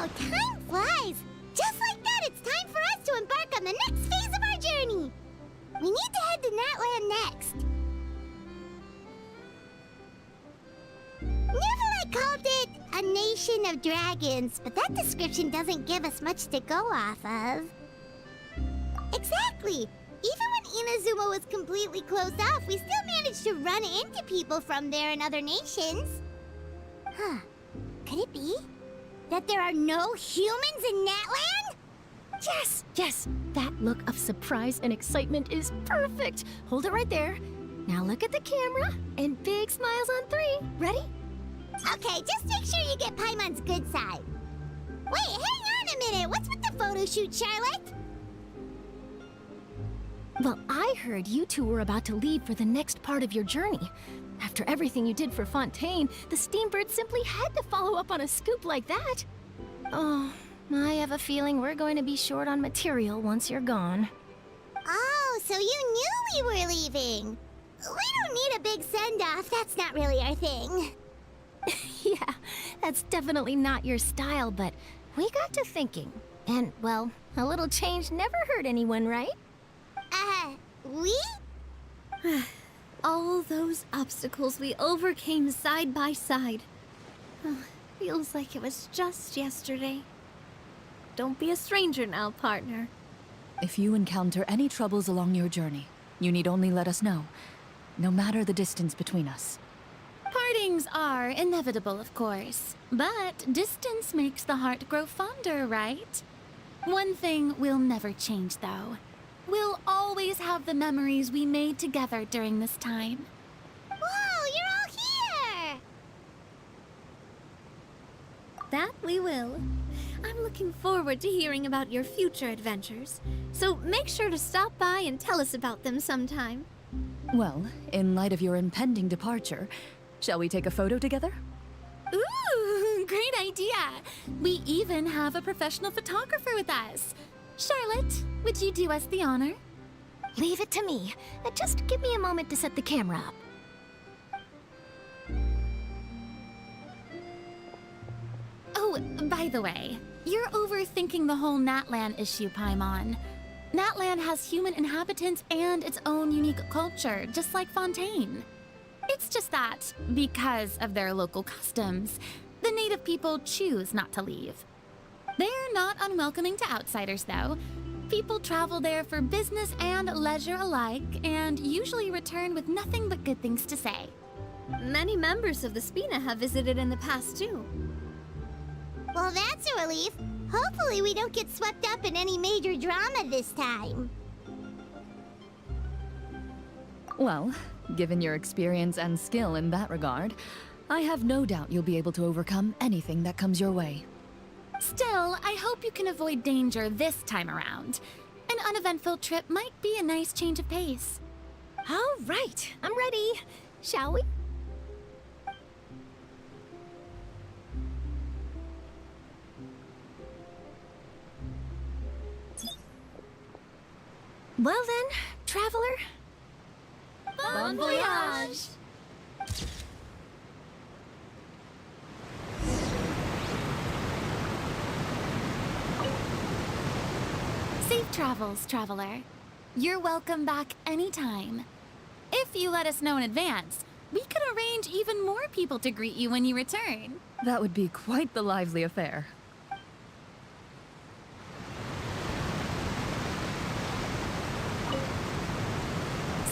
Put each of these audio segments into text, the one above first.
Wow, time flies! Just like that, it's time for us to embark on the next phase of our journey! We need to head to Natlan next. Natlan called it a nation of dragons, but that description doesn't give us much to go off of. Exactly! Even when Inazuma was completely closed off, we still managed to run into people from there in other nations. Huh. Could it be that there are no humans in Natlan? Yes, yes! That look of surprise and excitement is perfect! Hold it right there. Now look at the camera, and big smiles on 3. Ready? Okay, just make sure you get Paimon's good side. Wait, hang on a minute! What's with the photo shoot, Charlotte? Well, I heard you two were about to leave for the next part of your journey. After everything you did for Fontaine, the Steambird simply had to follow up on a scoop like that. Oh, I have a feeling we're going to be short on material once you're gone. Oh, so you knew we were leaving. We don't need a big send-off. That's not really our thing. Yeah, that's definitely not your style, but we got to thinking. And, well, a little change never hurt anyone, right? We? All those obstacles we overcame side by side. Oh, feels like it was just yesterday. Don't be a stranger now, partner. If you encounter any troubles along your journey, you need only let us know, no matter the distance between us. Partings are inevitable, of course, but distance makes the heart grow fonder, right? One thing will never change, though. We'll always have the memories we made together during this time. Whoa, you're all here! That we will. I'm looking forward to hearing about your future adventures, so make sure to stop by and tell us about them sometime. Well, in light of your impending departure, shall we take a photo together? Ooh, great idea! We even have a professional photographer with us. Charlotte, would you do us the honor? Leave it to me. Just give me a moment to set the camera up. Oh, by the way, you're overthinking the whole Natlan issue, Paimon. Natlan has human inhabitants and its own unique culture, just like Fontaine. It's just that, because of their local customs, the native people choose not to leave. They're not unwelcoming to outsiders, though. People travel there for business and leisure alike, and usually return with nothing but good things to say. Many members of the Spina have visited in the past, too. Well, that's a relief. Hopefully we don't get swept up in any major drama this time. Well, given your experience and skill in that regard, I have no doubt you'll be able to overcome anything that comes your way. Still, I hope you can avoid danger this time around. An uneventful trip might be a nice change of pace. All right, I'm ready. Shall we? Well then, traveler. Bon voyage! Safe travels, traveler. You're welcome back anytime. If you let us know in advance, we could arrange even more people to greet you when you return. That would be quite the lively affair.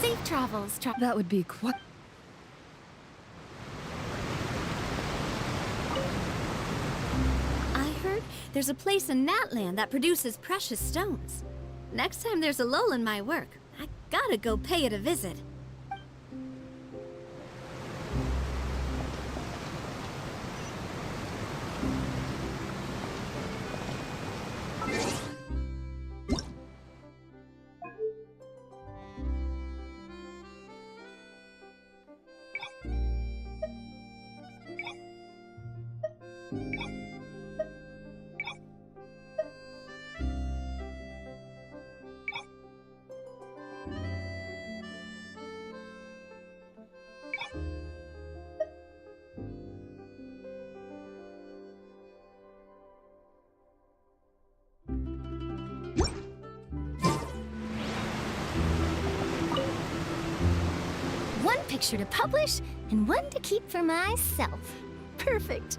Safe travels, That would be quite... I heard there's a place in Natlan that produces precious stones. Next time there's a lull in my work, I gotta go pay it a visit. picture to publish and one to keep for myself. Perfect.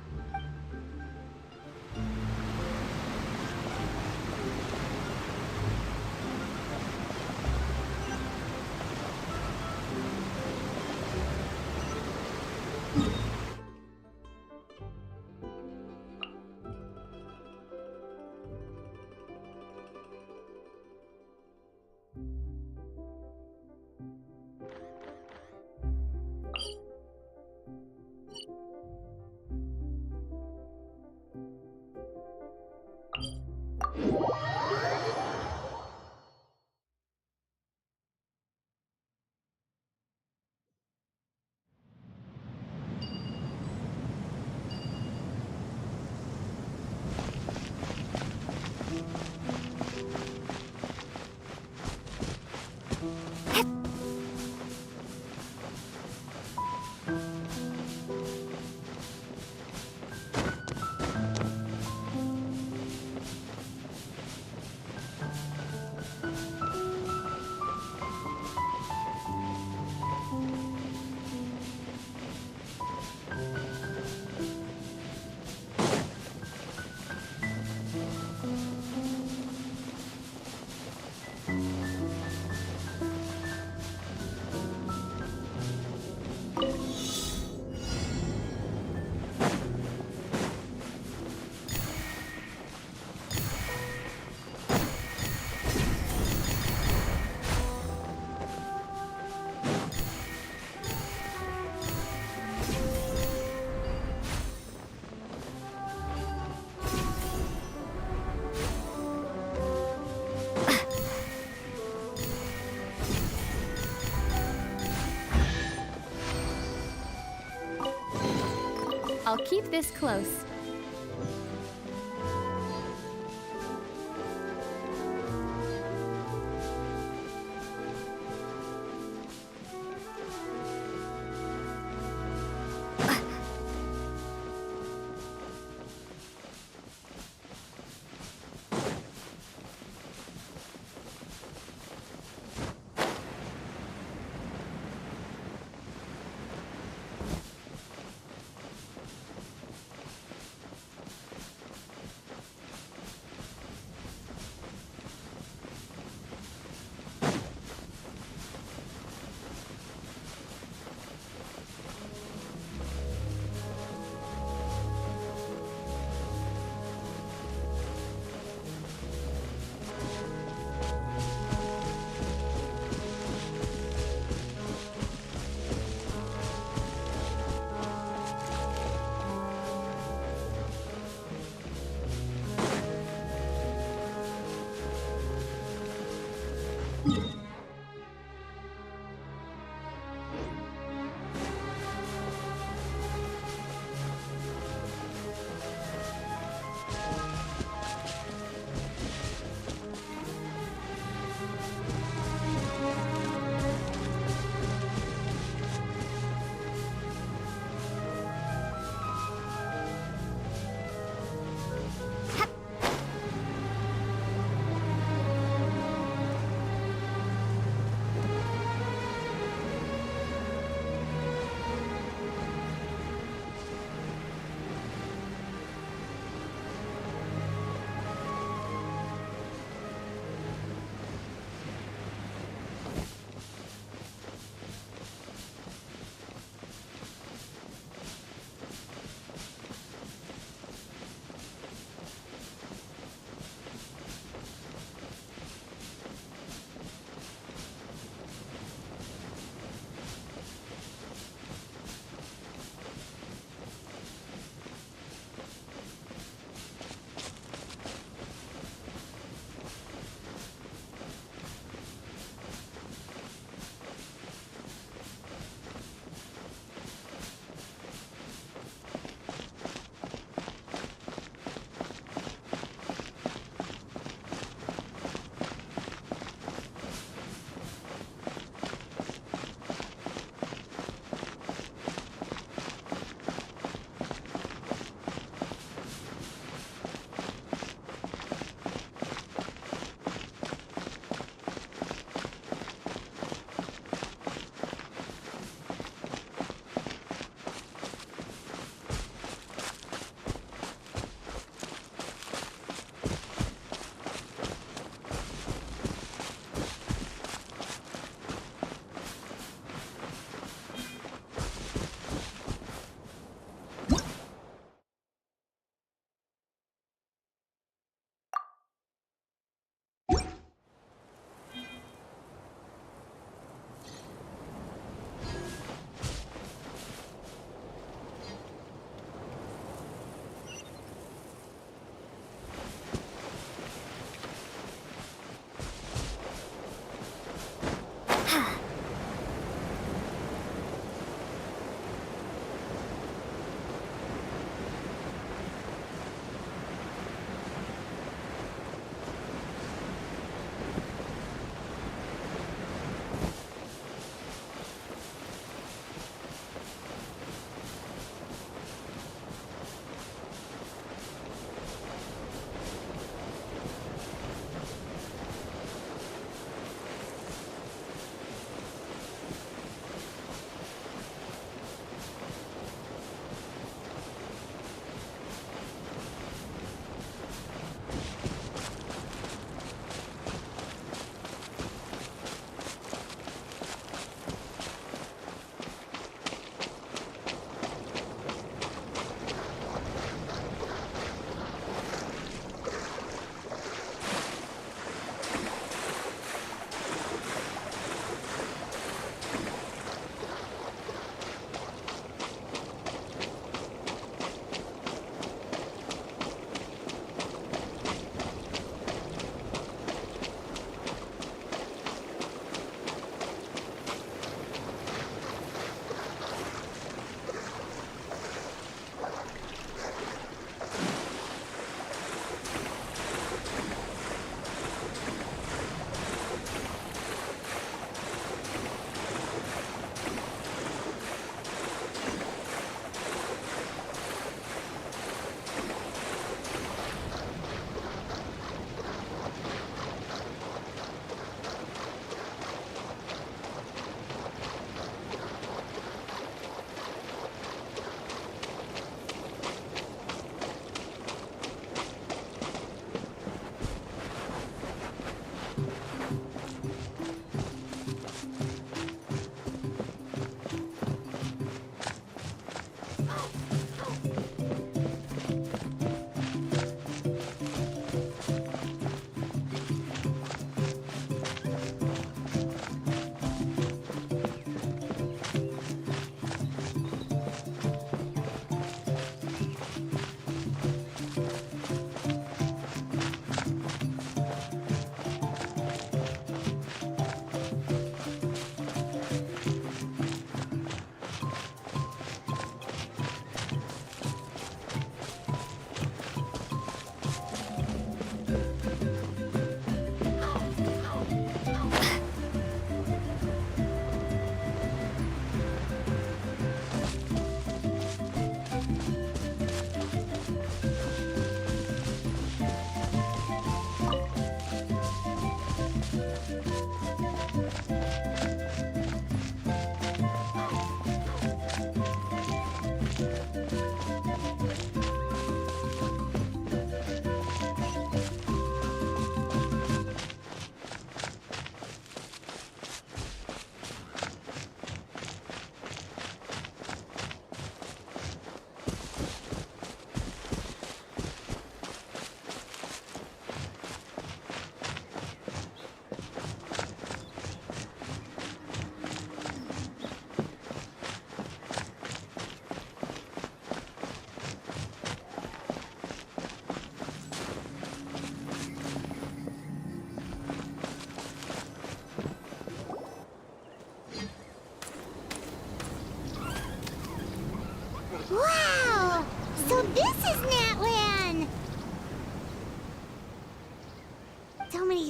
I'll keep this close.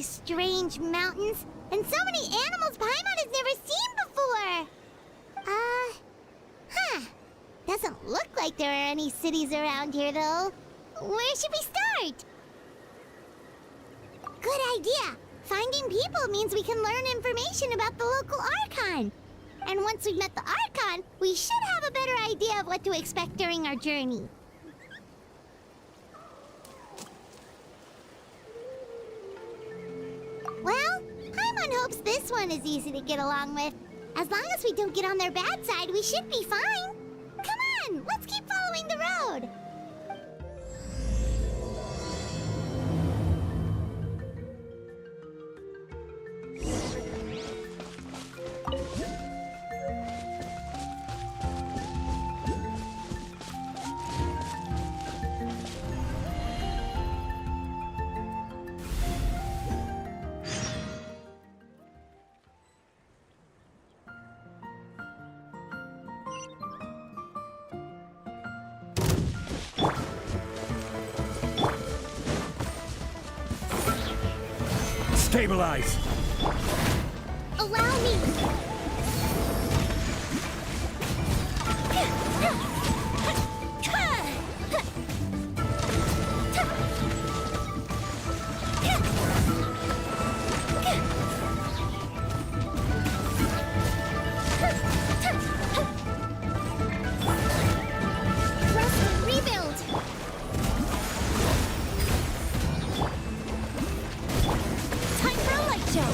these strange mountains, and so many animals Paimon has never seen before. Doesn't look like there are any cities around here, though. Where should we start? Good idea. Finding people means we can learn information about the local Archon. And once we've met the Archon, we should have a better idea of what to expect during our journey. Well, Paimon hopes this one is easy to get along with. As long as we don't get on their bad side, we should be fine. Come on, let's keep following the road. Stabilize! Allow me. Rest and rebuild. Time for a light show.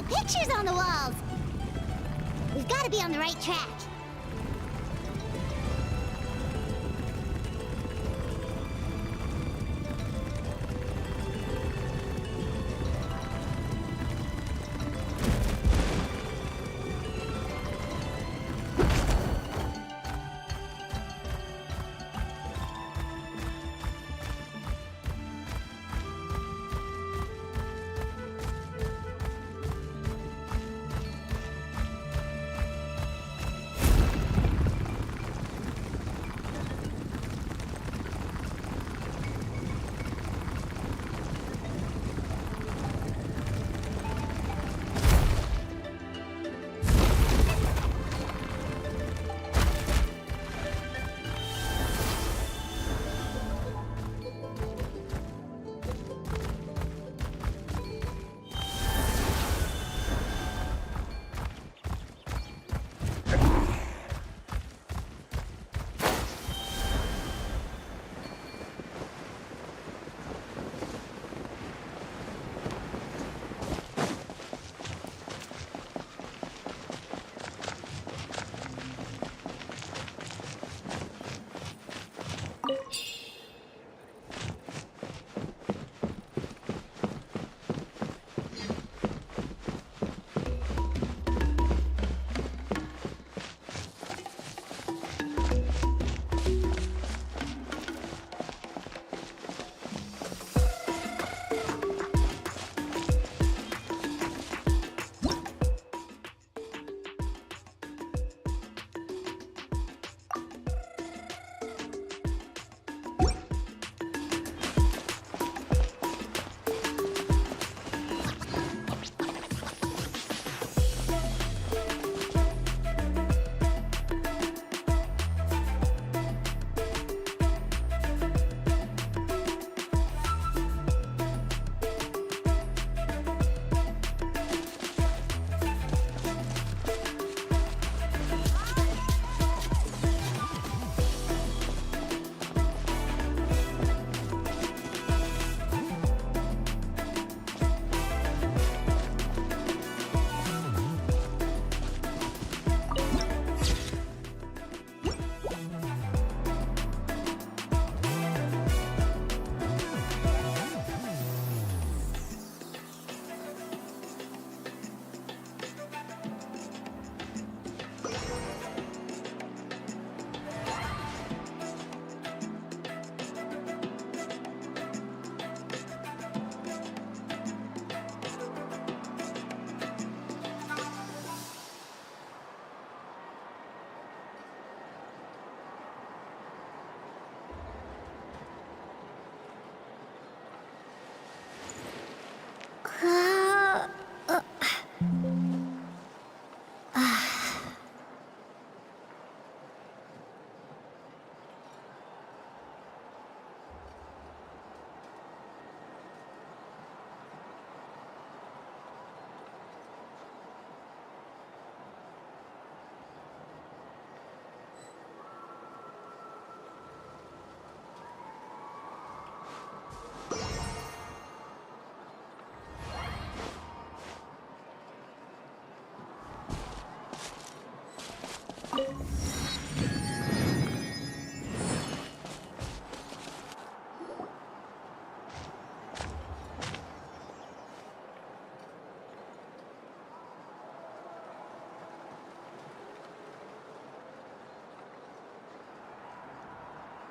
pictures on the walls! We've got to be on the right track.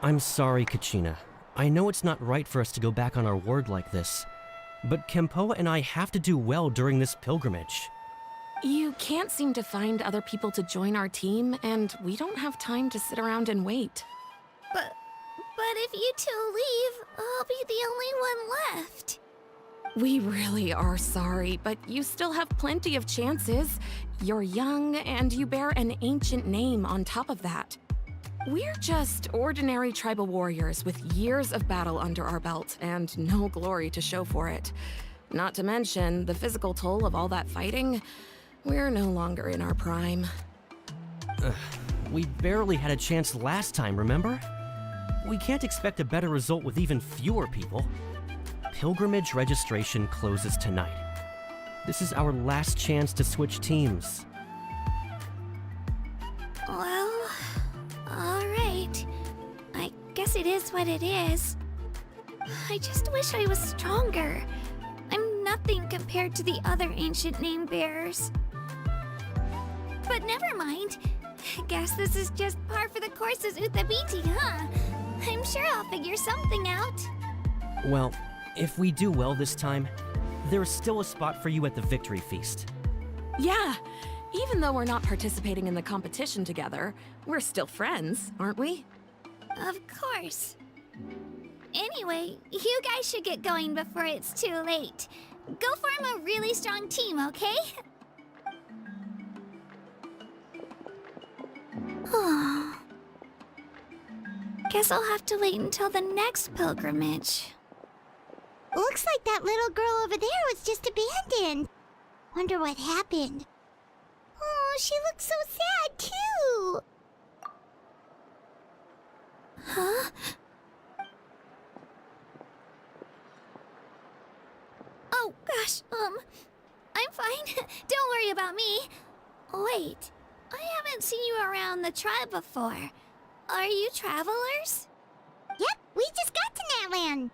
I'm sorry, Kachina. I know it's not right for us to go back on our word like this, but Kempoa and I have to do well during this pilgrimage. You can't seem to find other people to join our team, and we don't have time to sit around and wait. But if you two leave, I'll be the only one left. We really are sorry, but you still have plenty of chances. You're young, and you bear an ancient name on top of that. We're just ordinary tribal warriors with years of battle under our belt and no glory to show for it. Not to mention the physical toll of all that fighting. We're no longer in our prime. We barely had a chance last time, remember? We can't expect a better result with even fewer people. Pilgrimage registration closes tonight. This is our last chance to switch teams. Well, alright. I guess it is what it is. I just wish I was stronger. I'm nothing compared to the other ancient name bearers. But never mind. Guess this is just par for the course as Uthabiti, huh? I'm sure I'll figure something out. Well, if we do well this time, there's still a spot for you at the victory feast. Yeah, even though we're not participating in the competition together, we're still friends, aren't we? Of course. Anyway, you guys should get going before it's too late. Go form a really strong team, okay? Guess I'll have to wait until the next pilgrimage. Looks like that little girl over there was just abandoned. Wonder what happened. Oh, she looks so sad, too. Huh? Oh, gosh, I'm fine. Don't worry about me. Wait, I haven't seen you around the tribe before. Are you travelers? Yep, we just got to Natlan.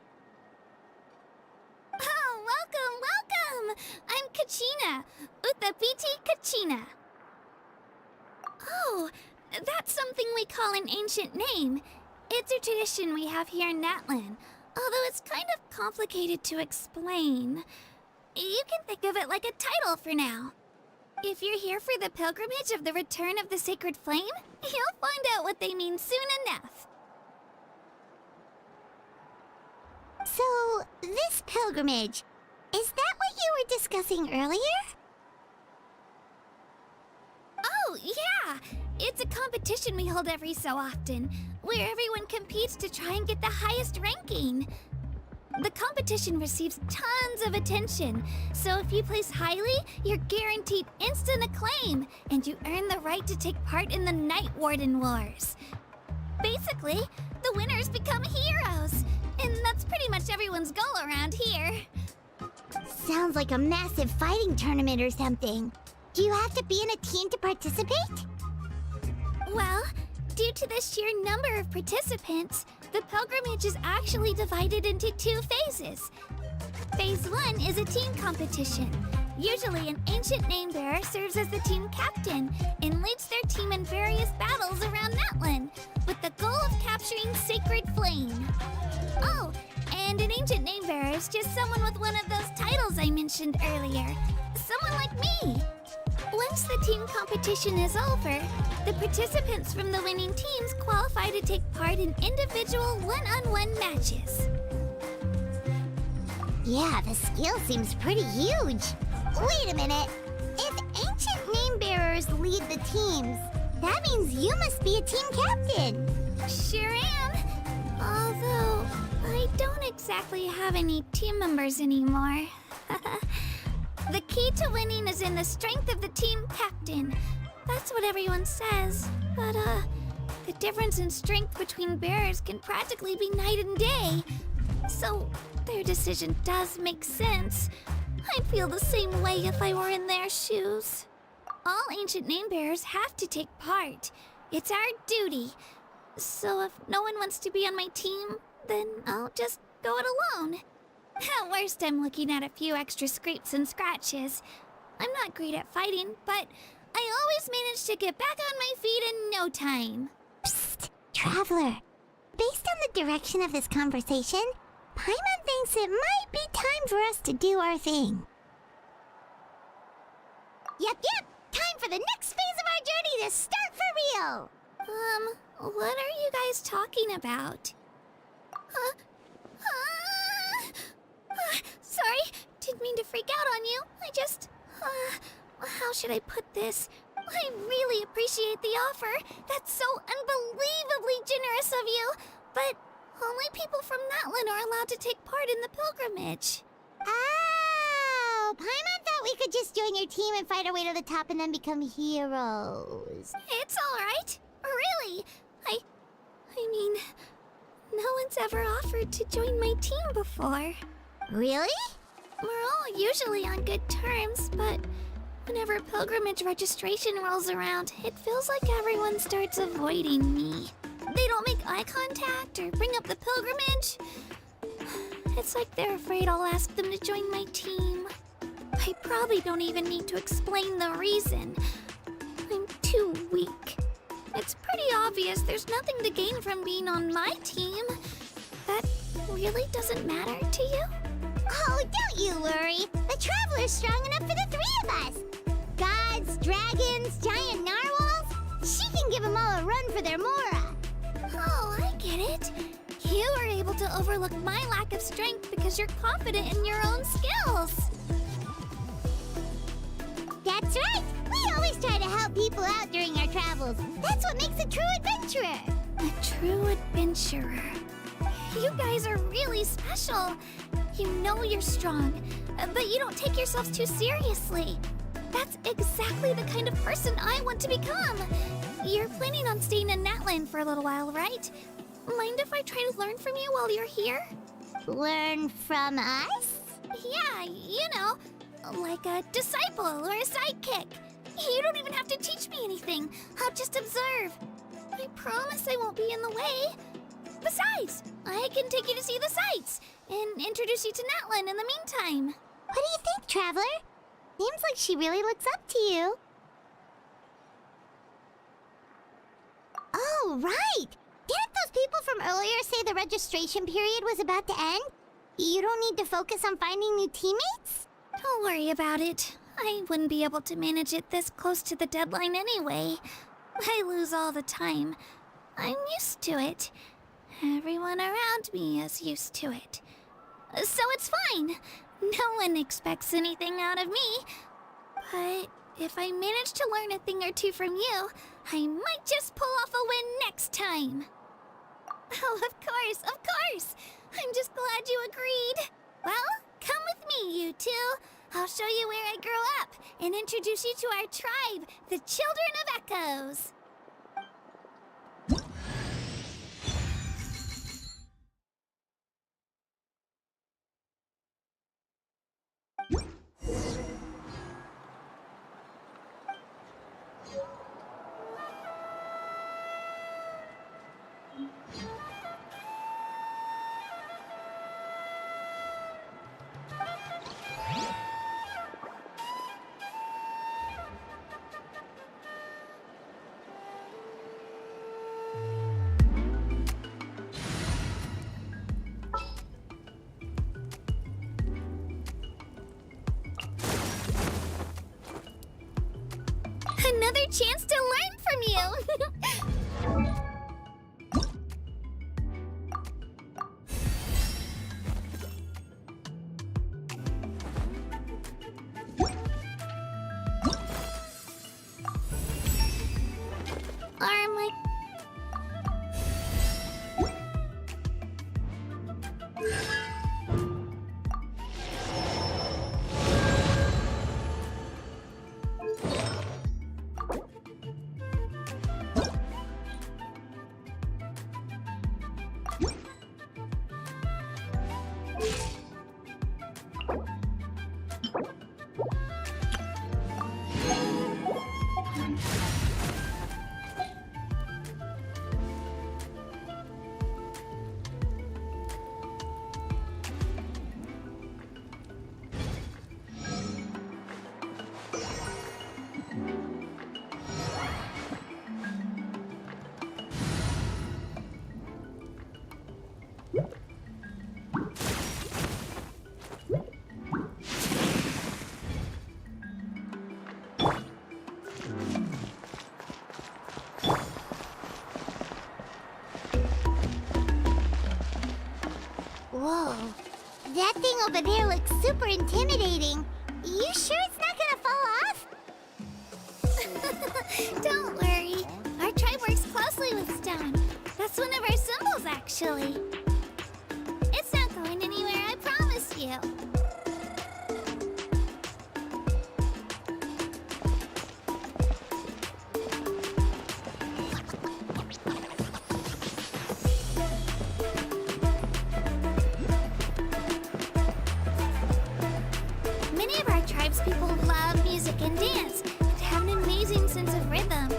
Oh, welcome! I'm Kachina, Uthabiti Kachina. Oh, that's something we call an ancient name. It's a tradition we have here in Natlan, although it's kind of complicated to explain. You can think of it like a title for now. If you're here for the pilgrimage of the return of the sacred flame, you'll find out what they mean soon enough. So, this pilgrimage, is that what you were discussing earlier? Oh, yeah! It's a competition we hold every so often, where everyone competes to try and get the highest ranking. The competition receives tons of attention, so if you place highly, you're guaranteed instant acclaim, and you earn the right to take part in the Night Warden Wars. Basically, the winners become heroes, and that's pretty much everyone's goal around here. Sounds like a massive fighting tournament or something. Do you have to be in a team to participate? Well, due to the sheer number of participants, the pilgrimage is actually divided into 2 phases. Phase 1 is a team competition. Usually, an ancient name bearer serves as the team captain and leads their team in various battles around Natlan, with the goal of capturing Sacred Flame. Oh, and an ancient name bearer is just someone with one of those titles I mentioned earlier. Someone like me. Once the team competition is over, the participants from the winning teams qualify to take part in individual one-on-one matches. Yeah, the skill seems pretty huge. Wait a minute. If ancient name bearers lead the teams, that means you must be a team captain. Sure am. Although, I don't exactly have any team members anymore. The key to winning is in the strength of the team captain. That's what everyone says. But, the difference in strength between bearers can practically be night and day. So, their decision does make sense. I'd feel the same way if I were in their shoes. All ancient name bearers have to take part. It's our duty. So if no one wants to be on my team, then I'll just go it alone. At worst, I'm looking at a few extra scrapes and scratches. I'm not great at fighting, but I always manage to get back on my feet in no time. Psst, Traveler. Based on the direction of this conversation, Paimon thinks it might be time for us to do our thing. Yep. Time for the next phase of our journey to start for real. What are you guys talking about? Sorry, didn't mean to freak out on you. How should I put this? I really appreciate the offer. That's so unbelievably generous of you. But only people from Natlan are allowed to take part in the pilgrimage. Oh, Paimon thought we could just join your team and fight our way to the top and then become heroes. It's all right. Really. I mean, no one's ever offered to join my team before. Really? We're all usually on good terms, but whenever pilgrimage registration rolls around, it feels like everyone starts avoiding me. They don't make eye contact or bring up the pilgrimage. It's like they're afraid I'll ask them to join my team. I probably don't even need to explain the reason. I'm too weak. It's pretty obvious there's nothing to gain from being on my team. That really doesn't matter to you? Oh, don't you worry. The Traveler's strong enough for the three of us. Gods, dragons, giant narwhals. She can give them all a run for their Mora. Oh, I get it. You were able to overlook my lack of strength because you're confident in your own skills. That's right. We always try to help people out during our travels. That's what makes a true adventurer. A true adventurer. You guys are really special. You know you're strong, but you don't take yourselves too seriously. That's exactly the kind of person I want to become. You're planning on staying in Natlan for a little while, right? Mind if I try to learn from you while you're here? Learn from us? Yeah, you know, like a disciple or a sidekick. You don't even have to teach me anything. I'll just observe. I promise I won't be in the way. Besides, I can take you to see the sights and introduce you to Natlan in the meantime. What do you think, Traveler? Seems like she really looks up to you. Oh, right! Didn't those people from earlier say the registration period was about to end? You don't need to focus on finding new teammates? Don't worry about it. I wouldn't be able to manage it this close to the deadline anyway. I lose all the time. I'm used to it. Everyone around me is used to it. So it's fine. No one expects anything out of me. But if I manage to learn a thing or two from you, I might just pull off a win next time. Oh, of course. I'm just glad you agreed. Well, come with me, you two. I'll show you where I grew up and introduce you to our tribe, the Children of Echoes. Another chance to learn from you! Are my... thing over there looks super intimidating. You sure it's not gonna fall off? Don't worry. Our tribe works closely with stone. That's one of our symbols, actually. It's not going anywhere, I promise you. Many of our tribespeople love music and dance and have an amazing sense of rhythm.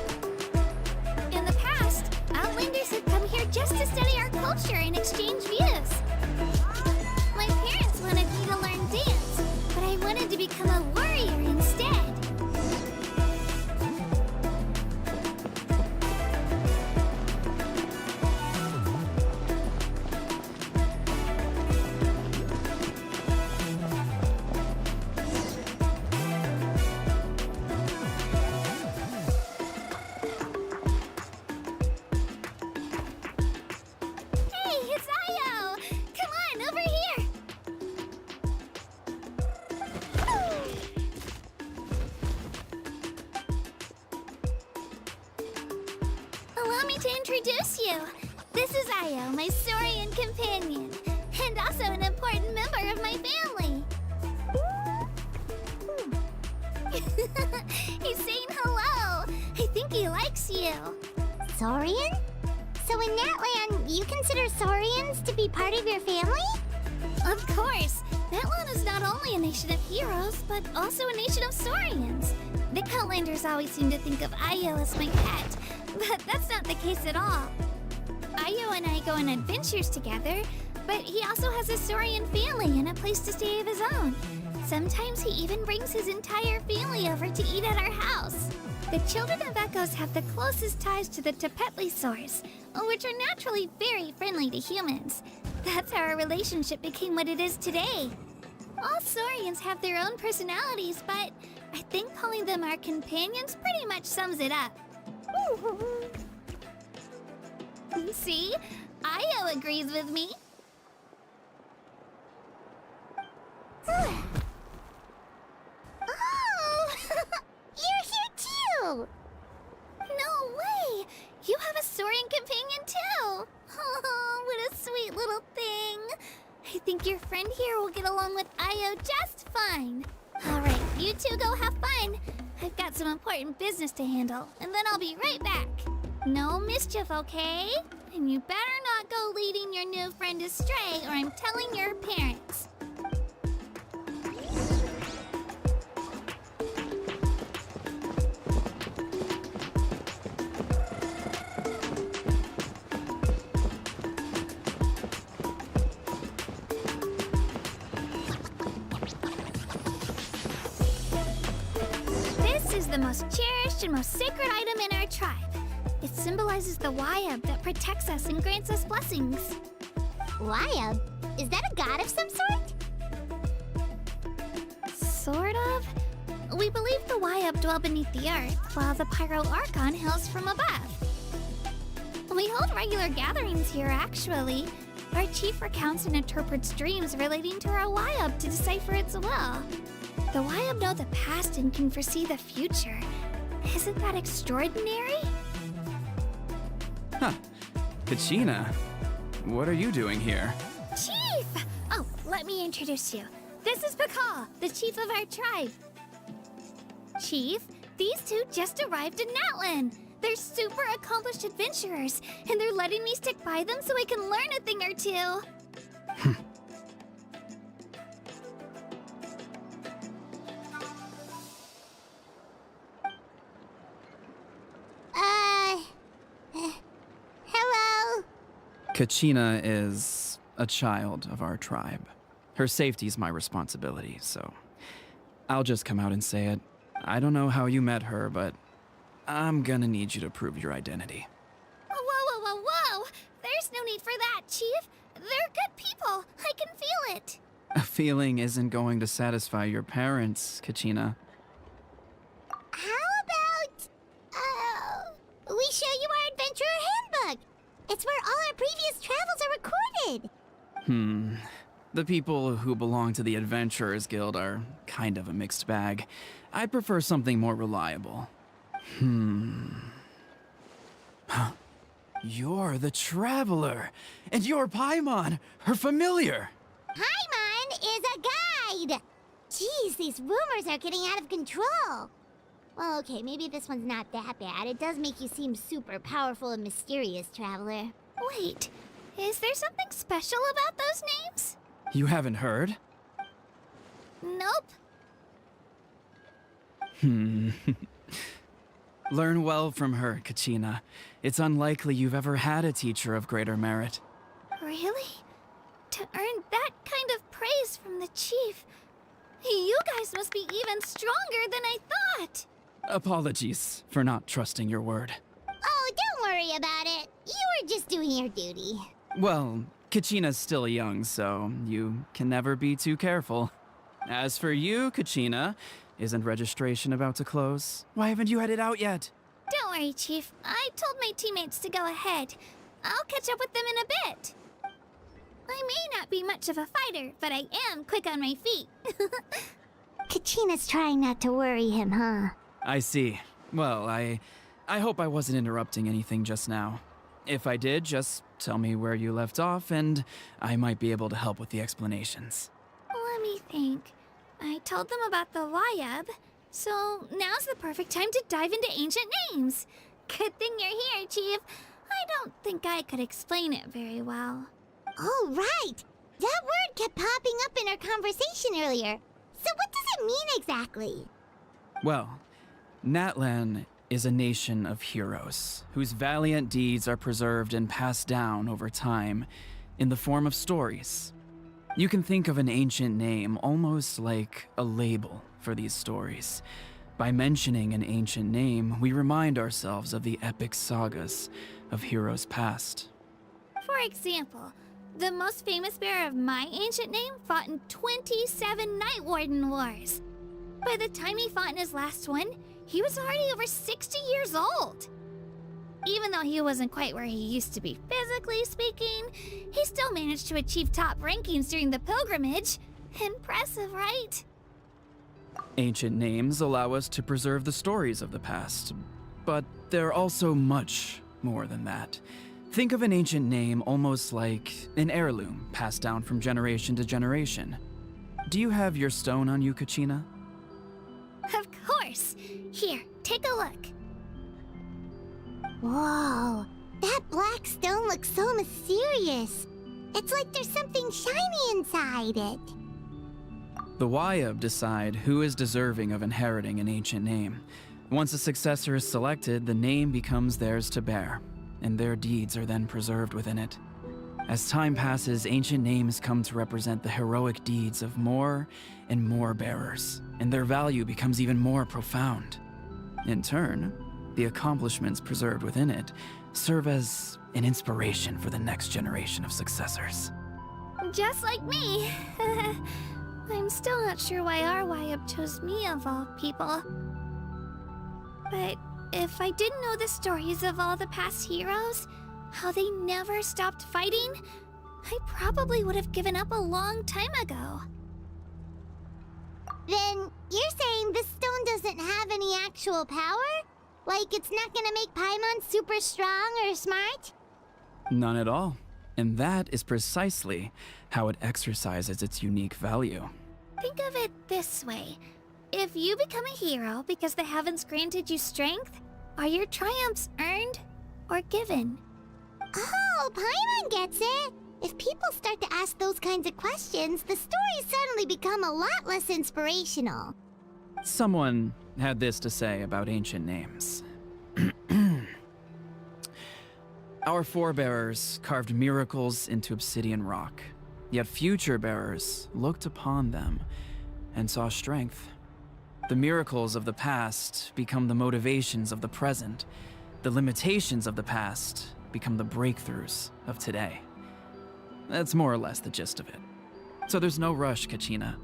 In the past, Outlanders had come here just to study our culture and exchange views. My parents wanted me to learn dance, but I wanted to become a warrior instead. Hey, it's Io! Come on, over here! Allow me to introduce you. This is Io, my Saurian companion, and also an important member of my family. He's saying hello. I think he likes you. Saurian? So in Natlan, you consider Saurians to be part of your family? Of course. Natlan is not only a nation of heroes, but also a nation of Saurians. The Outlanders always seem to think of Io as my pet, but that's not the case at all. Io and I go on adventures together, but he also has a Saurian family and a place to stay of his own. Sometimes he even brings his entire family over to eat at our house. The children of Echoes have the closest ties to the Tepetlisaurs, which are naturally very friendly to humans. That's how our relationship became what it is today. All Saurians have their own personalities, but I think calling them our companions pretty much sums it up. See? Io agrees with me. Oh! You're here too! No way! You have a Saurian companion too! Oh, what a sweet little thing! I think your friend here will get along with Io just fine. Alright, you two go have fun. I've got some important business to handle, and then I'll be right back. No mischief, okay? And you better not go leading your new friend astray, or I'm telling your parents. This is the most cherished and most sacred item in our tribe. It symbolizes the Wayab that protects us and grants us blessings. Wayab? Is that a god of some sort? Sort of. We believe the Wayab dwell beneath the earth, while the Pyro Archon hails from above. We hold regular gatherings here, actually. Our chief recounts and interprets dreams relating to our Wayab to decipher its will. The Wayab know the past and can foresee the future. Isn't that extraordinary? Huh. Kachina, what are you doing here? Chief! Oh, let me introduce you. This is Pakal, the chief of our tribe. Chief, these two just arrived in Natlan. They're super accomplished adventurers, and they're letting me stick by them so I can learn a thing or two. Hello? Kachina is a child of our tribe. Her safety's my responsibility, so I'll just come out and say it. I don't know how you met her, but I'm gonna need you to prove your identity. Whoa, whoa, whoa, whoa! There's no need for that, Chief. They're good people. I can feel it. A feeling isn't going to satisfy your parents, Kachina. How about, we show you our adventurer handbook? It's where all our previous travels are recorded. The people who belong to the Adventurers Guild are kind of a mixed bag. I'd prefer something more reliable. You're the Traveler, and you're Paimon, her familiar. Paimon is a guide! Jeez, these rumors are getting out of control. Well, okay, maybe this one's not that bad. It does make you seem super powerful and mysterious, Traveler. Wait, is there something special about those names? You haven't heard? Nope. Learn well from her, Kachina. It's unlikely you've ever had a teacher of greater merit. Really? To earn that kind of praise from the chief, you guys must be even stronger than I thought. Apologies for not trusting your word. Oh, don't worry about it. You were just doing your duty. Well, Kachina's still young, so you can never be too careful. As for you, Kachina, isn't registration about to close? Why haven't you headed out yet? Don't worry, Chief. I told my teammates to go ahead. I'll catch up with them in a bit. I may not be much of a fighter, but I am quick on my feet. Kachina's trying not to worry him, huh? I see. Well, I hope I wasn't interrupting anything just now. If I did, just tell me where you left off, and I might be able to help with the explanations. Let me think. I told them about the Wayab, so now's the perfect time to dive into ancient names. Good thing you're here, Chief. I don't think I could explain it very well. Oh, right! That word kept popping up in our conversation earlier. So what does it mean exactly? Well, Natlan is a nation of heroes whose valiant deeds are preserved and passed down over time in the form of stories. You can think of an ancient name almost like a label for these stories. By mentioning an ancient name, we remind ourselves of the epic sagas of heroes past. For example, the most famous bearer of my ancient name fought in 27 Night Warden Wars. By the time he fought in his last one, he was already over 60 years old. Even though he wasn't quite where he used to be physically speaking, he still managed to achieve top rankings during the pilgrimage. Impressive, right? Ancient names allow us to preserve the stories of the past, but they're also much more than that. Think of an ancient name almost like an heirloom passed down from generation to generation. Do you have your stone on you, Kachina? Of course. Here, take a look. Whoa, that black stone looks so mysterious. It's like there's something shiny inside it. The Wayab decide who is deserving of inheriting an ancient name. Once a successor is selected, the name becomes theirs to bear, and their deeds are then preserved within it. As time passes, ancient names come to represent the heroic deeds of more and more bearers, and their value becomes even more profound. In turn, the accomplishments preserved within it serve as an inspiration for the next generation of successors. Just like me. I'm still not sure why our Wayab chose me of all people. But if I didn't know the stories of all the past heroes, how they never stopped fighting, I probably would have given up a long time ago. Then you're saying this stone doesn't have any actual power? Like it's not gonna make Paimon super strong or smart? None at all. And that is precisely how it exercises its unique value. Think of it this way. If you become a hero because the heavens granted you strength, are your triumphs earned or given? Oh, Paimon gets it! If people start to ask those kinds of questions, the stories suddenly become a lot less inspirational. Someone had this to say about ancient names. Our forebears carved miracles into obsidian rock, yet future bearers looked upon them and saw strength. The miracles of the past become the motivations of the present. The limitations of the past become the breakthroughs of today. That's more or less the gist of it. So there's no rush, Kachina.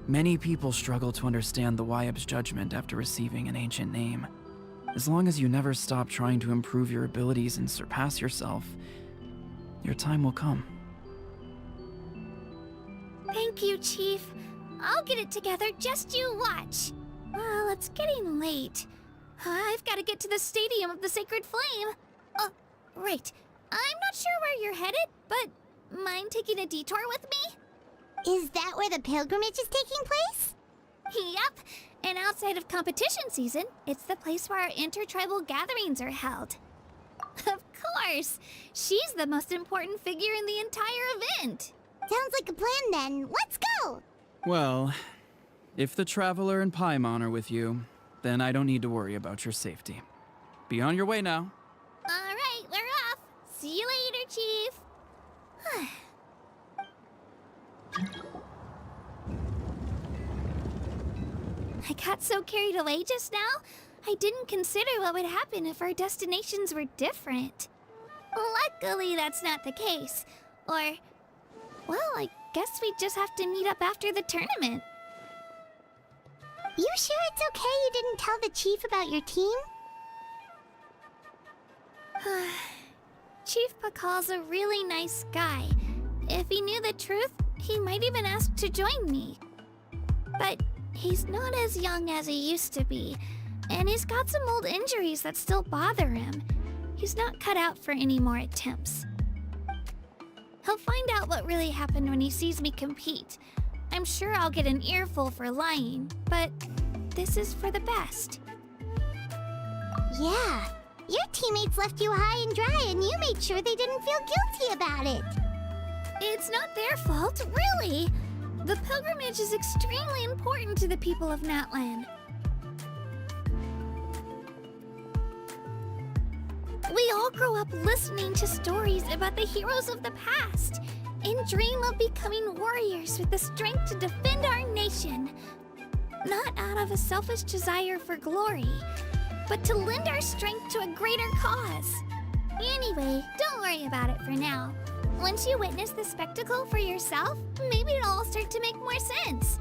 Many people struggle to understand the Wayab's judgment after receiving an ancient name. As long as you never stop trying to improve your abilities and surpass yourself, your time will come. Thank you, Chief. I'll get it together, just you watch. Well, it's getting late. I've got to get to the Stadium of the Sacred Flame. Oh, right. I'm not sure where you're headed, but mind taking a detour with me? Is that where the pilgrimage is taking place? Yep. And outside of competition season, it's the place where our intertribal gatherings are held. Of course! She's the most important figure in the entire event. Sounds like a plan then. Let's go! Well, if the Traveler and Paimon are with you, then I don't need to worry about your safety. Be on your way now. All right, we're off. See you later, Chief. I got so carried away just now, I didn't consider what would happen if our destinations were different. Luckily, that's not the case. Or, well, I guess we just have to meet up after the tournament. You sure it's okay you didn't tell the chief about your team? Chief Pakal's a really nice guy. If he knew the truth, he might even ask to join me. But he's not as young as he used to be, and he's got some old injuries that still bother him. He's not cut out for any more attempts. He'll find out what really happened when he sees me compete. I'm sure I'll get an earful for lying, but this is for the best. Yeah. Your teammates left you high and dry and you made sure they didn't feel guilty about it. It's not their fault, really. The pilgrimage is extremely important to the people of Natlan. We all grow up listening to stories about the heroes of the past and dream of becoming warriors with the strength to defend our nation. Not out of a selfish desire for glory, but to lend our strength to a greater cause. Anyway, don't worry about it for now. Once you witness the spectacle for yourself, maybe it'll all start to make more sense.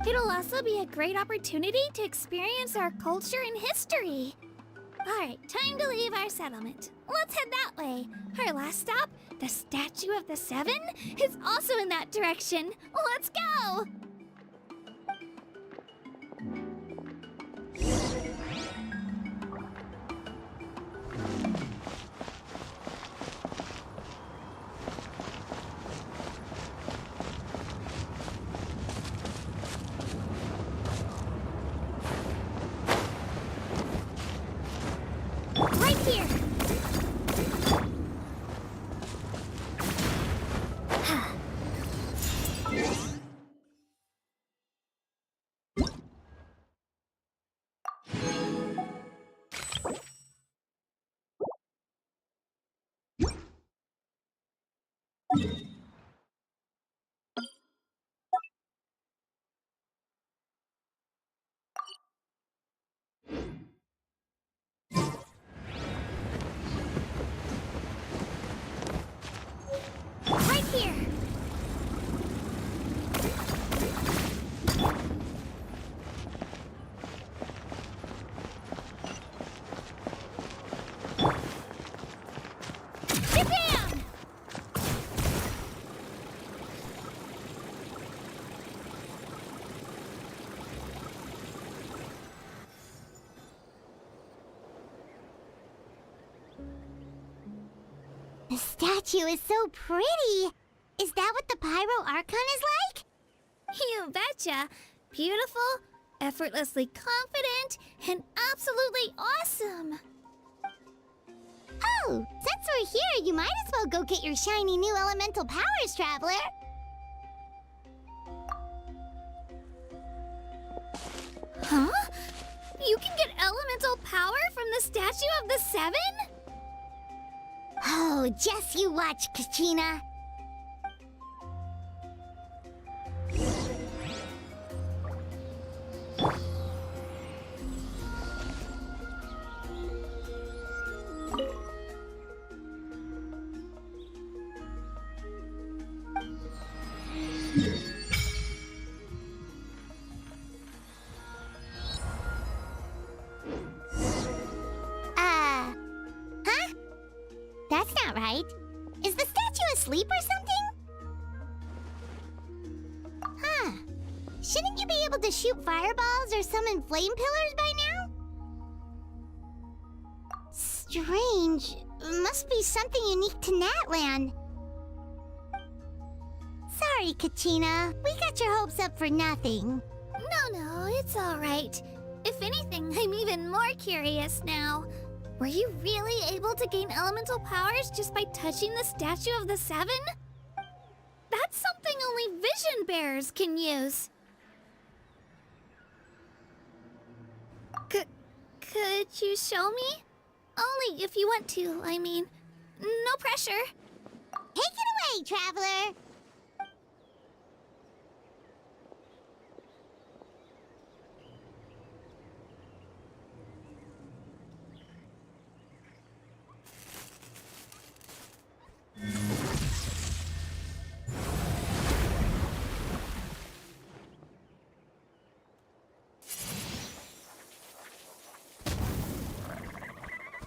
It'll also be a great opportunity to experience our culture and history. Alright, time to leave our settlement. Let's head that way. Our last stop, the Statue of the Seven, is also in that direction. Let's go! Right here! Right here! Get down! The statue is so pretty. Is that what the Pyro Archon is like? You betcha! Beautiful, effortlessly confident, and absolutely awesome! Oh, since we're here, you might as well go get your shiny new elemental powers, Traveler. Huh? You can get elemental power from the Statue of the Seven? Oh, just you watch, Kachina. Huh? That's not right. Is the statue asleep or something? shouldn't you be able to shoot fireballs or summon flame pillars by now? Strange. Must be something unique to Natlan. Sorry, Kachina. We got your hopes up for nothing. No, it's all right. If anything, I'm even more curious now. Were you really able to gain elemental powers just by touching the Statue of the Seven? That's something only vision bearers can use. Could you show me? Only if you want to, I mean. No pressure. Take it away, traveler.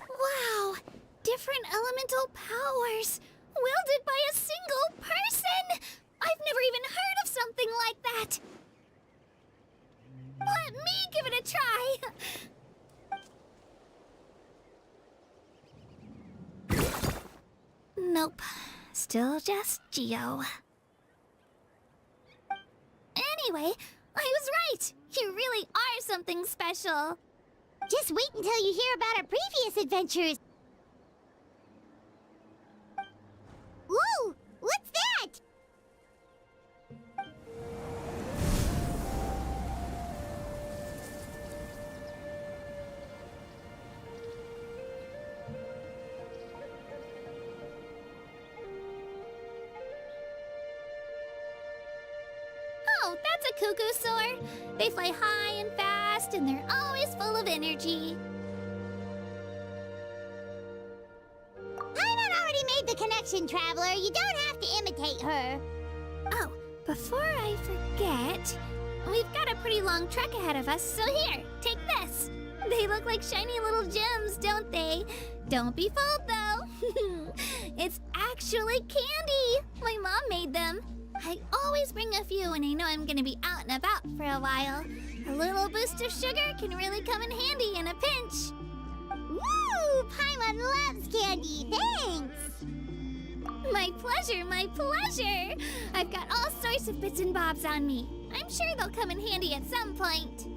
Wow! Different elemental powers, wielded by a single person! I've never even heard of something like that! Let me give it a try! Nope. Still just Geo. Anyway, I was right! You really are something special! Just wait until you hear about our previous adventures. Whoa! What's that? Oh, that's a cuckoo soar. They fly high and fast, and they're always full of energy. Paimon already made the connection, traveler. You don't have to imitate her. Oh, before I forget, we've got a pretty long trek ahead of us, so here, take this. They look like shiny little gems, don't they? Don't be fooled, though. It's actually candy. My mom made them. I always bring a few when I know I'm gonna be out and about for a while. A little boost of sugar can really come in handy in a pinch. Woo! Paimon loves candy. Thanks. My pleasure, my pleasure! I've got all sorts of bits and bobs on me. I'm sure they'll come in handy at some point.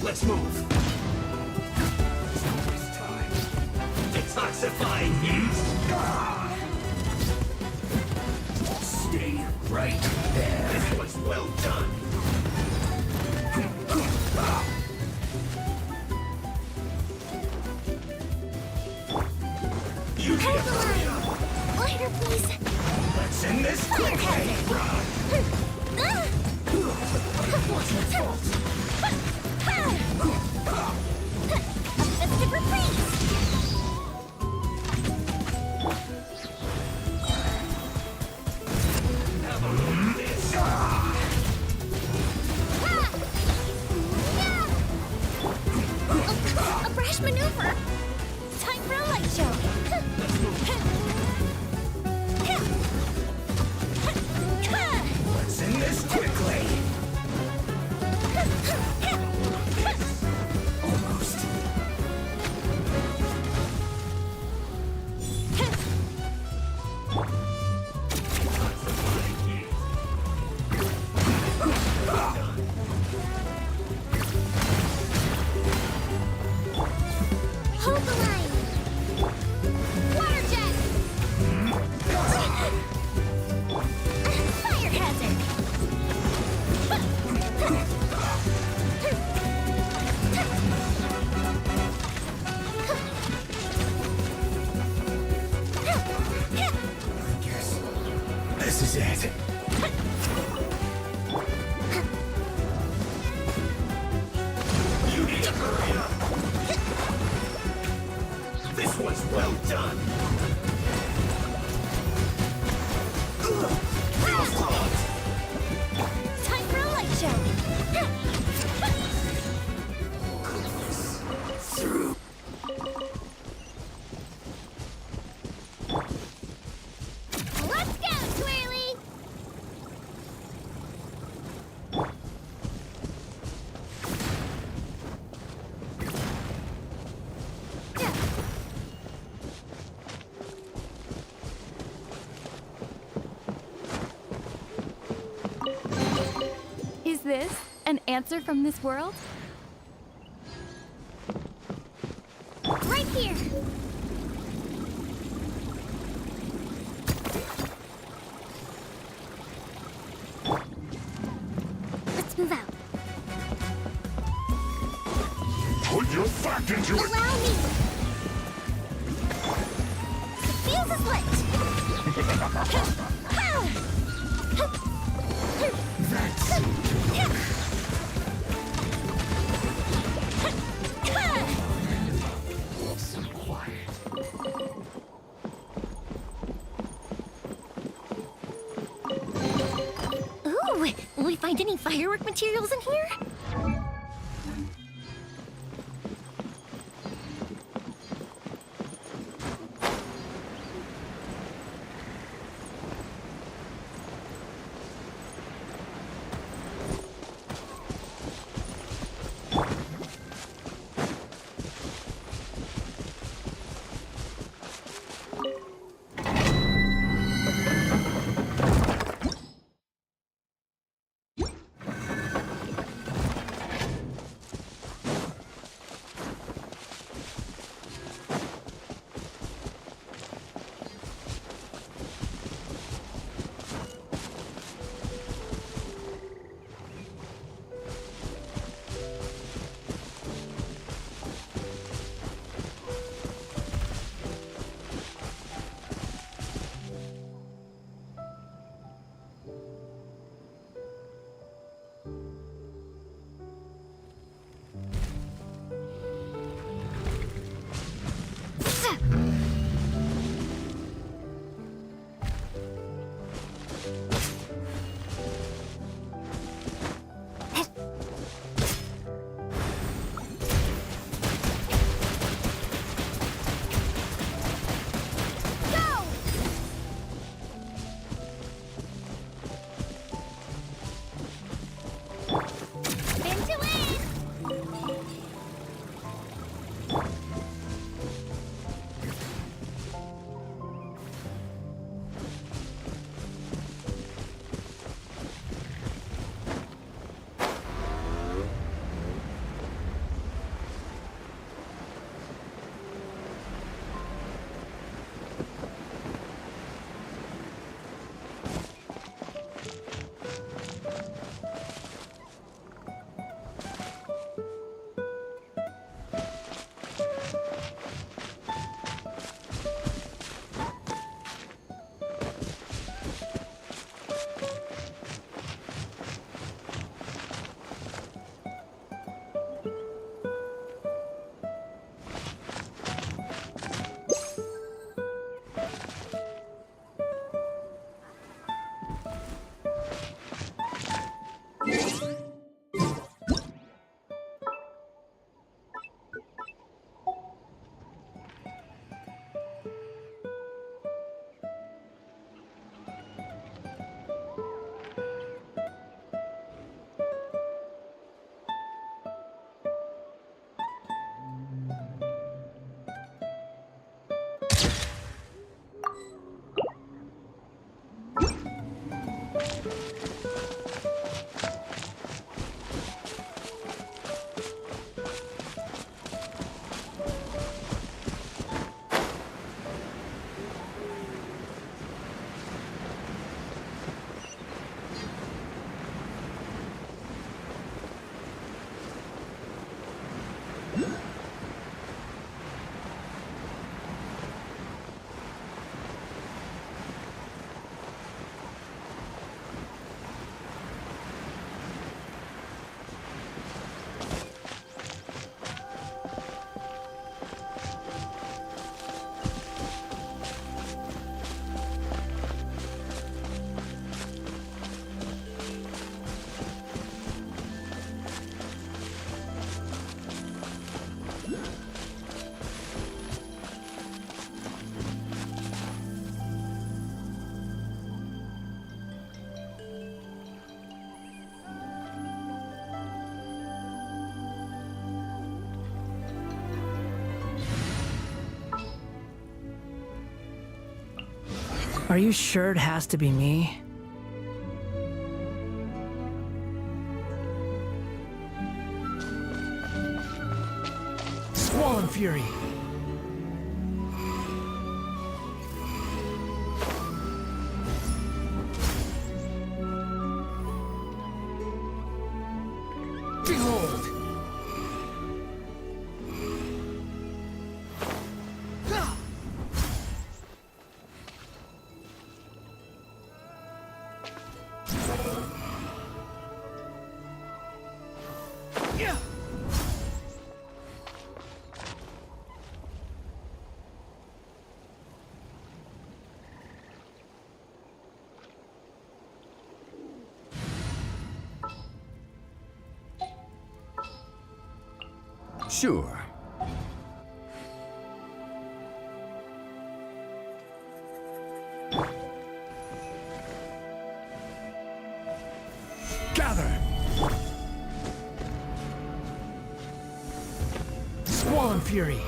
Let's move. Don't waste time. Detoxifying heat. Stay right there. This was well done. You can't hurry up. Lighter, please. Let's end this quickly. What's your fault? maneuver! Time for a light show! Let's end this quickly. Almost. Hold the line! Water jet! Fire hazard! Guess this is it. You need to hurry up. This was well done. Feels hot. Time for a light show! Through. Let's go, Twirly! Is this an answer from this world? Right here! Let's move out. Put your back into it. Allow me! The fuse is lit! So quiet. Ooh, will we find any firework materials in here? Are you sure it has to be me? Squall Fury! Behold! Sure. Gather! Squall Fury!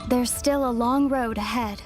There's still a long road ahead.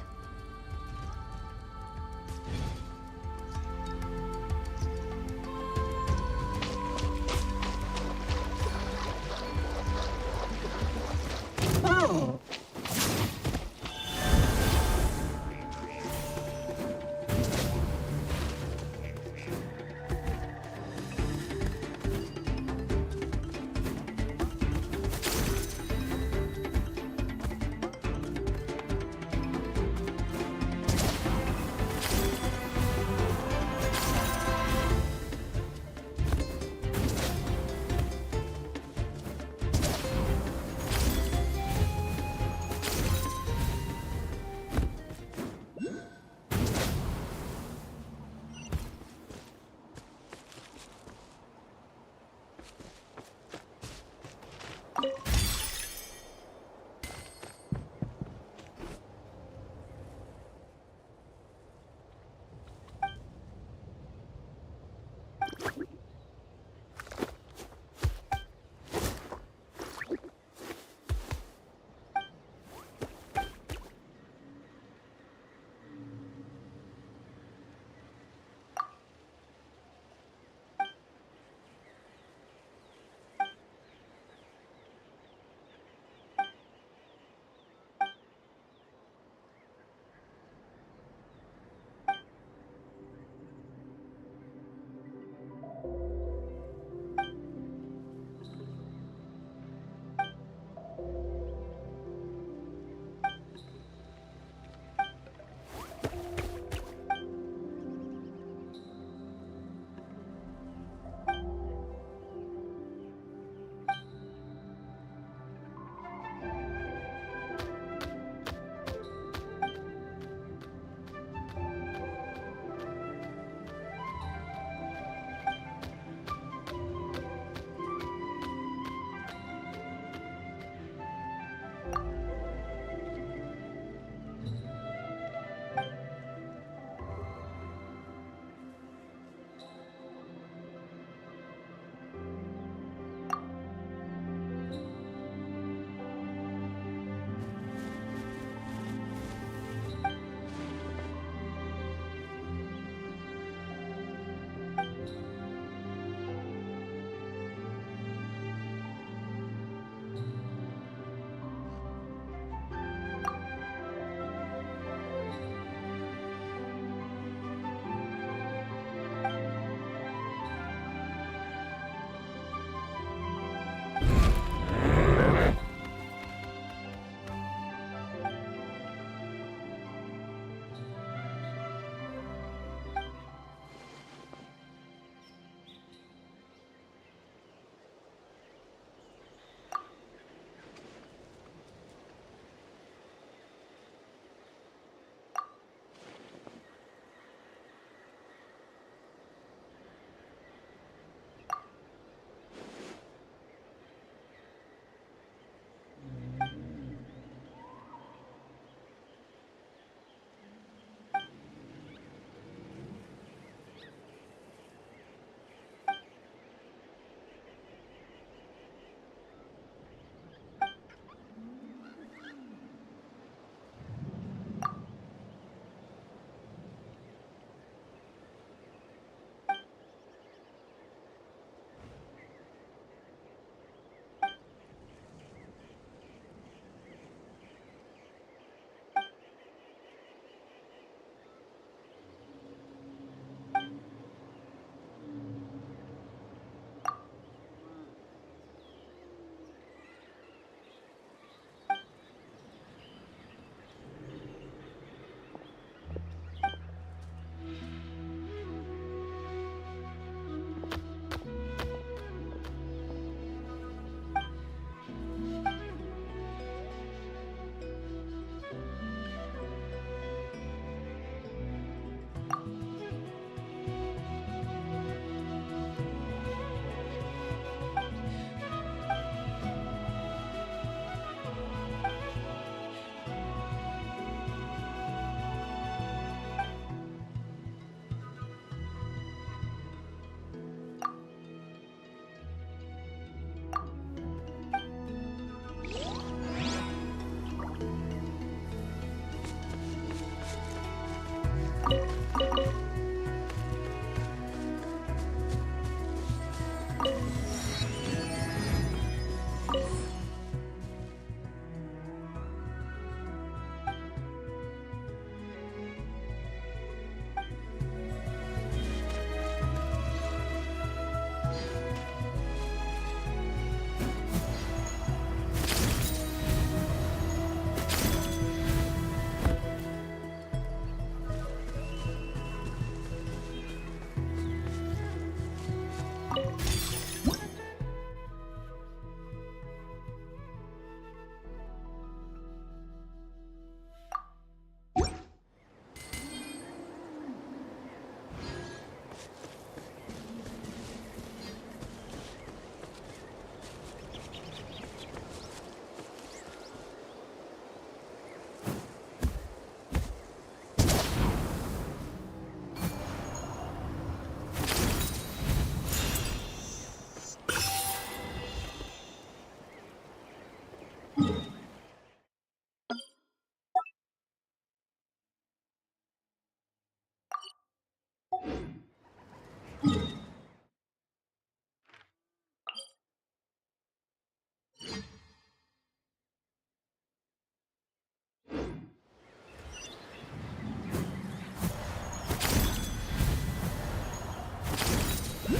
A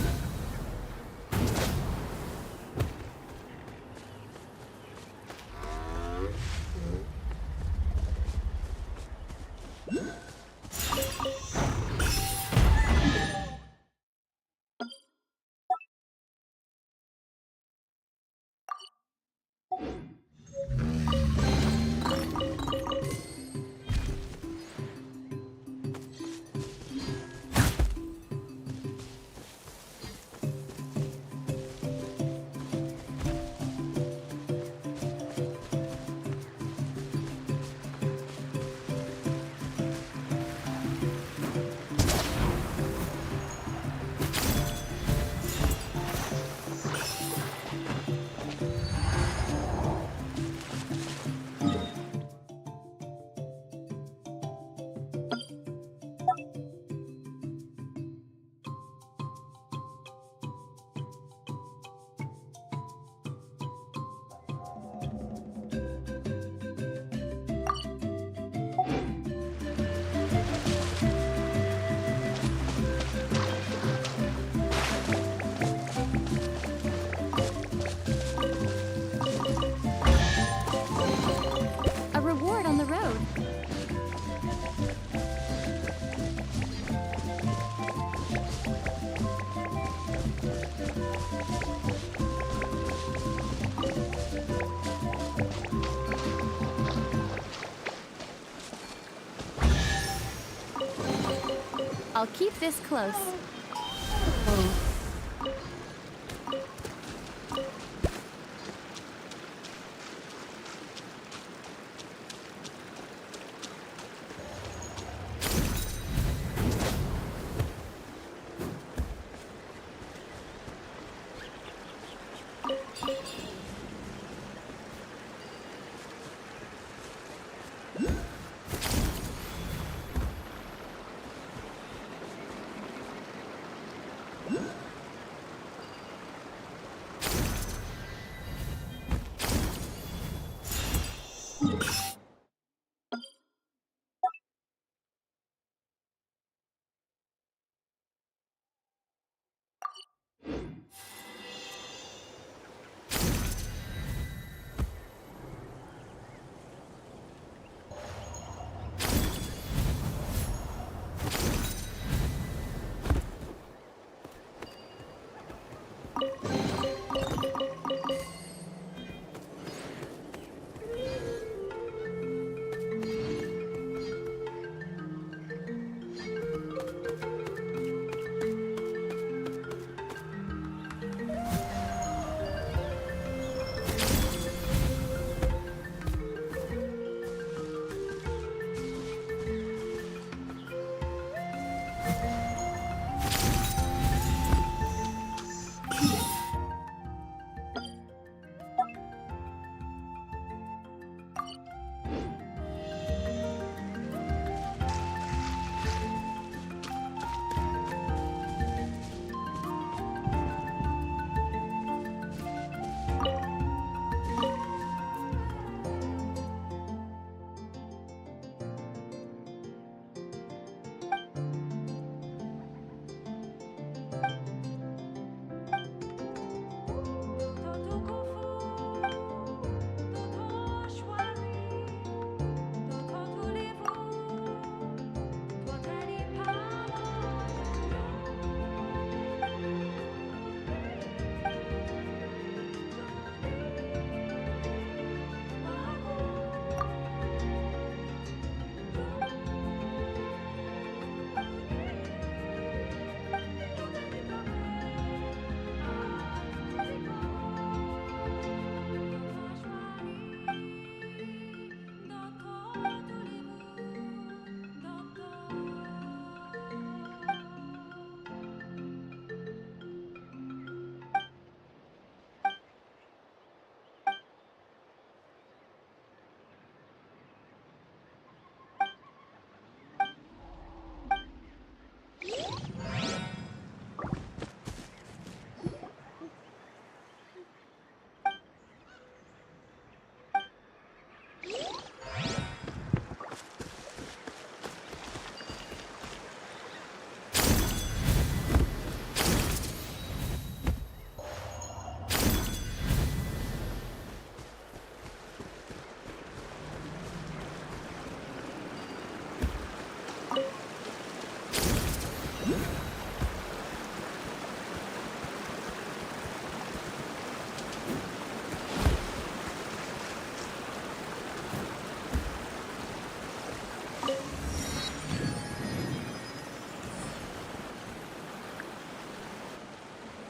reward on the road. I'll keep this close.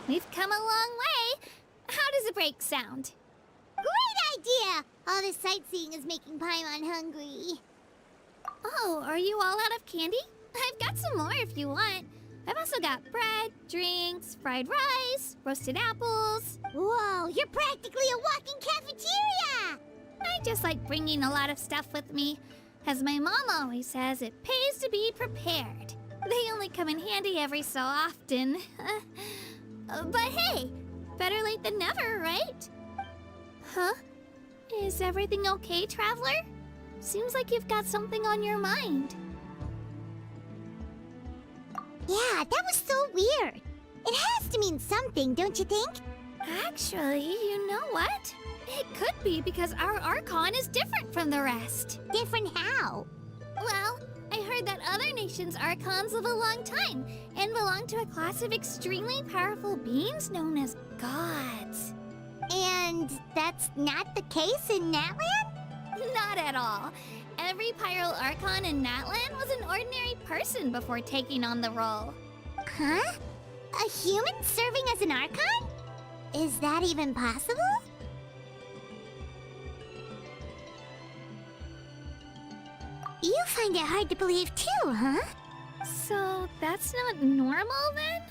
We've come a long way. How does a break sound? Great idea! All this sightseeing is making Paimon hungry. Oh, are you all out of candy? I've got some more if you want. I've also got bread, drinks, fried rice, roasted apples. Whoa, you're practically a walking cafeteria! I just like bringing a lot of stuff with me. As my mom always says, it pays to be prepared. They only come in handy every so often. But hey, better late than never, right? Huh? Is everything okay, Traveler? Seems like you've got something on your mind. Yeah, that was so weird. It has to mean something, don't you think? Actually, you know what? It could be because our Archon is different from the rest. Different how? Well, I heard that other nations' Archons live a long time and belong to a class of extremely powerful beings known as gods. And that's not the case in Natlan? Not at all. Every Pyro Archon in Natlan was an ordinary person before taking on the role. Huh? A human serving as an Archon? Is that even possible? You find it hard to believe too, huh? So that's not normal then?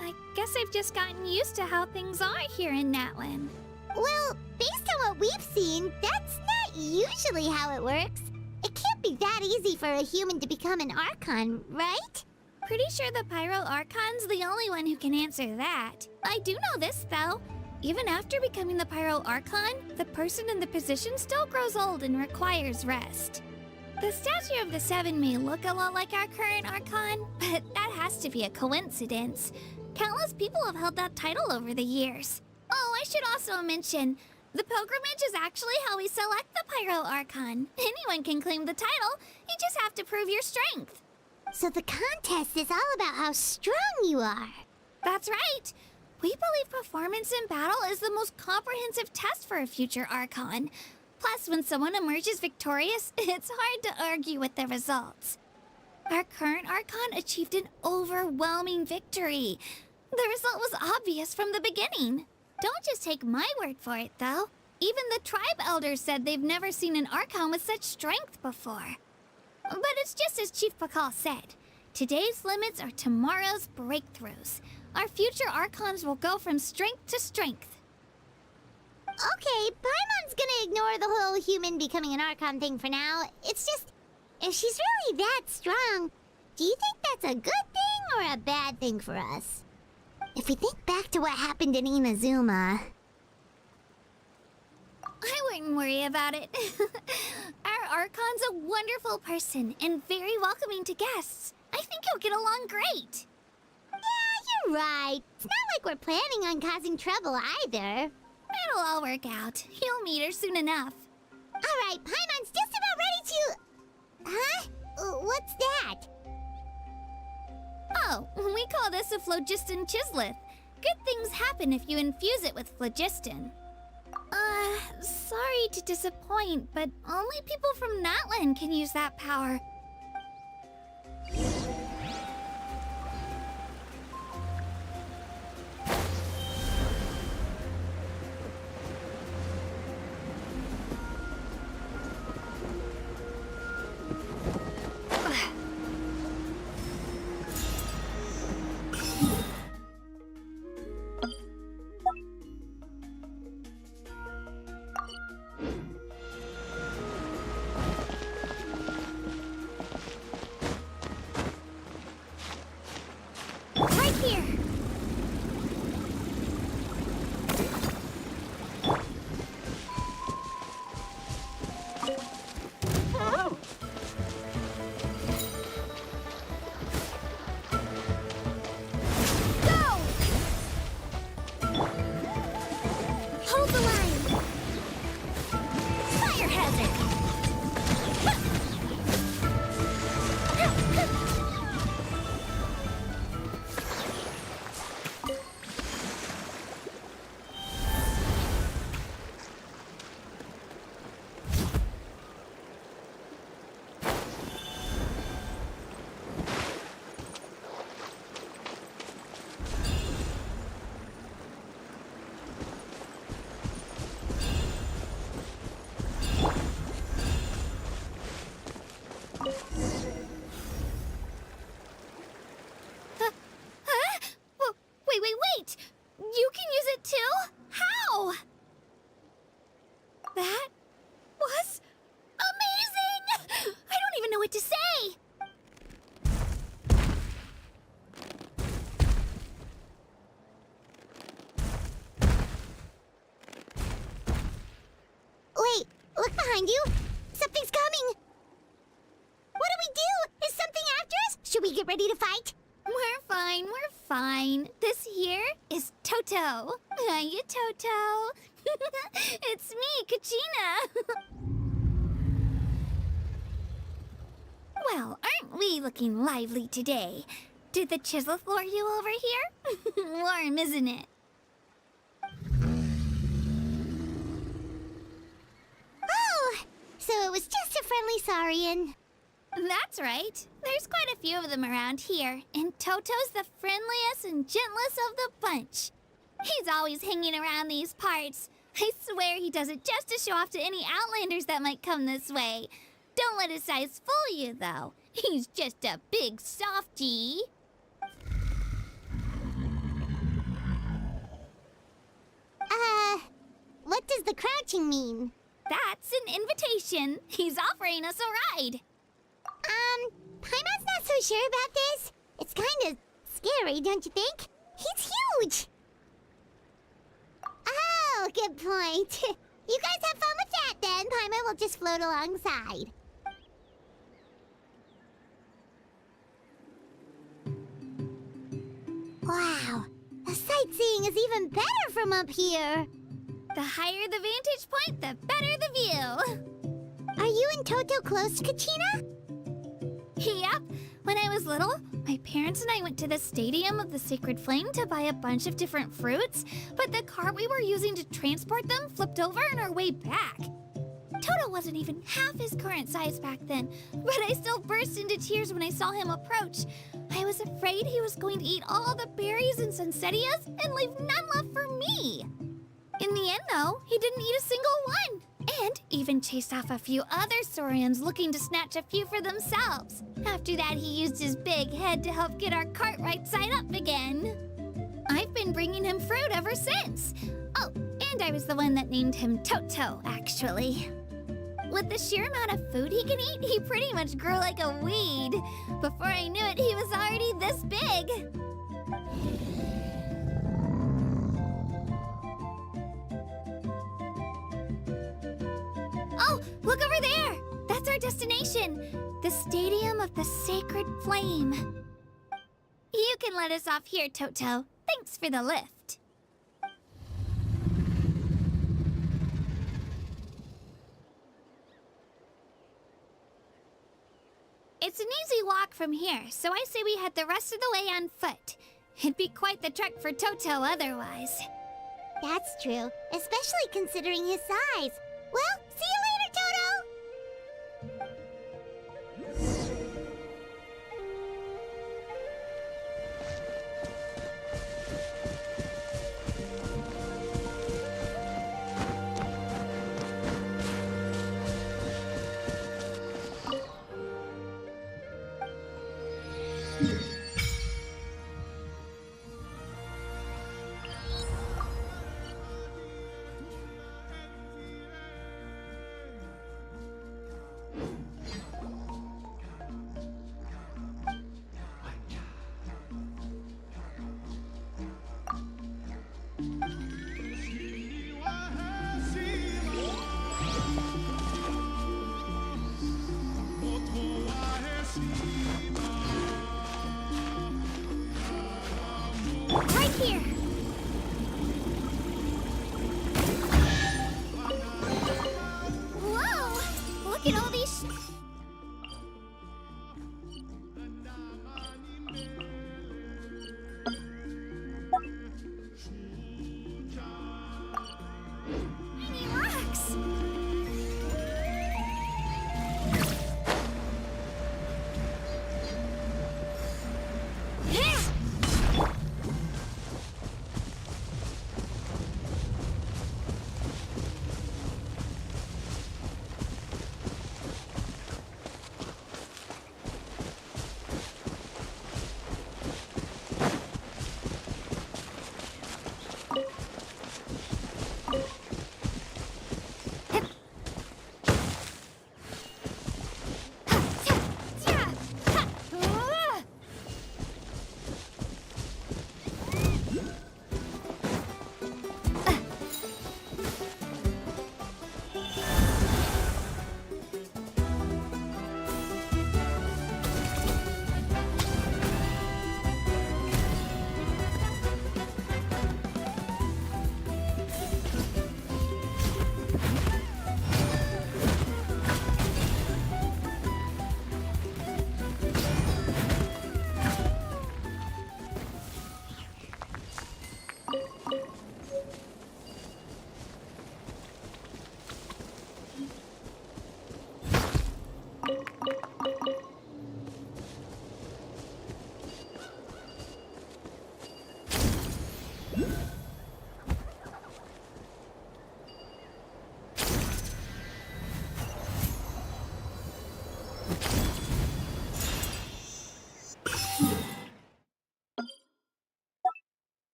I guess I've just gotten used to how things are here in Natlan. Well, based on what we've seen, that's not usually how it works. It can't be that easy for a human to become an Archon, right? Pretty sure the Pyro Archon's the only one who can answer that. I do know this, though. Even after becoming the Pyro Archon, the person in the position still grows old and requires rest. The statue of the Seven may look a lot like our current Archon, but that has to be a coincidence. Countless people have held that title over the years. Oh, I should also mention, the pilgrimage is actually how we select the Pyro Archon. Anyone can claim the title, you just have to prove your strength. So the contest is all about how strong you are. That's right. We believe performance in battle is the most comprehensive test for a future Archon. Plus, when someone emerges victorious, it's hard to argue with the results. Our current Archon achieved an overwhelming victory. The result was obvious from the beginning. Don't just take my word for it, though. Even the tribe elders said they've never seen an Archon with such strength before. But it's just as Chief Pakal said. Today's limits are tomorrow's breakthroughs. Our future Archons will go from strength to strength. Okay, Paimon's gonna ignore the whole human becoming an Archon thing for now. It's just, if she's really that strong, do you think that's a good thing or a bad thing for us? If we think back to what happened in Inazuma... I wouldn't worry about it. Our Archon's a wonderful person and very welcoming to guests. I think you'll get along great. Yeah, you're right. It's not like we're planning on causing trouble either. It'll all work out. You'll meet her soon enough. All right, Paimon's just about ready to... Huh? What's that? Oh, we call this a phlogiston chisleth. Good things happen if you infuse it with phlogiston. Sorry to disappoint, but only people from Natlan can use that power. behind you! Something's coming! What do we do? Is something after us? Should we get ready to fight? We're fine. This here is Toto. Hiya, Toto. It's me, Kachina. Well, aren't we looking lively today? Did the chisel floor you over here? Warm, isn't it? Oh! So it was just a friendly saurian. That's right. There's quite a few of them around here, and Toto's the friendliest and gentlest of the bunch. He's always hanging around these parts. I swear he does it just to show off to any Outlanders that might come this way. Don't let his size fool you, though. He's just a big softie. What does the crouching mean? That's an invitation. He's offering us a ride. Paimon's not so sure about this. It's kind of scary, don't you think? He's huge! Oh, good point. You guys have fun with that then. Paimon will just float alongside. Wow, the sightseeing is even better from up here. The higher the vantage point, the better the view. Are you and Toto close, Kachina? Yep. When I was little, my parents and I went to the Stadium of the Sacred Flame to buy a bunch of different fruits, but the cart we were using to transport them flipped over on our way back. Toto wasn't even half his current size back then, but I still burst into tears when I saw him approach. I was afraid he was going to eat all the berries and sunsettias and leave none left for me. In the end, though, he didn't eat a single one, and even chased off a few other saurians looking to snatch a few for themselves. After that, he used his big head to help get our cart right side up again. I've been bringing him fruit ever since. Oh, and I was the one that named him Toto, actually. With the sheer amount of food he can eat, he pretty much grew like a weed. Before I knew it, he was already this big. Oh, look over there! That's our destination, the Stadium of the Sacred Flame. You can let us off here, Toto. Thanks for the lift. It's an easy walk from here, so I say we head the rest of the way on foot. It'd be quite the trek for Toto otherwise. That's true, especially considering his size. Well, see you later, Toto! Right here! Whoa! Look at all these... tiny rocks!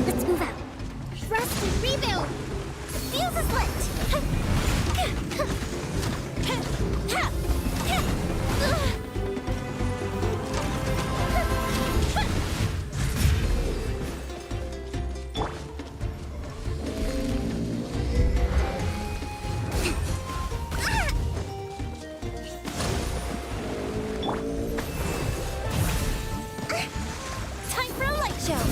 Let's move out. Thrust and rebuild. The fuse is lit. Time for a light show.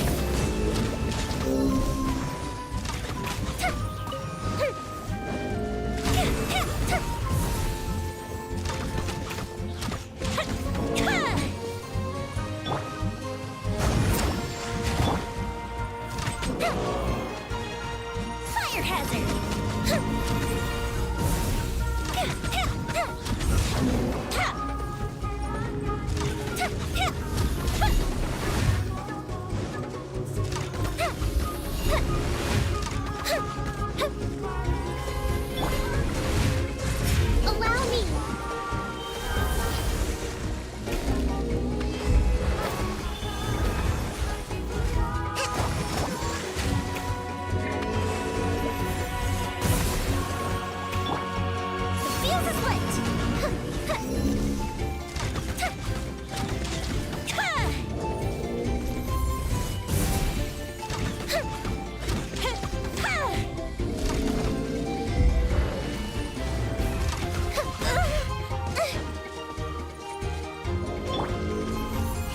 Fire hazard. Allow me. The fuse is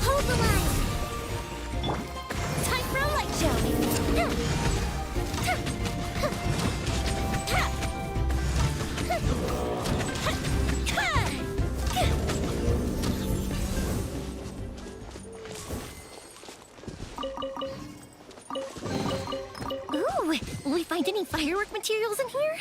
Hold the line. Time for a light show. Ooh, will we find any firework materials in here?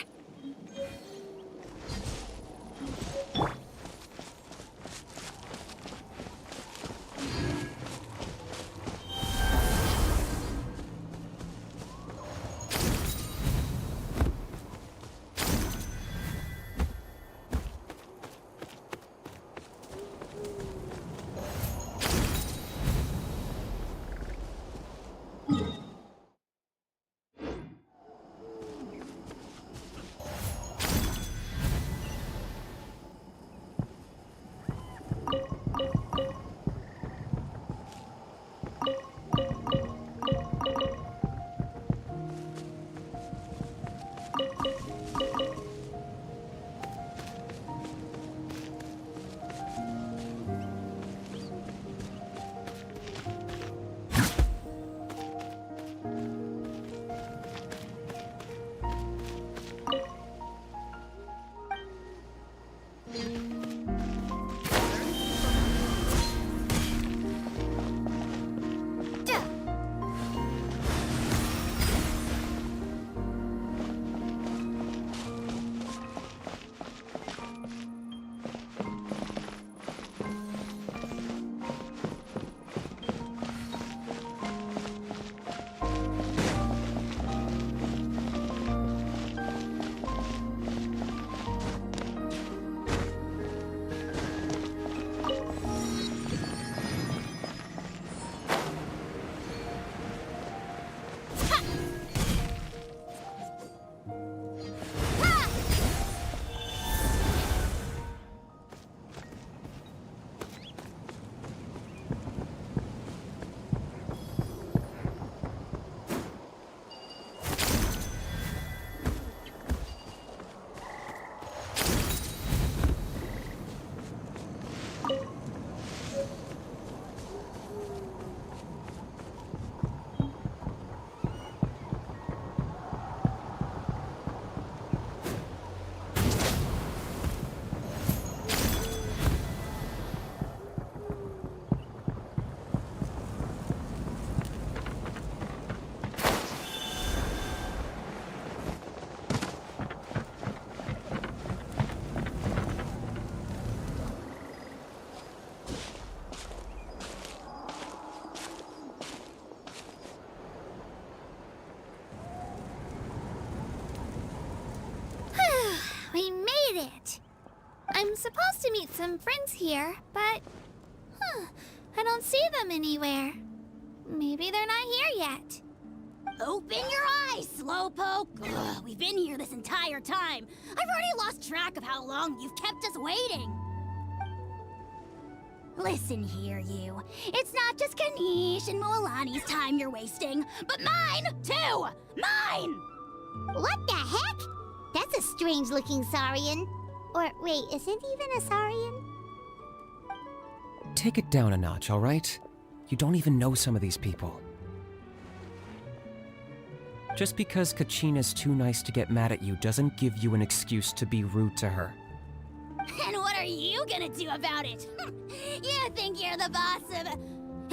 supposed to meet some friends here, but... I don't see them anywhere. Maybe they're not here yet. Open your eyes, Slowpoke! Ugh, we've been here this entire time. I've already lost track of how long you've kept us waiting. Listen here, you. It's not just Kanish and Moalani's time you're wasting, but mine, too! Mine! What the heck? That's a strange-looking Saurian. Or, wait, is it even a Saurian? Take it down a notch, all right? You don't even know some of these people. Just because Kachina's too nice to get mad at you doesn't give you an excuse to be rude to her. And what are you gonna do about it? You think you're the boss of...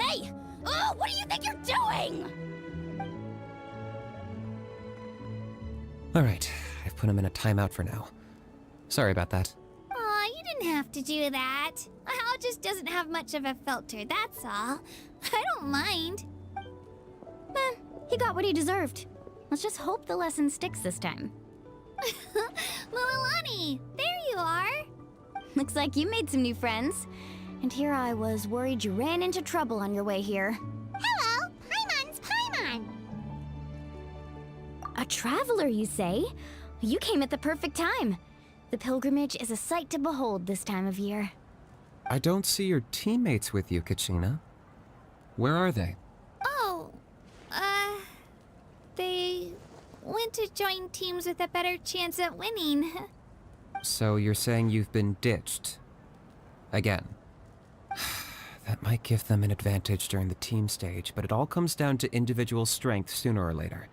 Hey! Oh, what do you think you're doing? All right, I've put him in a timeout for now. Sorry about that. Aw, you didn't have to do that. Hal just doesn't have much of a filter, that's all. I don't mind. He got what he deserved. Let's just hope the lesson sticks this time. Moalani, there you are. Looks like you made some new friends. And here I was worried you ran into trouble on your way here. Hello, Paimon's Paimon. A traveler, you say? You came at the perfect time. The pilgrimage is a sight to behold this time of year. I don't see your teammates with you, Kachina. Where are they? Oh, they went to join teams with a better chance at winning. So you're saying you've been ditched? Again. That might give them an advantage during the team stage, but it all comes down to individual strength sooner or later.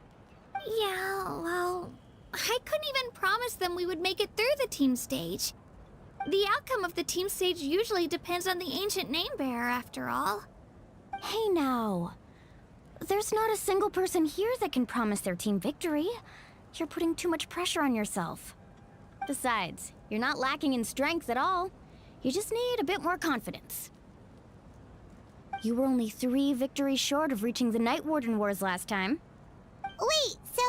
Yeah, well, I couldn't even promise them we would make it through the team stage. The outcome of the team stage usually depends on the ancient name bearer, after all. Hey now. There's not a single person here that can promise their team victory. You're putting too much pressure on yourself. Besides, you're not lacking in strength at all. You just need a bit more confidence. You were only 3 victories short of reaching the Night Warden Wars last time. Wait, so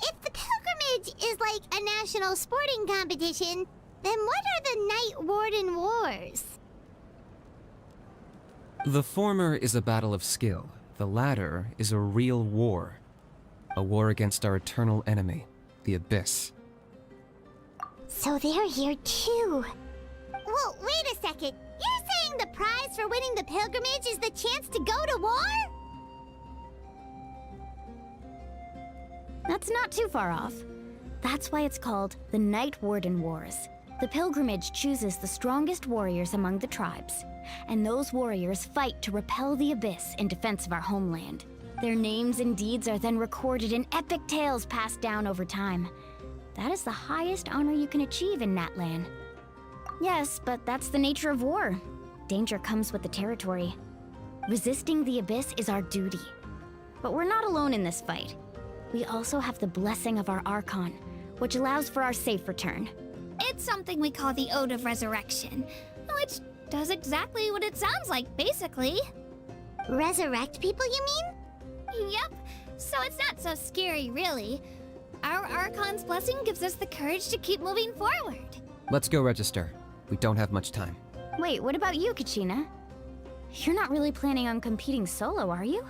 if the pilgrimage is like a national sporting competition, then what are the Night Warden Wars? The former is a battle of skill. The latter is a real war. A war against our eternal enemy, the Abyss. So they're here too. Whoa, wait a second. You're saying the prize for winning the pilgrimage is the chance to go to war? That's not too far off. That's why it's called the Night Warden Wars. The pilgrimage chooses the strongest warriors among the tribes, and those warriors fight to repel the Abyss in defense of our homeland. Their names and deeds are then recorded in epic tales passed down over time. That is the highest honor you can achieve in Natlan. Yes, but that's the nature of war. Danger comes with the territory. Resisting the Abyss is our duty. But we're not alone in this fight. We also have the blessing of our Archon, which allows for our safe return. It's something we call the Ode of Resurrection, which does exactly what it sounds like, basically. Resurrect people, you mean? Yep, so it's not so scary, really. Our Archon's blessing gives us the courage to keep moving forward. Let's go register. We don't have much time. Wait, what about you, Kachina? You're not really planning on competing solo, are you?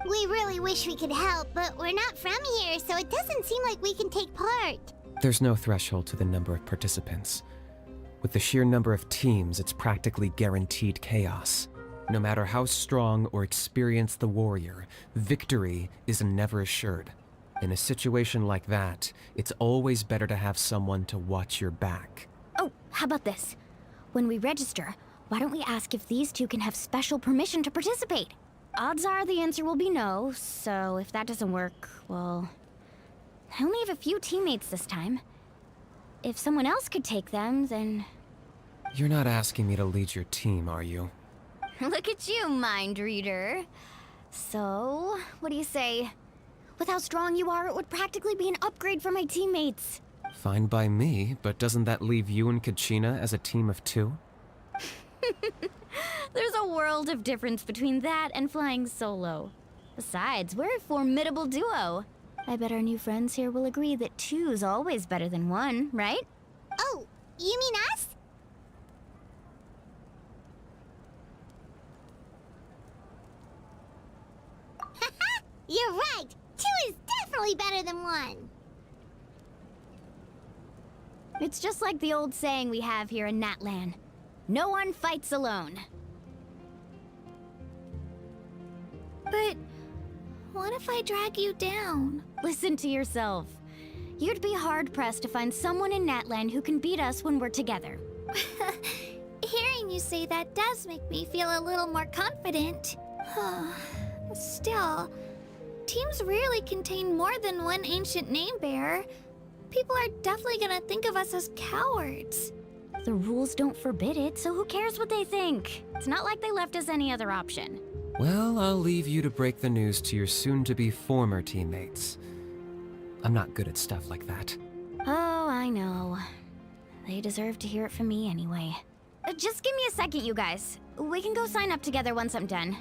We really wish we could help, but we're not from here, so it doesn't seem like we can take part. There's no threshold to the number of participants. With the sheer number of teams, it's practically guaranteed chaos. No matter how strong or experienced the warrior, victory is never assured. In a situation like that, it's always better to have someone to watch your back. Oh, how about this? When we register, why don't we ask if these two can have special permission to participate? Odds are the answer will be no, so if that doesn't work, well... I only have a few teammates this time. If someone else could take them, then... You're not asking me to lead your team, are you? Look at you, mind reader. So, what do you say? With how strong you are, it would practically be an upgrade for my teammates. Fine by me, but doesn't that leave you and Kachina as a team of 2? There's a world of difference between that and flying solo. Besides, we're a formidable duo. I bet our new friends here will agree that 2's always better than 1, right? Oh, you mean us? You're right! 2 is definitely better than 1! It's just like the old saying we have here in Natlan. No one fights alone. But what if I drag you down? Listen to yourself. You'd be hard-pressed to find someone in Natlan who can beat us when we're together. Hearing you say that does make me feel a little more confident. Still, teams rarely contain more than one ancient name bearer. People are definitely gonna think of us as cowards. The rules don't forbid it, so who cares what they think? It's not like they left us any other option. Well, I'll leave you to break the news to your soon-to-be former teammates. I'm not good at stuff like that. Oh, I know. They deserve to hear it from me anyway. Just give me a second, you guys. We can go sign up together once I'm done.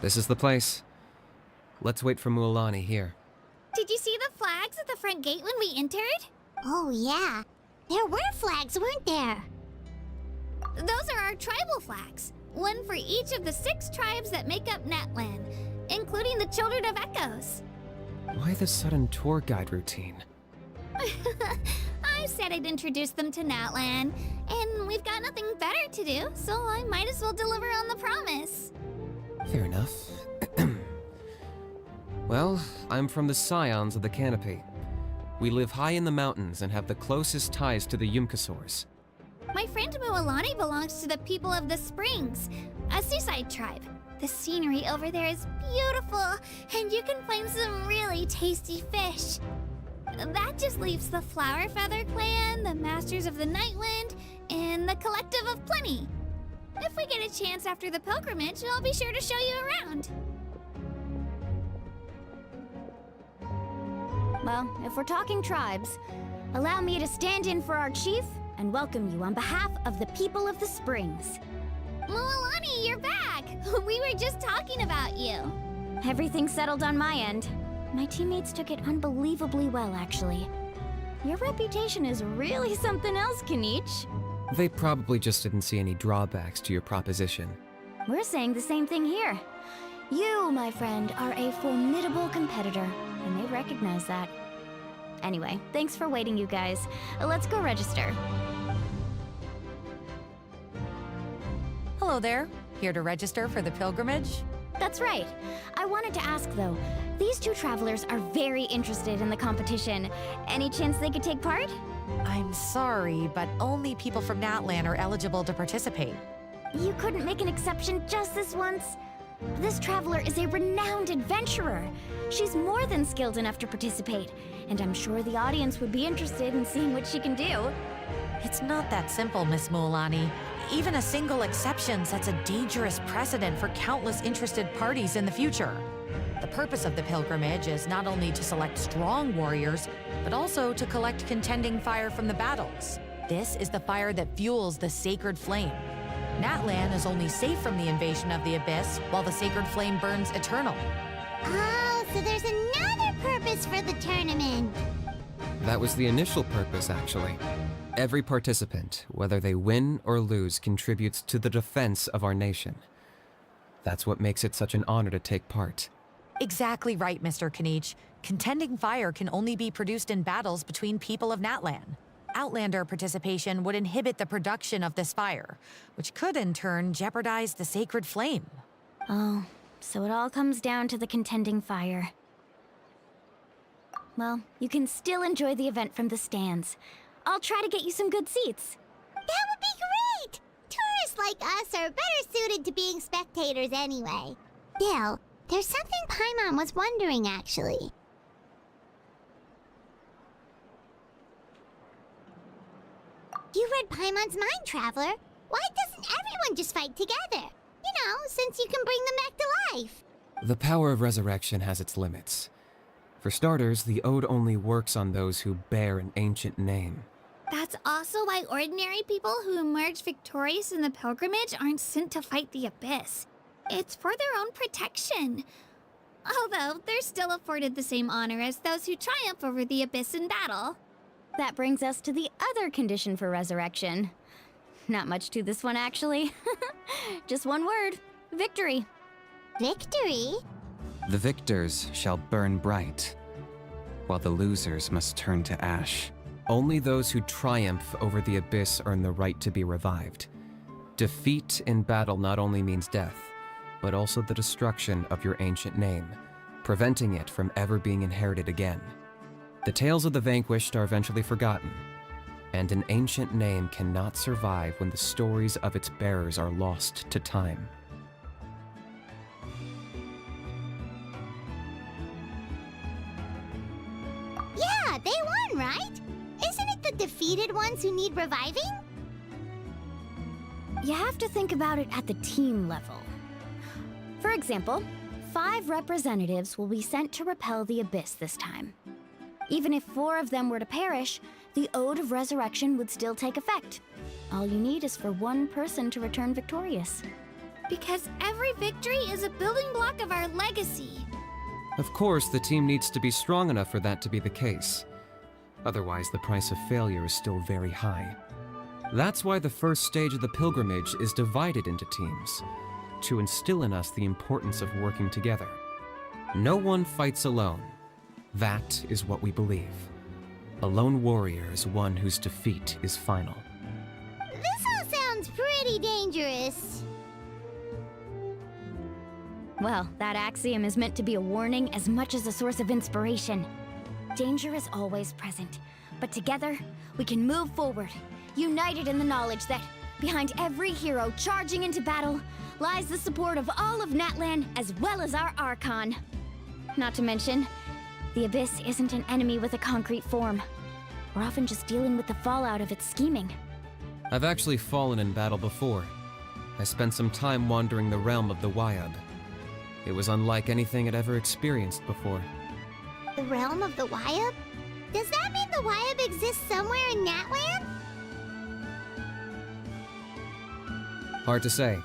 This is the place. Let's wait for Mualani here. Did you see the flags at the front gate when we entered? Oh, yeah. There were flags, weren't there? Those are our tribal flags. One for each of the 6 tribes that make up Natlan, including the Children of Echoes. Why the sudden tour guide routine? I said I'd introduce them to Natlan, and we've got nothing better to do, so I might as well deliver on the promise. Fair enough. Well, I'm from the Scions of the Canopy. We live high in the mountains and have the closest ties to the Yumkasaurs. My friend Mualani belongs to the people of the Springs, a seaside tribe. The scenery over there is beautiful, and you can find some really tasty fish. That just leaves the Flower Feather Clan, the Masters of the Nightwind, and the Collective of Plenty. If we get a chance after the pilgrimage, I'll be sure to show you around. Well, if we're talking tribes, allow me to stand in for our chief and welcome you on behalf of the people of the Springs. Mualani, you're back! We were just talking about you. Everything's settled on my end. My teammates took it unbelievably well, actually. Your reputation is really something else, Kanich. They probably just didn't see any drawbacks to your proposition. We're saying the same thing here. You, my friend, are a formidable competitor, and they recognize that. Anyway, thanks for waiting, you guys. Let's go register. Hello there. Here to register for the pilgrimage? That's right. I wanted to ask, though. These 2 travelers are very interested in the competition. Any chance they could take part? I'm sorry, but only people from Natlan are eligible to participate. You couldn't make an exception just this once? This traveler is a renowned adventurer. She's more than skilled enough to participate, and I'm sure the audience would be interested in seeing what she can do. It's not that simple, Miss Mualani. Even a single exception sets a dangerous precedent for countless interested parties in the future. The purpose of the pilgrimage is not only to select strong warriors, but also to collect contending fire from the battles. This is the fire that fuels the sacred flame. Natlan is only safe from the invasion of the Abyss, while the sacred flame burns eternal. Oh, so there's another purpose for the tournament. That was the initial purpose, actually. Every participant, whether they win or lose, contributes to the defense of our nation. That's what makes it such an honor to take part. Exactly right, Mr. Kanich. Contending fire can only be produced in battles between people of Natlan. Outlander participation would inhibit the production of this fire, which could in turn jeopardize the sacred flame. Oh, so it all comes down to the contending fire. Well, you can still enjoy the event from the stands. I'll try to get you some good seats. That would be great! Tourists like us are better suited to being spectators anyway. Still, there's something Paimon was wondering, actually. You read Paimon's mind, Traveler. Why doesn't everyone just fight together? You know, since you can bring them back to life. The power of resurrection has its limits. For starters, the ode only works on those who bear an ancient name. That's also why ordinary people who emerge victorious in the pilgrimage aren't sent to fight the Abyss. It's for their own protection. Although, they're still afforded the same honor as those who triumph over the Abyss in battle. That brings us to the other condition for resurrection. Not much to this one, actually. Just one word: victory. Victory? The victors shall burn bright, while the losers must turn to ash. Only those who triumph over the abyss earn the right to be revived. Defeat in battle not only means death, but also the destruction of your ancient name, preventing it from ever being inherited again. The tales of the vanquished are eventually forgotten, and an ancient name cannot survive when the stories of its bearers are lost to time. Yeah, they won, right? Isn't it the defeated ones who need reviving? You have to think about it at the team level. For example, 5 representatives will be sent to repel the Abyss this time. Even if 4 of them were to perish, the Ode of Resurrection would still take effect. All you need is for one person to return victorious. Because every victory is a building block of our legacy. Of course, the team needs to be strong enough for that to be the case. Otherwise, the price of failure is still very high. That's why the first stage of the pilgrimage is divided into teams, to instill in us the importance of working together. No one fights alone. That is what we believe. A lone warrior is one whose defeat is final. This all sounds pretty dangerous. Well, that axiom is meant to be a warning as much as a source of inspiration. Danger is always present, but together, we can move forward, united in the knowledge that behind every hero charging into battle lies the support of all of Natlan as well as our Archon. Not to mention, the Abyss isn't an enemy with a concrete form. We're often just dealing with the fallout of its scheming. I've actually fallen in battle before. I spent some time wandering the realm of the Wyab. It was unlike anything I'd ever experienced before. The realm of the Wyab? Does that mean the Wyab exists somewhere in Natlan? Hard to say.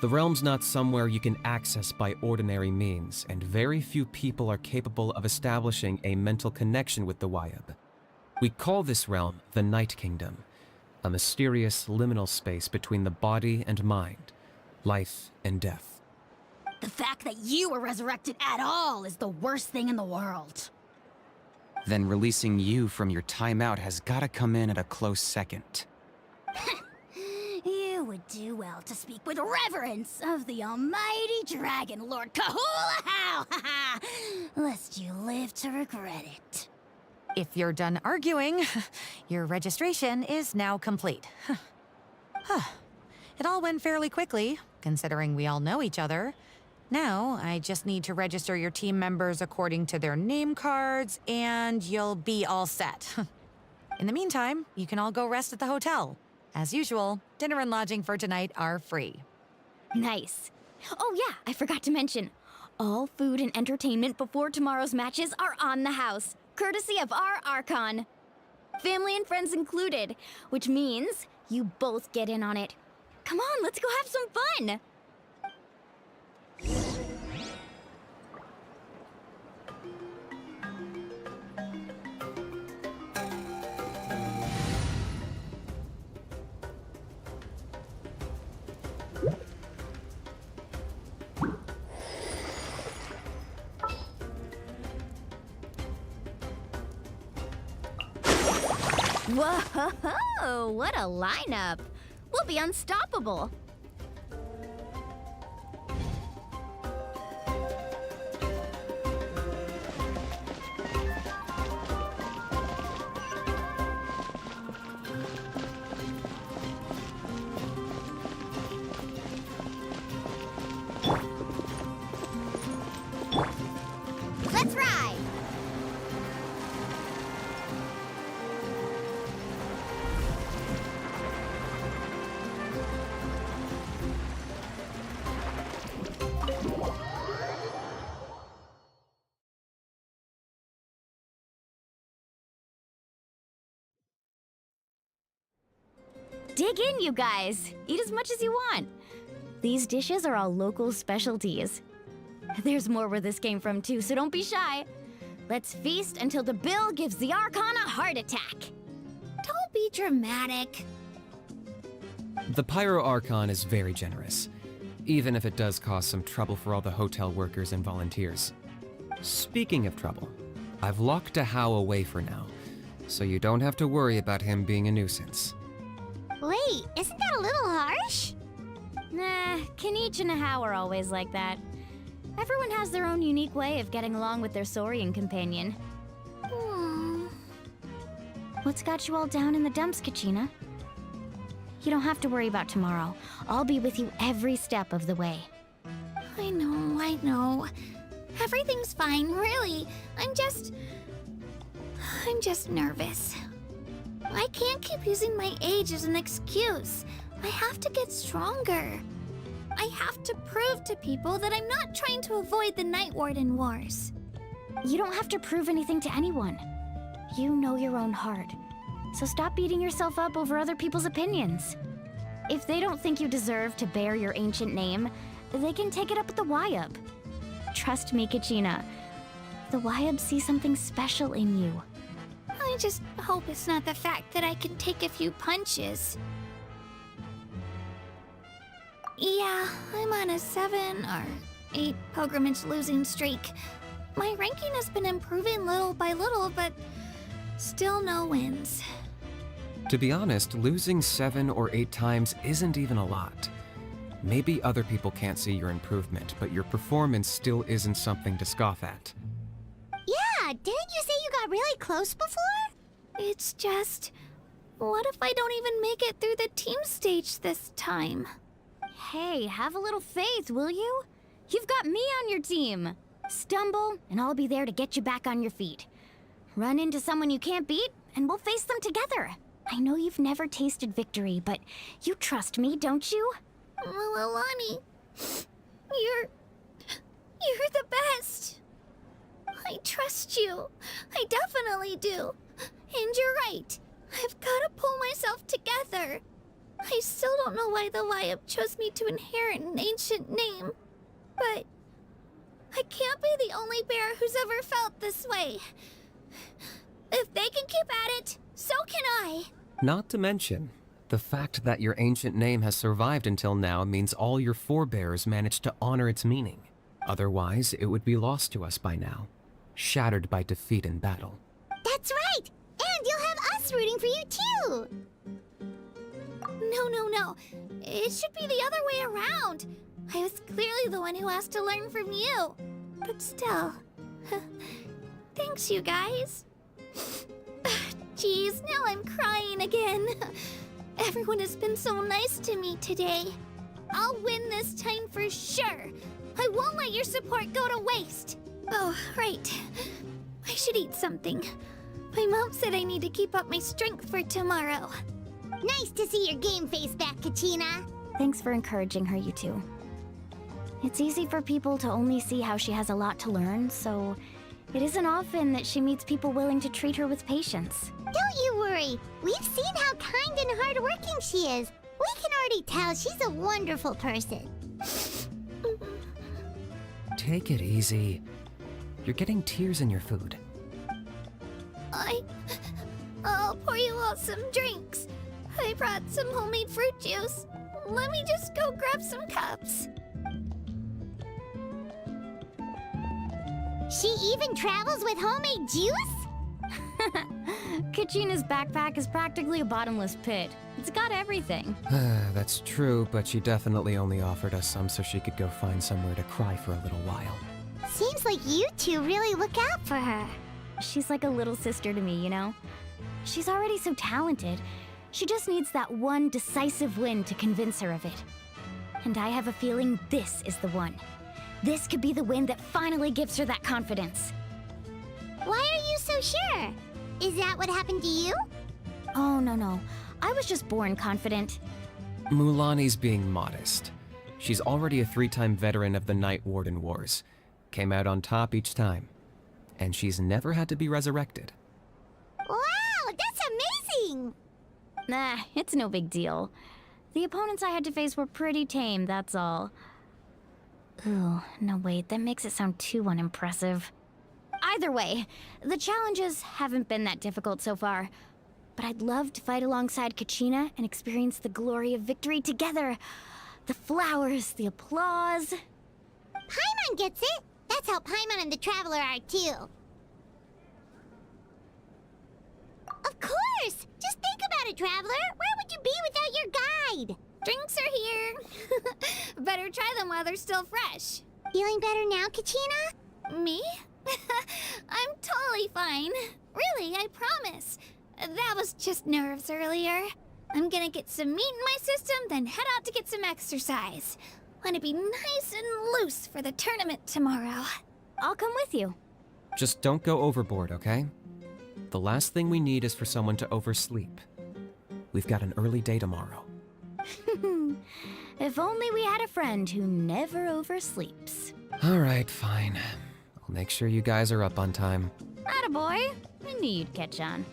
The realm's not somewhere you can access by ordinary means, and very few people are capable of establishing a mental connection with the Wyab. We call this realm the Night Kingdom, a mysterious liminal space between the body and mind, life and death. The fact that you were resurrected at all is the worst thing in the world. Then releasing you from your timeout has gotta come in at a close second. You would do well to speak with reverence of the almighty Dragon Lord Kahula-How! Lest you live to regret it. If you're done arguing, your registration is now complete. It all went fairly quickly, considering we all know each other. Now, I just need to register your team members according to their name cards, and you'll be all set. In the meantime, you can all go rest at the hotel. As usual, dinner and lodging for tonight are free. Nice. Oh yeah, I forgot to mention. All food and entertainment before tomorrow's matches are on the house, courtesy of our Archon. Family and friends included, which means you both get in on it. Come on, let's go have some fun! Whoa, what a lineup! We'll be unstoppable! Let's ride! Dig in, you guys! Eat as much as you want! These dishes are all local specialties. There's more where this came from too, so don't be shy. Let's feast until the bill gives the Archon a heart attack. Don't be dramatic. The Pyro Archon is very generous, even if it does cause some trouble for all the hotel workers and volunteers. Speaking of trouble, I've locked Ahau away for now, so you don't have to worry about him being a nuisance. Wait, isn't that a little harsh? Nah, Kanich and Ahau are always like that. Everyone has their own unique way of getting along with their Saurian companion. What's got you all down in the dumps, Kachina? You don't have to worry about tomorrow. I'll be with you every step of the way. I know. Everything's fine, really. I'm just nervous. I can't keep using my age as an excuse. I have to get stronger. I have to prove to people that I'm not trying to avoid the Night Warden Wars. You don't have to prove anything to anyone. You know your own heart. So stop beating yourself up over other people's opinions. If they don't think you deserve to bear your ancient name, they can take it up with the Wyab. Trust me, Kachina. The Wyab see something special in you. I just hope it's not the fact that I can take a few punches. Yeah, I'm on a 7 or 8 pilgrimage losing streak. My ranking has been improving little by little, but still no wins. To be honest, losing 7 or 8 times isn't even a lot. Maybe other people can't see your improvement, but your performance still isn't something to scoff at. Yeah, didn't you say you got really close before? It's just, what if I don't even make it through the team stage this time? Hey, have a little faith, will you? You've got me on your team. Stumble, and I'll be there to get you back on your feet. Run into someone you can't beat, and we'll face them together. I know you've never tasted victory, but you trust me, don't you? Well, Alani, you're the best. I trust you. I definitely do. And you're right. I've got to pull myself together. I still don't know why the Wyab chose me to inherit an ancient name. But I can't be the only bear who's ever felt this way. If they can keep at it, so can I. Not to mention, the fact that your ancient name has survived until now means all your forebears managed to honor its meaning. Otherwise, it would be lost to us by now, shattered by defeat in battle. That's right! And you'll have us rooting for you too! No. It should be the other way around. I was clearly the one who asked to learn from you. But still. Thanks, you guys. Geez, now I'm crying again. Everyone has been so nice to me today. I'll win this time for sure. I won't let your support go to waste. Oh, right. I should eat something. My mom said I need to keep up my strength for tomorrow. Nice to see your game face back, Kachina. Thanks for encouraging her, you two. It's easy for people to only see how she has a lot to learn, so it isn't often that she meets people willing to treat her with patience. Don't you worry. We've seen how kind and hardworking she is. We can already tell she's a wonderful person. Take it easy. You're getting tears in your food. I'll pour you all some drinks. I brought some homemade fruit juice. Let me just go grab some cups. She even travels with homemade juice? Kachina's backpack is practically a bottomless pit. It's got everything. That's true, but she definitely only offered us some so she could go find somewhere to cry for a little while. Seems like you two really look out for her. She's like a little sister to me, you know? She's already so talented. She just needs that one decisive win to convince her of it. And I have a feeling this is the one. This could be the win that finally gives her that confidence. Why are you so sure? Is that what happened to you? Oh, no. I was just born confident. Mulani's being modest. She's already a 3-time veteran of the Night Warden Wars. Came out on top each time. And she's never had to be resurrected. Wow, that's amazing! Nah, it's no big deal. The opponents I had to face were pretty tame, that's all. Ooh, no wait, that makes it sound too unimpressive. Either way, the challenges haven't been that difficult so far. But I'd love to fight alongside Kachina and experience the glory of victory together. The flowers, the applause. Paimon gets it! That's how Paimon and the Traveler are too. Of course! Just think about it, Traveler! Where would you be without your guide? Drinks are here. Better try them while they're still fresh. Feeling better now, Kachina? Me? I'm totally fine. Really, I promise. That was just nerves earlier. I'm gonna get some meat in my system, then head out to get some exercise. Want to be nice and loose for the tournament tomorrow. I'll come with you. Just don't go overboard, okay? The last thing we need is for someone to oversleep. We've got an early day tomorrow. If only we had a friend who never oversleeps. Alright, fine. I'll make sure you guys are up on time. Attaboy! I knew you'd catch on.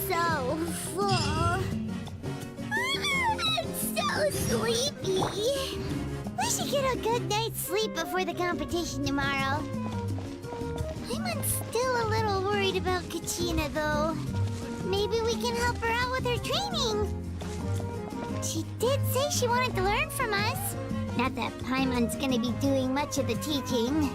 So full. I'm so sleepy. We should get a good night's sleep before the competition tomorrow. I'm still a little worried about Kachina, though. Maybe we can help her out with her training. She did say she wanted to learn from us. Not that Paimon's gonna be doing much of the teaching.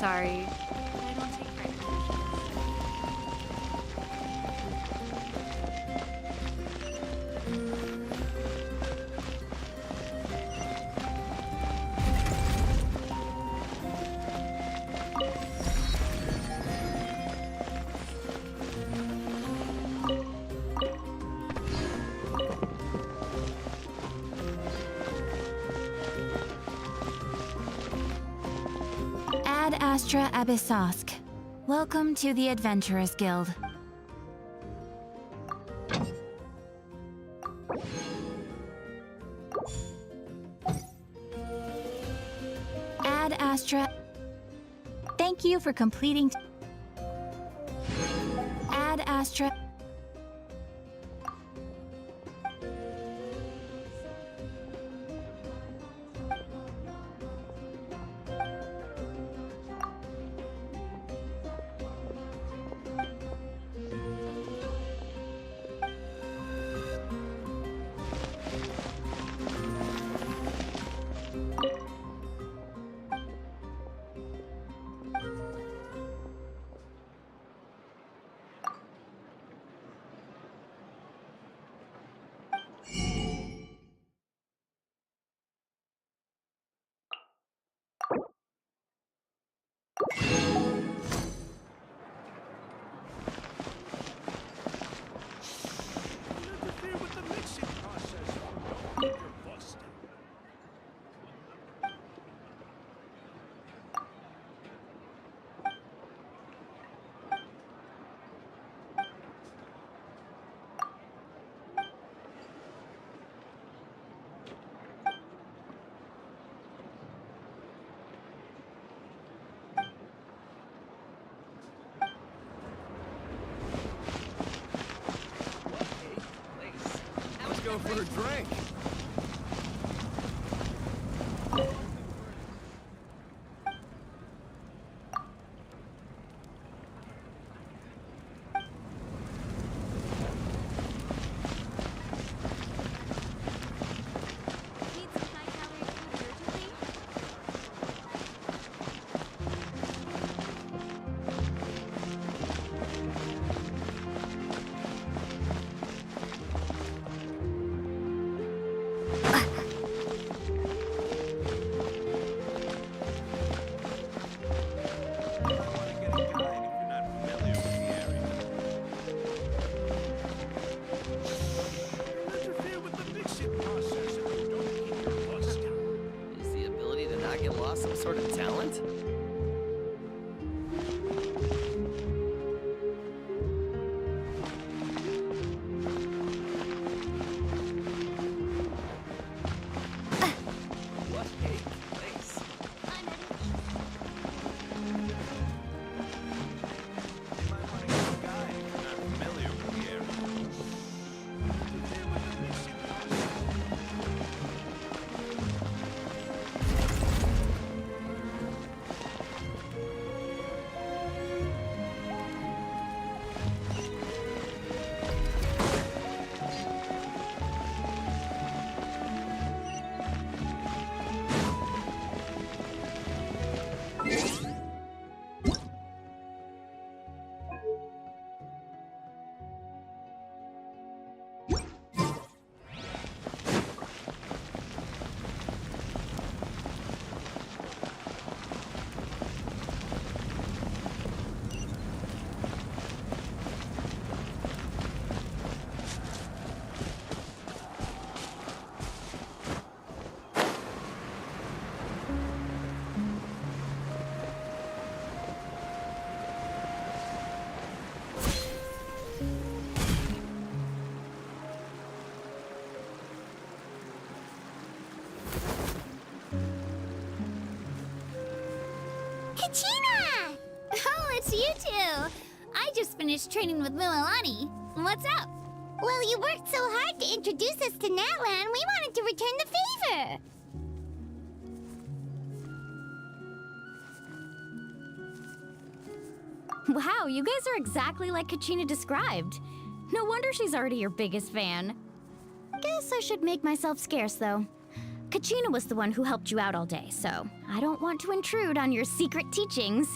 sorry. I don't take credit. Ad Astra Abyssosk. Welcome to the Adventurers Guild. Ad Astra. Thank you for completing. Ad Astra. Interfere with the mixing process. You're busted. Let's go for a drink. Need some high-calorie food urgently? Interfere with the mixing process if you don't keep your bus down. Is the ability to not get lost some sort of talent? What a place. You might want to get a guide if you're not familiar with the area. Interfere with the mixing process. Kachina! Oh, it's you two! I just finished training with Mililani. What's up? Well, you worked so hard to introduce us to Natlan, we wanted to return the favor. Wow, you guys are exactly like Kachina described. No wonder she's already your biggest fan. Guess I should make myself scarce, though. Kachina was the one who helped you out all day, so I don't want to intrude on your secret teachings.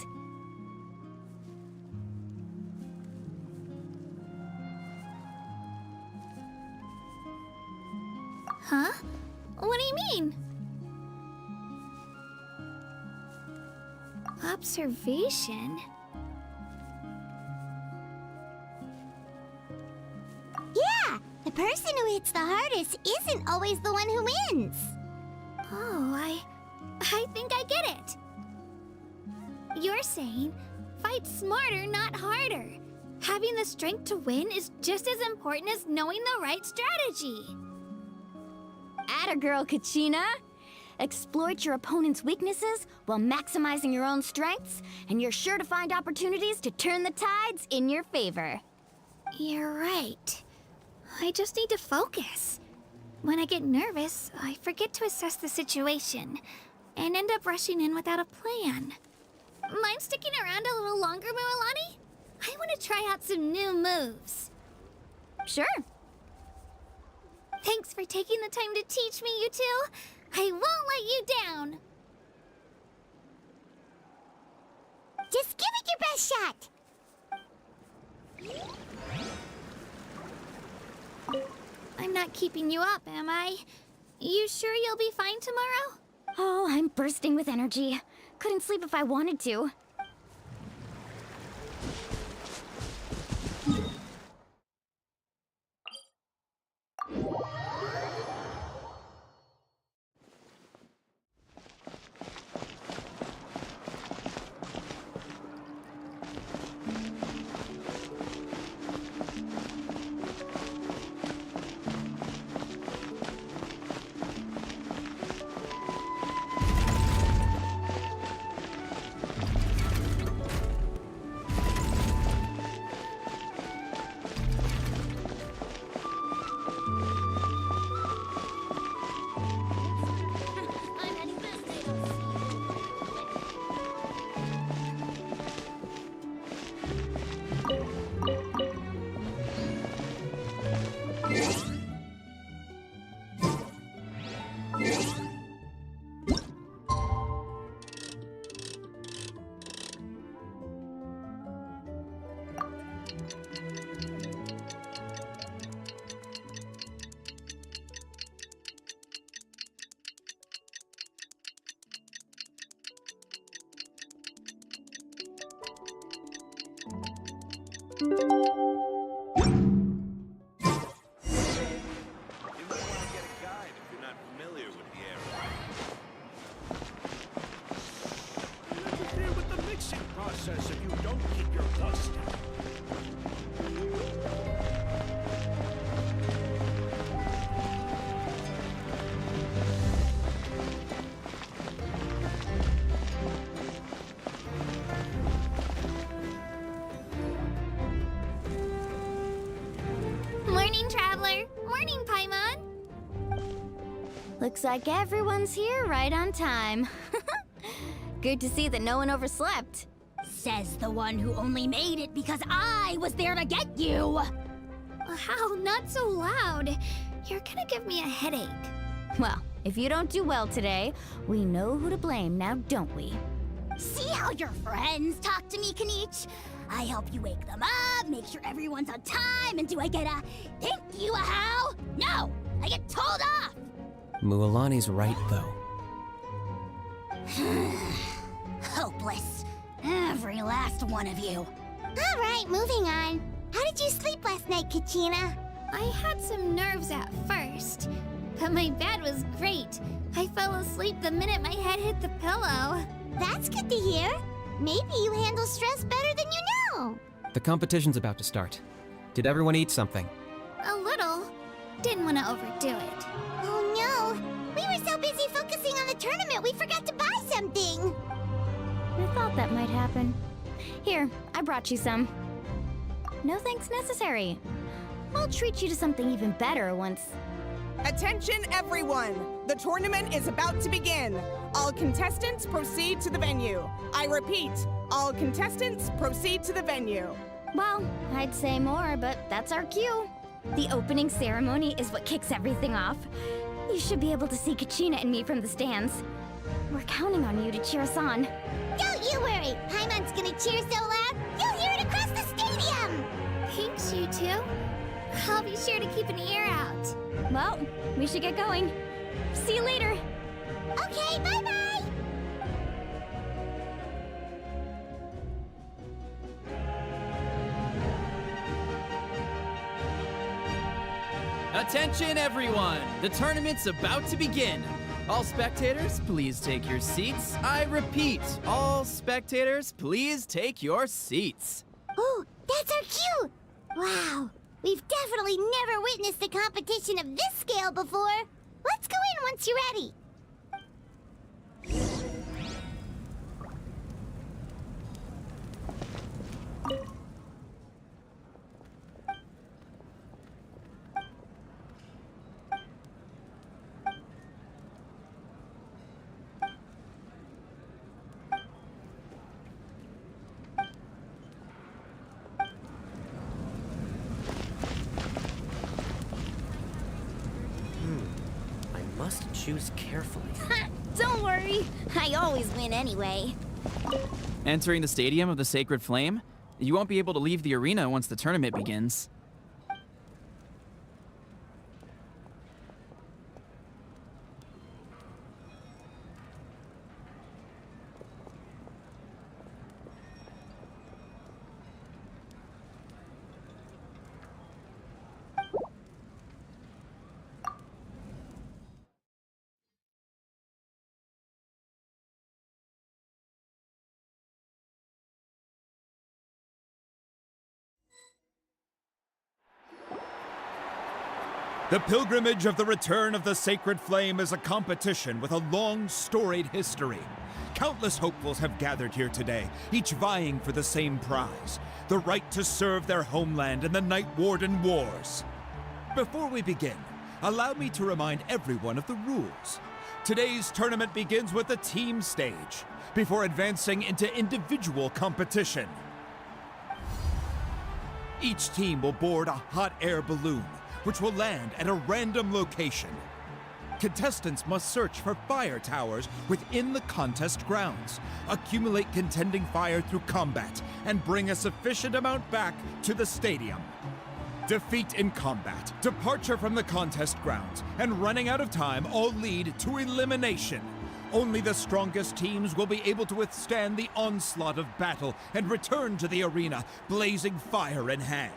Huh? What do you mean? Observation? Yeah, the person who hits the hardest isn't always the one who wins. Oh, I think I get it. You're saying, fight smarter, not harder. Having the strength to win is just as important as knowing the right strategy. Atta girl, Kachina. Exploit your opponent's weaknesses while maximizing your own strengths, and you're sure to find opportunities to turn the tides in your favor. You're right. I just need to focus. When I get nervous, I forget to assess the situation, and end up rushing in without a plan. Mind sticking around a little longer, Mualani? I want to try out some new moves. Sure. Thanks for taking the time to teach me, you two. I won't let you down. Just give it your best shot. I'm not keeping you up, am I? You sure you'll be fine tomorrow? Oh, I'm bursting with energy. Couldn't sleep if I wanted to. If you don't keep your dust. Morning, Traveler. Morning, Paimon. Looks like everyone's here right on time. Good to see that no one overslept. Says the one who only made it because I was there to get you! Wow, not so loud. You're gonna give me a headache. Well, if you don't do well today, we know who to blame now, don't we? See how your friends talk to me, Kanich? I help you wake them up, make sure everyone's on time, and do I get a thank you, a how? No! I get told off! Mualani's right, though. Hopeless. Every last one of you. All right, moving on. How did you sleep last night, Kachina? I had some nerves at first, but my bed was great. I fell asleep the minute my head hit the pillow. That's good to hear. Maybe you handle stress better than you know. The competition's about to start. Did everyone eat something? A little. Didn't want to overdo it. Oh no! We were so busy focusing on the tournament we forgot to buy something! I thought that might happen. Here, I brought you some. No thanks necessary. I'll treat you to something even better once... Attention everyone! The tournament is about to begin. All contestants proceed to the venue. I repeat, all contestants proceed to the venue. Well, I'd say more, but that's our cue. The opening ceremony is what kicks everything off. You should be able to see Kachina and me from the stands. We're counting on you to cheer us on. Don't you worry! Paimon's gonna cheer so loud, you'll hear it across the stadium! Thanks, you two. I'll be sure to keep an ear out. Well, we should get going. See you later. Okay, bye-bye! Attention, everyone! The tournament's about to begin. All spectators, please take your seats. I repeat, all spectators, please take your seats. Oh, that's our cue! Wow, we've definitely never witnessed a competition of this scale before. Let's go in once you're ready. I must choose carefully. Don't worry, I always win anyway. Entering the Stadium of the Sacred Flame, you won't be able to leave the arena once the tournament begins. The pilgrimage of the return of the Sacred Flame is a competition with a long, storied history. Countless hopefuls have gathered here today, each vying for the same prize, the right to serve their homeland in the Night Warden Wars. Before we begin, allow me to remind everyone of the rules. Today's tournament begins with the team stage, before advancing into individual competition. Each team will board a hot air balloon, which will land at a random location. Contestants must search for fire towers within the contest grounds, accumulate contending fire through combat, and bring a sufficient amount back to the stadium. Defeat in combat, departure from the contest grounds, and running out of time all lead to elimination. Only the strongest teams will be able to withstand the onslaught of battle and return to the arena, blazing fire in hand.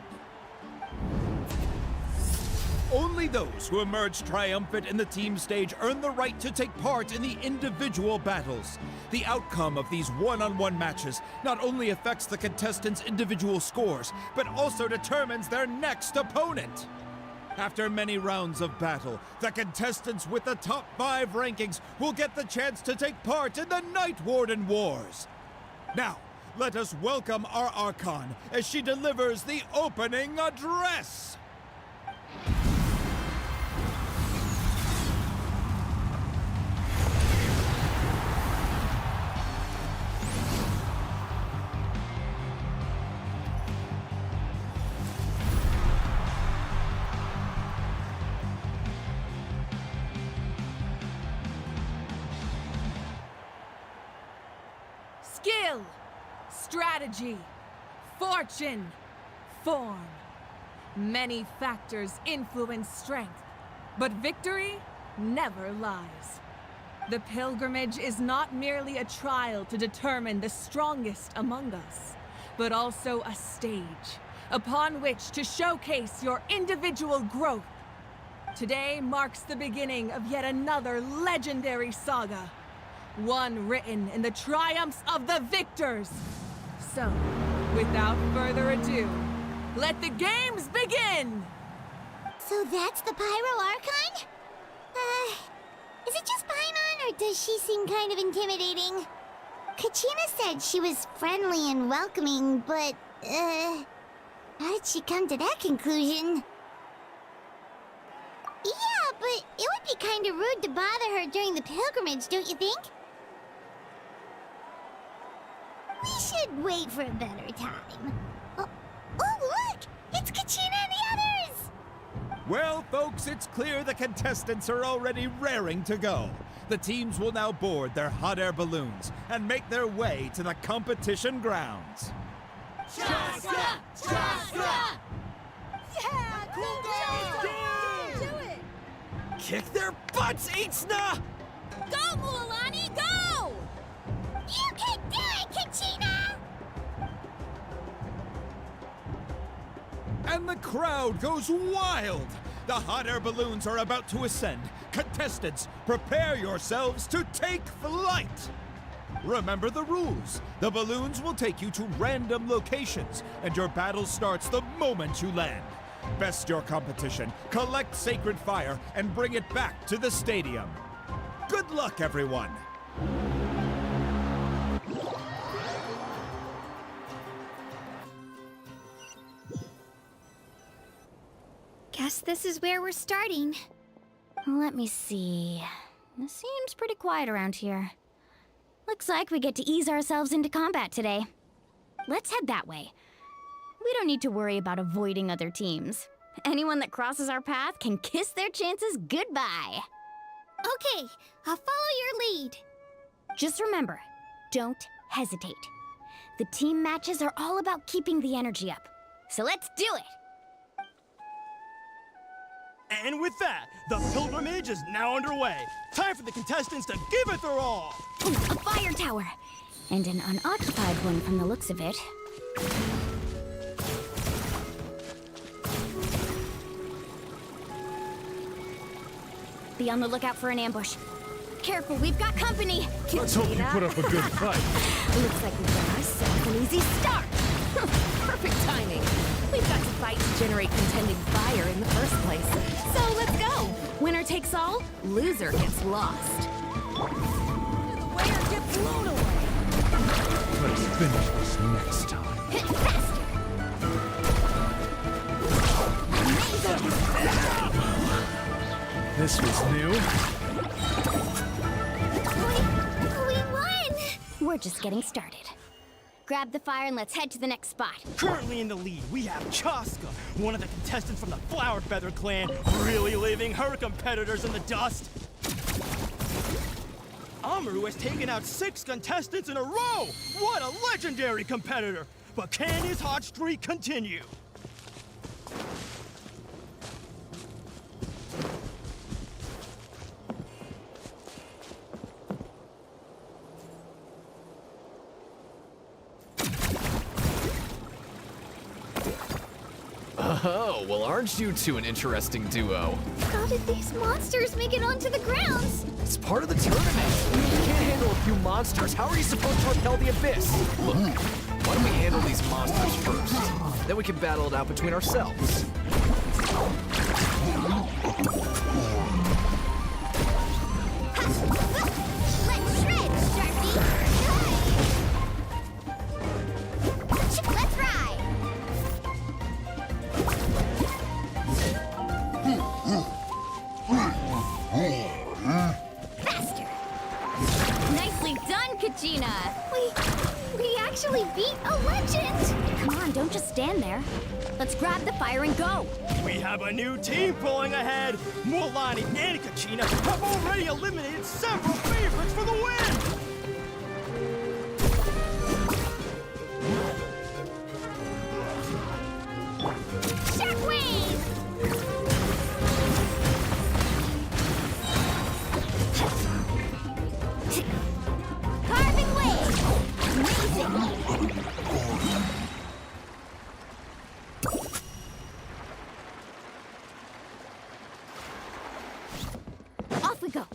Only those who emerge triumphant in the team stage earn the right to take part in the individual battles. The outcome of these one-on-one matches not only affects the contestants' individual scores, but also determines their next opponent. After many rounds of battle, the contestants with the top 5 rankings will get the chance to take part in the Night Warden Wars. Now, let us welcome our Archon as she delivers the opening address. Skill, strategy, fortune, form. Many factors influence strength, but victory never lies. The pilgrimage is not merely a trial to determine the strongest among us, but also a stage upon which to showcase your individual growth. Today marks the beginning of yet another legendary saga. One written in the triumphs of the victors. So, without further ado, let the games begin! So that's the Pyro Archon? Is it just Paimon, or does she seem kind of intimidating? Kachina said she was friendly and welcoming, but, how did she come to that conclusion? Yeah, but it would be kind of rude to bother her during the pilgrimage, don't you think? We should wait for a better time. Oh, look! It's Kachina and the others! Well, folks, it's clear the contestants are already raring to go. The teams will now board their hot air balloons and make their way to the competition grounds. Chaska! Chaska! Yeah! Cool do it! Kick their butts, Itzna! Go, Mualani, go! You can do it, Kachina! And the crowd goes wild! The hot air balloons are about to ascend. Contestants, prepare yourselves to take flight! Remember the rules. The balloons will take you to random locations, and your battle starts the moment you land. Best your competition, collect sacred fire, and bring it back to the stadium. Good luck, everyone! Guess this is where we're starting. Let me see. It seems pretty quiet around here. Looks like we get to ease ourselves into combat today. Let's head that way. We don't need to worry about avoiding other teams. Anyone that crosses our path can kiss their chances goodbye. Okay, I'll follow your lead. Just remember, don't hesitate. The team matches are all about keeping the energy up. So let's do it! And with that, the pilgrimage is now underway. Time for the contestants to give it their all! Ooh, a fire tower! And an unoccupied one from the looks of it. Be on the lookout for an ambush. Careful, we've got company! Let's hope you put up a good fight. Looks like we've got ourselves an easy start! Perfect timing. We've got to fight to generate contending fire in the first place. So let's go. Winner takes all, loser gets lost. The winner gets blown away! Let's finish this next time. Hit faster! This was new. We won! We're just getting started. Grab the fire and let's head to the next spot. Currently in the lead, we have Chaska, one of the contestants from the Flower Feather clan, really leaving her competitors in the dust. Amaru has taken out 6 contestants in a row! What a legendary competitor! But can his hot streak continue? Oh, well, aren't you two an interesting duo? How did these monsters make it onto the grounds? It's part of the tournament. If you can't handle a few monsters, how are you supposed to repel the abyss? Look, why don't we handle these monsters first? Then we can battle it out between ourselves. Let's shred, Sharpie! Let's ride! Faster! Nicely done, Kachina! We actually beat a legend! Come on, don't just stand there. Let's grab the fire and go! We have a new team pulling ahead. Mualani and Kachina have already eliminated several favorites for the win! Shockwave! Carving wave! Amazing! Off we go!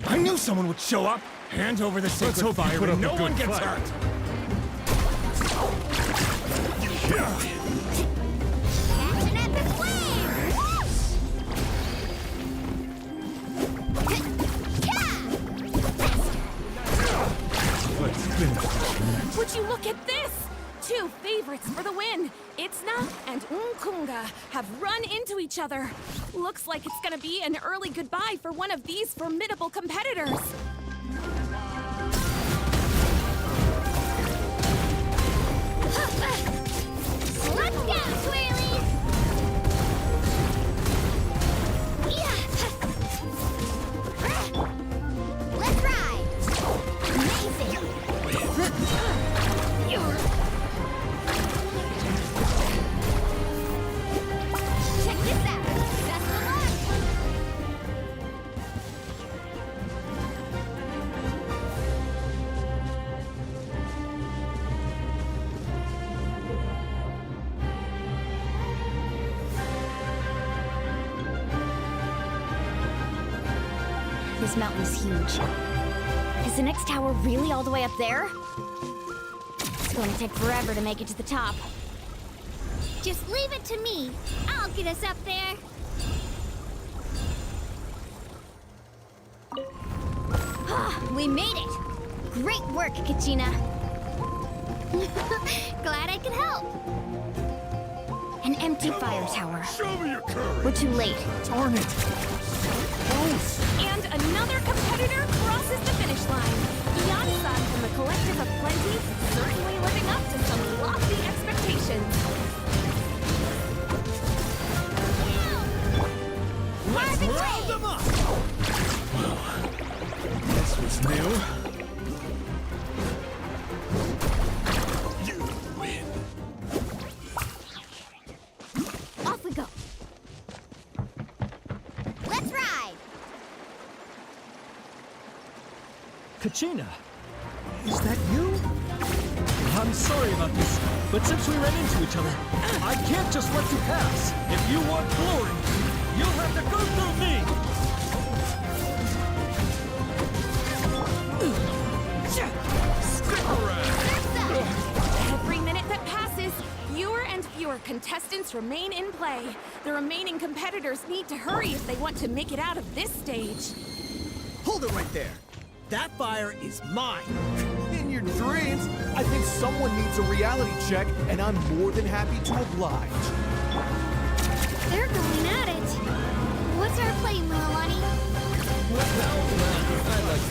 I knew someone would show up. Hand over the sacred fire and no one gets hurt. Catch an epic wave! Let's finish this next. Would you look at this? 2 favorites for the win. Itzna and Unkunga have run into each other. Looks like it's gonna be an early goodbye for one of these formidable competitors. Let's go, Twirlies! Let's ride! Amazing! Check this out! Best of luck! This mountain is huge. Is the next tower really all the way up there? It's going to take forever to make it to the top. Just leave it to me. I'll get us up there. We made it! Great work, Kachina. Glad I could help. An empty fire tower. Show me your courage. We're too late. Darn it. And another competitor crosses the finish line. Yan-san from the Collective of Plenty, certainly living up to some lofty expectations. Let's round them up. This was new. You win. Off we go. Let's ride. Kachina, is that you? I'm sorry about this, but since we ran into each other, I can't just let you pass. If you want glory, you'll have to go through me. Stick around. Every minute that passes, fewer and fewer contestants remain in play. The remaining competitors need to hurry if they want to make it out of this stage. Hold it right there. That fire is mine. In your dreams, I think someone needs a reality check, and I'm more than happy to oblige. They're going at it. What's our play, Milani?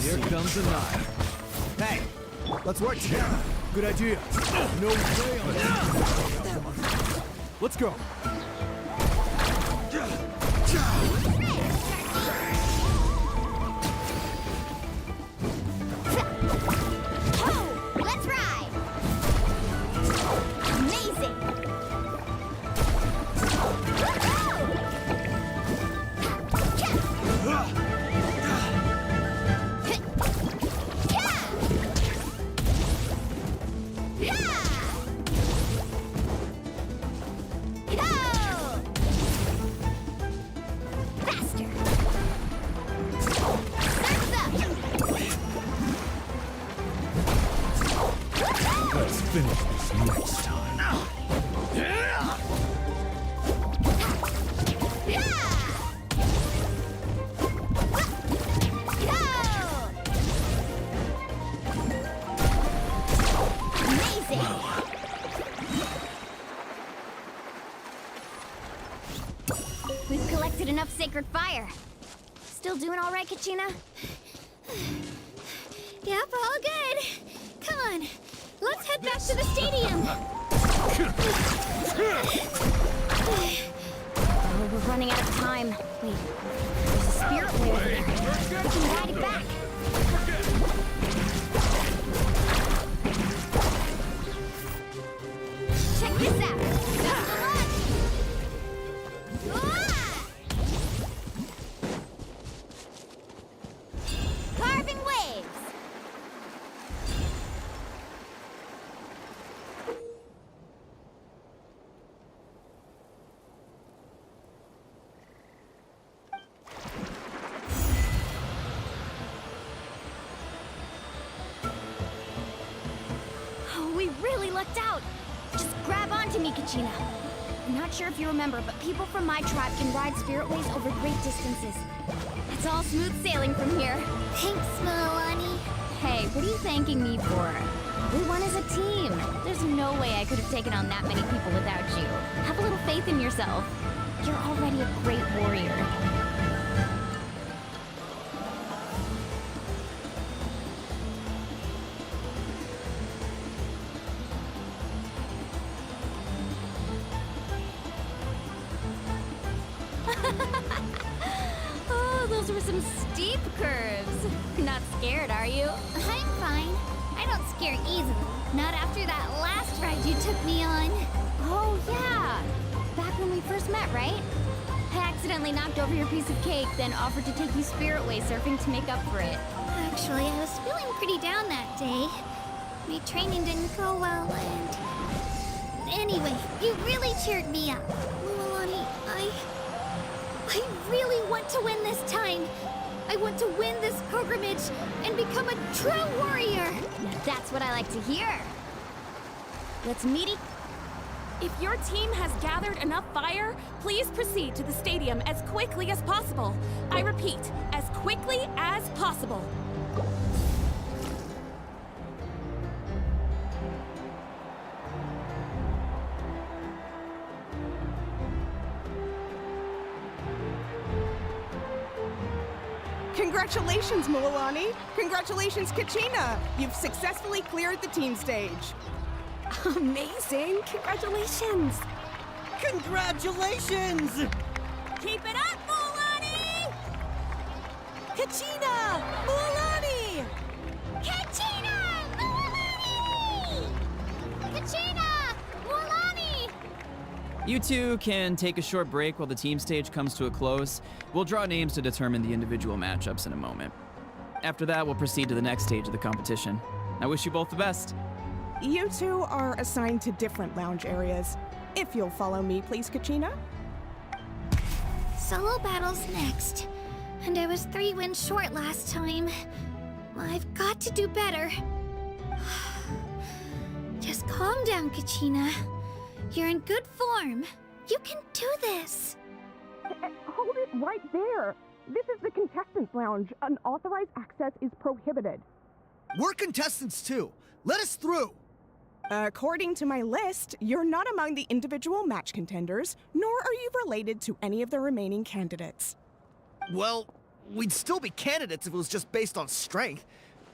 Here comes a knife. Hey, let's work together. Good idea. No way on it. Let's go. Let's ride. Amazing. Let's finish this next time. We've collected enough sacred fire. Still doing all right, Kachina? Yep, all good. Come on, let's head back to the stadium. Oh, we're running out of time. Wait, there's a spirit way over there. We can ride it back. Check this out. Best of luck. Carving waves. Oh, we really lucked out. Just grab onto me, Kachina. I'm not sure if you remember, but people from my tribe can ride spiritways over great distances. It's all smooth sailing from here. Thanks, Milani. Hey, what are you thanking me for? We won as a team. There's no way I could have taken on that many people without you. Have a little faith in yourself. You're already a great warrior. Oh, those were some steep curves. Not scared, are you? I'm fine. I don't scare easily. Not after that last ride you took me on. Oh, yeah. Back when we first met, right? I accidentally knocked over your piece of cake, then offered to take you Spirit Way surfing to make up for it. Actually, I was feeling pretty down that day. My training didn't go well, and... Anyway, you really cheered me up. Mulani, I really want to win this time. I want to win this pilgrimage and become a true warrior. Now that's what I like to hear. Let's meet it. If your team has gathered enough fire, please proceed to the stadium as quickly as possible. I repeat, as quickly as possible. Congratulations, Mulani! Congratulations, Kachina! You've successfully cleared the team stage. Amazing! Congratulations! Congratulations! Keep it up, Mulani! Kachina! Mulani! Kachina! Mulani! Kachina! Mulani! You two can take a short break while the team stage comes to a close. We'll draw names to determine the individual matchups in a moment. After that, we'll proceed to the next stage of the competition. I wish you both the best. You two are assigned to different lounge areas. If you'll follow me, please, Kachina. Solo battles next. And I was 3 wins short last time. I've got to do better. Just calm down, Kachina. You're in good form. You can do this. Hold it right there. This is the contestants' lounge. Unauthorized access is prohibited. We're contestants too. Let us through. According to my list, you're not among the individual match contenders, nor are you related to any of the remaining candidates. Well, we'd still be candidates if it was just based on strength.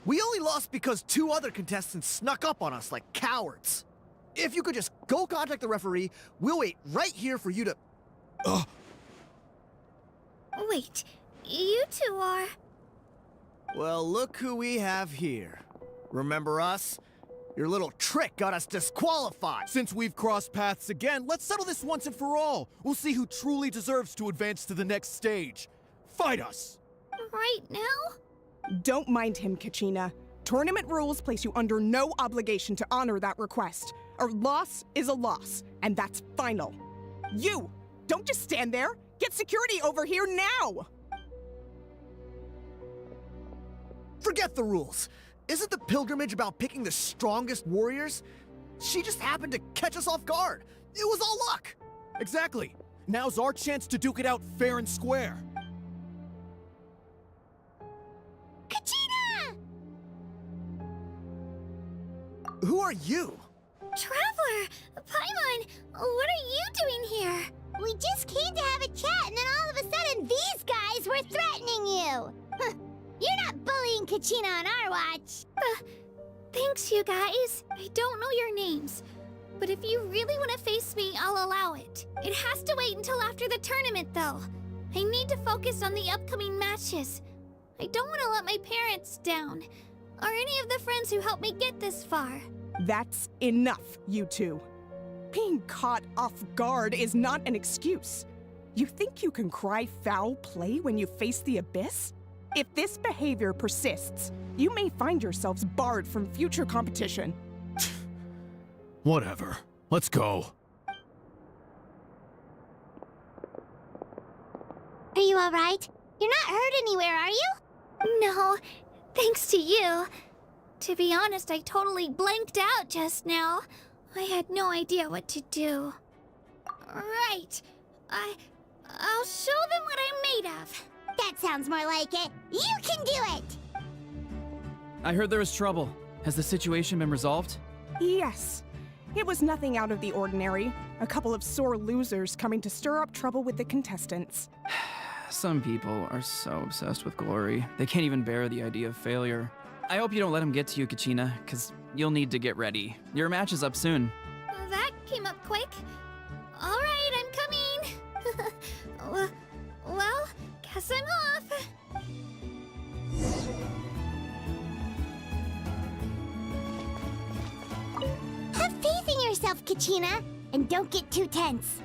We only lost because 2 other contestants snuck up on us like cowards. If you could just go contact the referee, we'll wait right here for you to... Wait, you two are... Well, look who we have here. Remember us? Your little trick got us disqualified. Since we've crossed paths again, let's settle this once and for all. We'll see who truly deserves to advance to the next stage. Fight us! Right now? Don't mind him, Kachina. Tournament rules place you under no obligation to honor that request. A loss is a loss, and that's final. You! Don't just stand there! Get security over here now! Forget the rules. Isn't the pilgrimage about picking the strongest warriors? She just happened to catch us off guard. It was all luck. Exactly. Now's our chance to duke it out fair and square. Kachina! Who are you? Traveler! Paimon! What are you doing here? We just came to have a chat, and then all of a sudden these guys were threatening you! Huh. You're not bullying Kachina on our watch! Thanks, you guys. I don't know your names. But if you really want to face me, I'll allow it. It has to wait until after the tournament, though. I need to focus on the upcoming matches. I don't want to let my parents down, or any of the friends who helped me get this far. That's enough, you two. Being caught off guard is not an excuse. You think you can cry foul play when you face the abyss? If this behavior persists, you may find yourselves barred from future competition. Whatever. Let's go. Are you alright? You're not hurt anywhere, are you? No, thanks to you. To be honest, I totally blanked out just now. I had no idea what to do. Right. I'll show them what I'm made of. That sounds more like it. You can do it! I heard there was trouble. Has the situation been resolved? Yes. It was nothing out of the ordinary. A couple of sore losers coming to stir up trouble with the contestants. Some people are so obsessed with glory, they can't even bear the idea of failure. I hope you don't let him get to you, Kachina, because you'll need to get ready. Your match is up soon. That came up quick. All right, I'm coming. well, guess I'm off. Have faith in yourself, Kachina, and don't get too tense.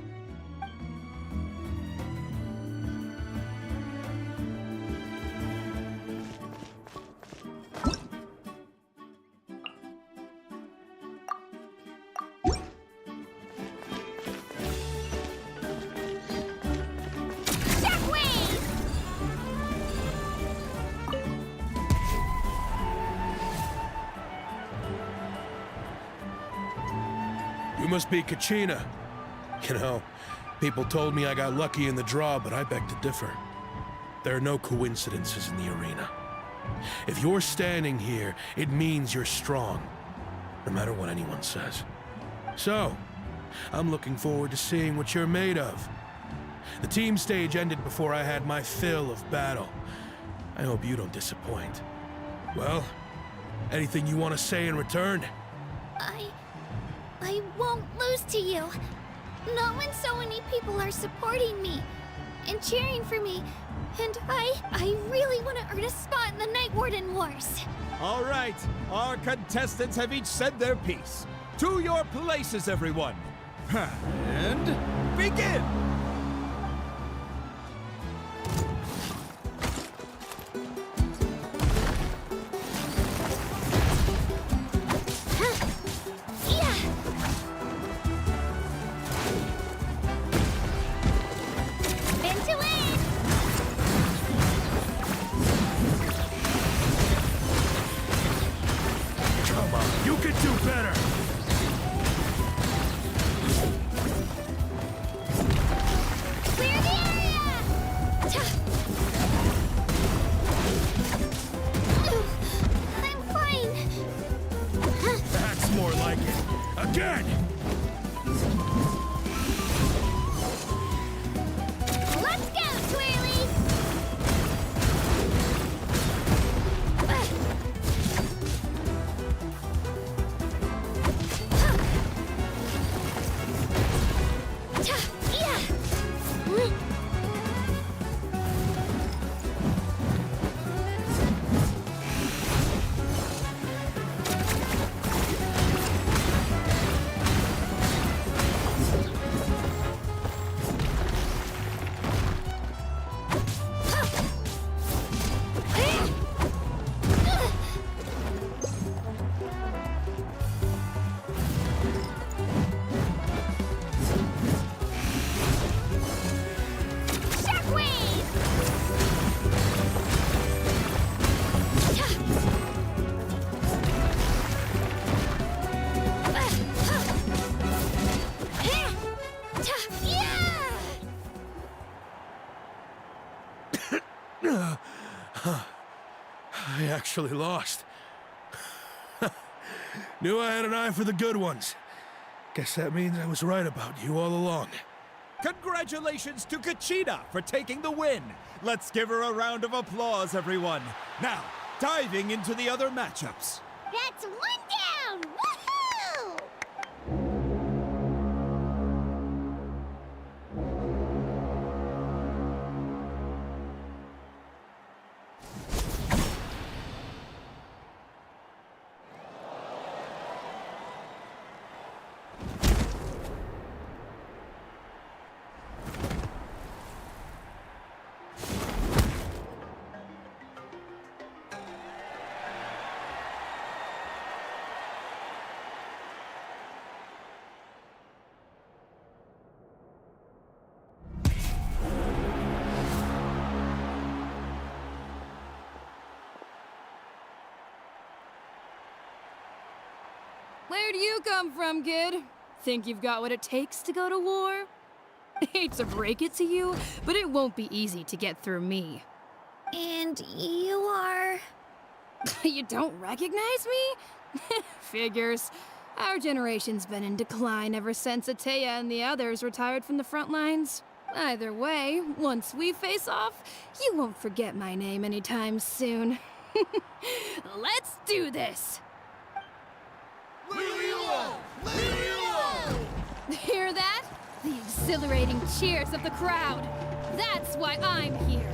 You must be Kachina. You know, people told me I got lucky in the draw, but I beg to differ. There are no coincidences in the arena. If you're standing here, it means you're strong, no matter what anyone says. So, I'm looking forward to seeing what you're made of. The team stage ended before I had my fill of battle. I hope you don't disappoint. Well, anything you want to say in return? I won't lose to you. Not when so many people are supporting me and cheering for me. And I really want to earn a spot in the Night Warden Wars. All right, our contestants have each said their piece. To your places, everyone. And begin! I actually lost. Knew I had an eye for the good ones. Guess that means I was right about you all along. Congratulations to Kachina for taking the win. Let's give her a round of applause, everyone. Now, diving into the other matchups. That's one down! Woohoo! Where do you come from, kid? Think you've got what it takes to go to war? Hate to break it to you, but it won't be easy to get through me. And you are... You don't recognize me? Figures. Our generation's been in decline ever since Ateya and the others retired from the front lines. Either way, once we face off, you won't forget my name anytime soon. Let's do this! Hear that? The exhilarating cheers of the crowd. That's why I'm here.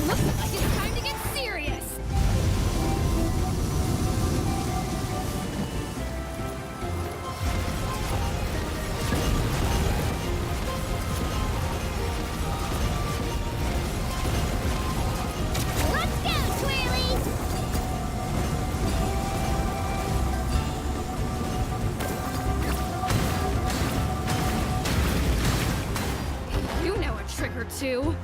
Looks like it's time to get serious! Let's go, Twirly! You know a trick or two.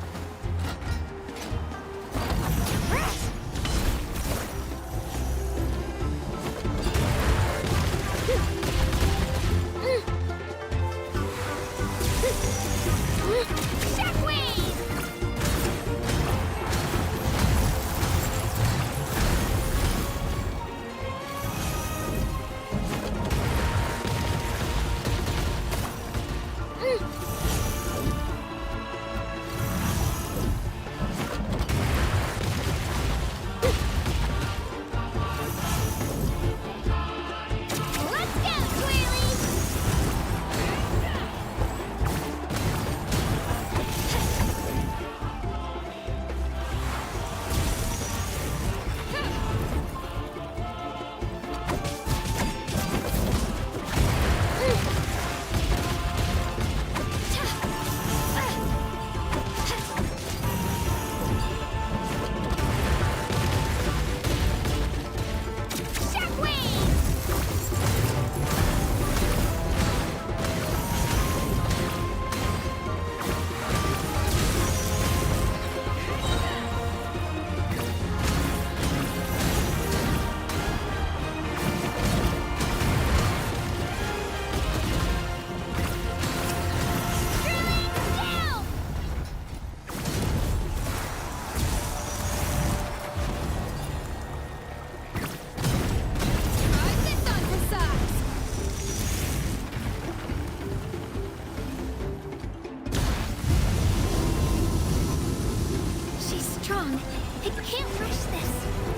Strong. I can't rush this.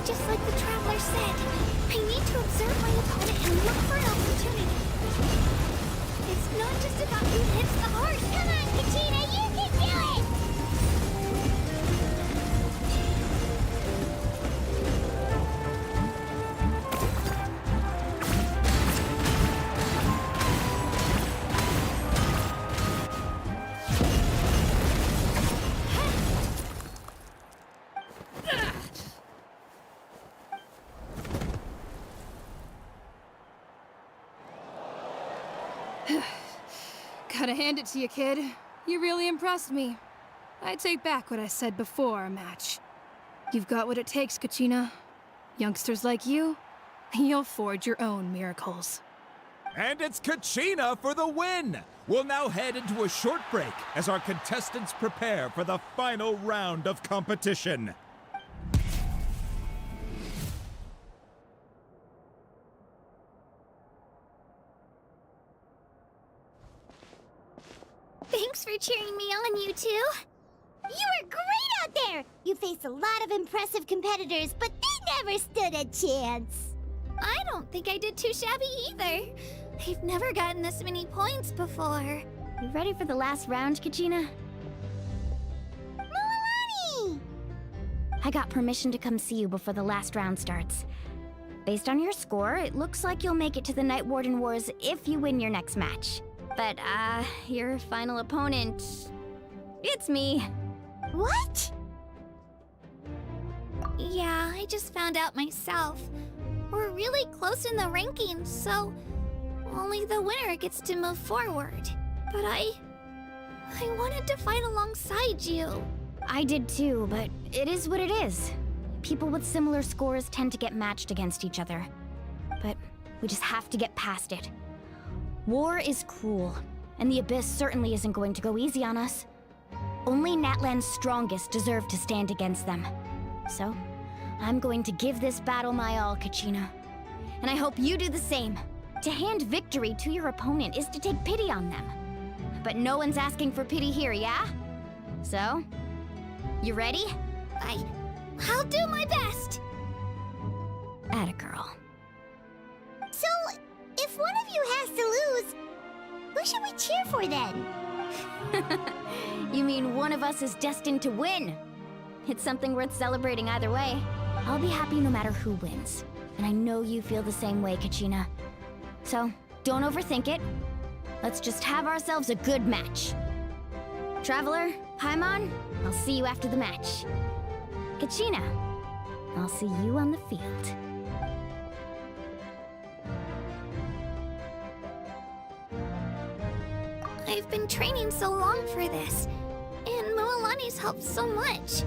Just like the Traveler said, I need to observe my opponent and look for an opportunity. It's not just about who hits the heart. Come on, Kachina, you can do it! Gotta hand it to you, kid. You really impressed me. I take back what I said before our match. You've got what it takes, Kachina. Youngsters like you, you'll forge your own miracles. And it's Kachina for the win! We'll now head into a short break as our contestants prepare for the final round of competition. Thanks for cheering me on, you two. You were great out there! You faced a lot of impressive competitors, but they never stood a chance. I don't think I did too shabby either. I've never gotten this many points before. You ready for the last round, Kachina? Milani! I got permission to come see you before the last round starts. Based on your score, it looks like you'll make it to the Night Warden Wars if you win your next match. But, your final opponent... it's me. What? Yeah, I just found out myself. We're really close in the rankings, so only the winner gets to move forward. But I wanted to fight alongside you. I did too, but it is what it is. People with similar scores tend to get matched against each other. But we just have to get past it. War is cruel, and the Abyss certainly isn't going to go easy on us. Only Natlan's strongest deserve to stand against them. So, I'm going to give this battle my all, Kachina. And I hope you do the same. To hand victory to your opponent is to take pity on them. But no one's asking for pity here, yeah? So, you ready? I'll do my best! Atta girl. So, if one of you has to lose, who should we cheer for then? You mean one of us is destined to win? It's something worth celebrating either way. I'll be happy no matter who wins. And I know you feel the same way, Kachina. So, don't overthink it. Let's just have ourselves a good match. Traveler, Paimon, I'll see you after the match. Kachina, I'll see you on the field. I've been training so long for this, and Moalani's helped so much.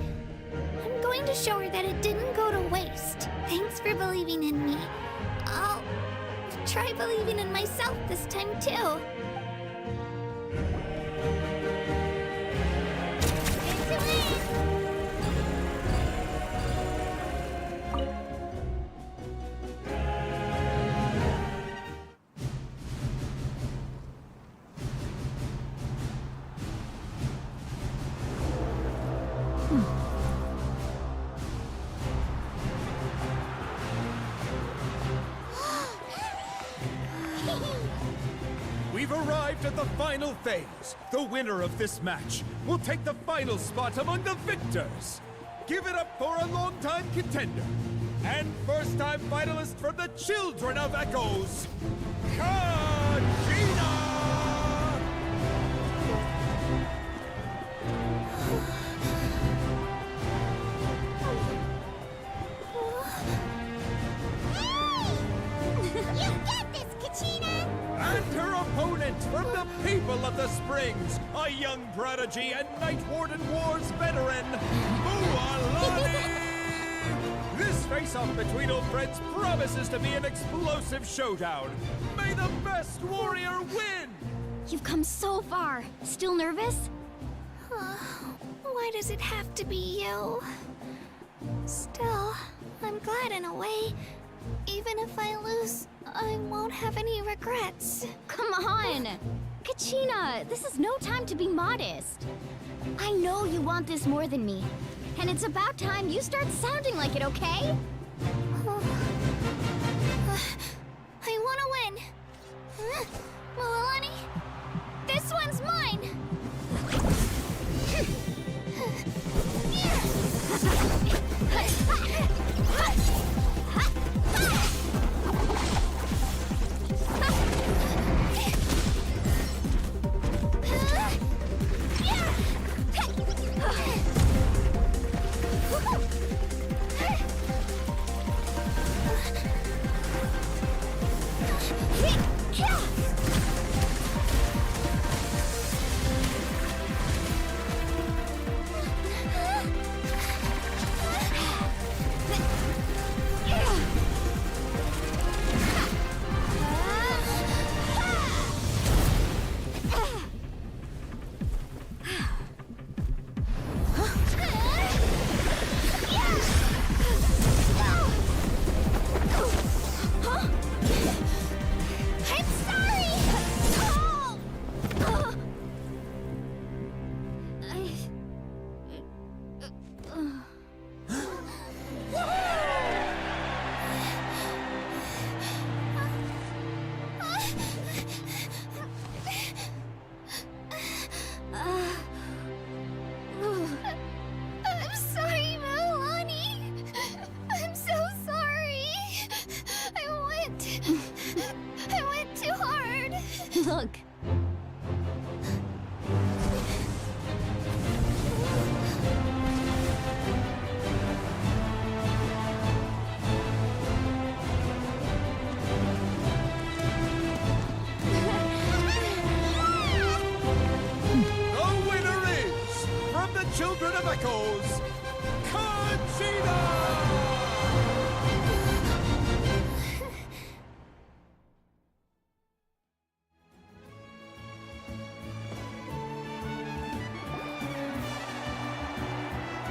I'm going to show her that it didn't go to waste. Thanks for believing in me. I'll try believing in myself this time too. We've arrived at the final phase. The winner of this match will take the final spot among the victors. Give it up for a longtime contender and first-time finalist from the Children of Echoes, Kachina! You get this, Kachina! And her opponent from the people of the Springs, a young prodigy and Night Warden Wars veteran, Moalani! This face-off between old friends promises to be an explosive showdown. May the best warrior win! You've come so far. Still nervous? Why does it have to be you? Still, I'm glad in a way. Even if I lose, I won't have any regrets. Come on! Kachina, this is no time to be modest. I know you want this more than me. And it's about time you start sounding like it, okay? I want to win. Moalani, this one's mine. Look. The winner is, from the Children of Echoes, Conchita!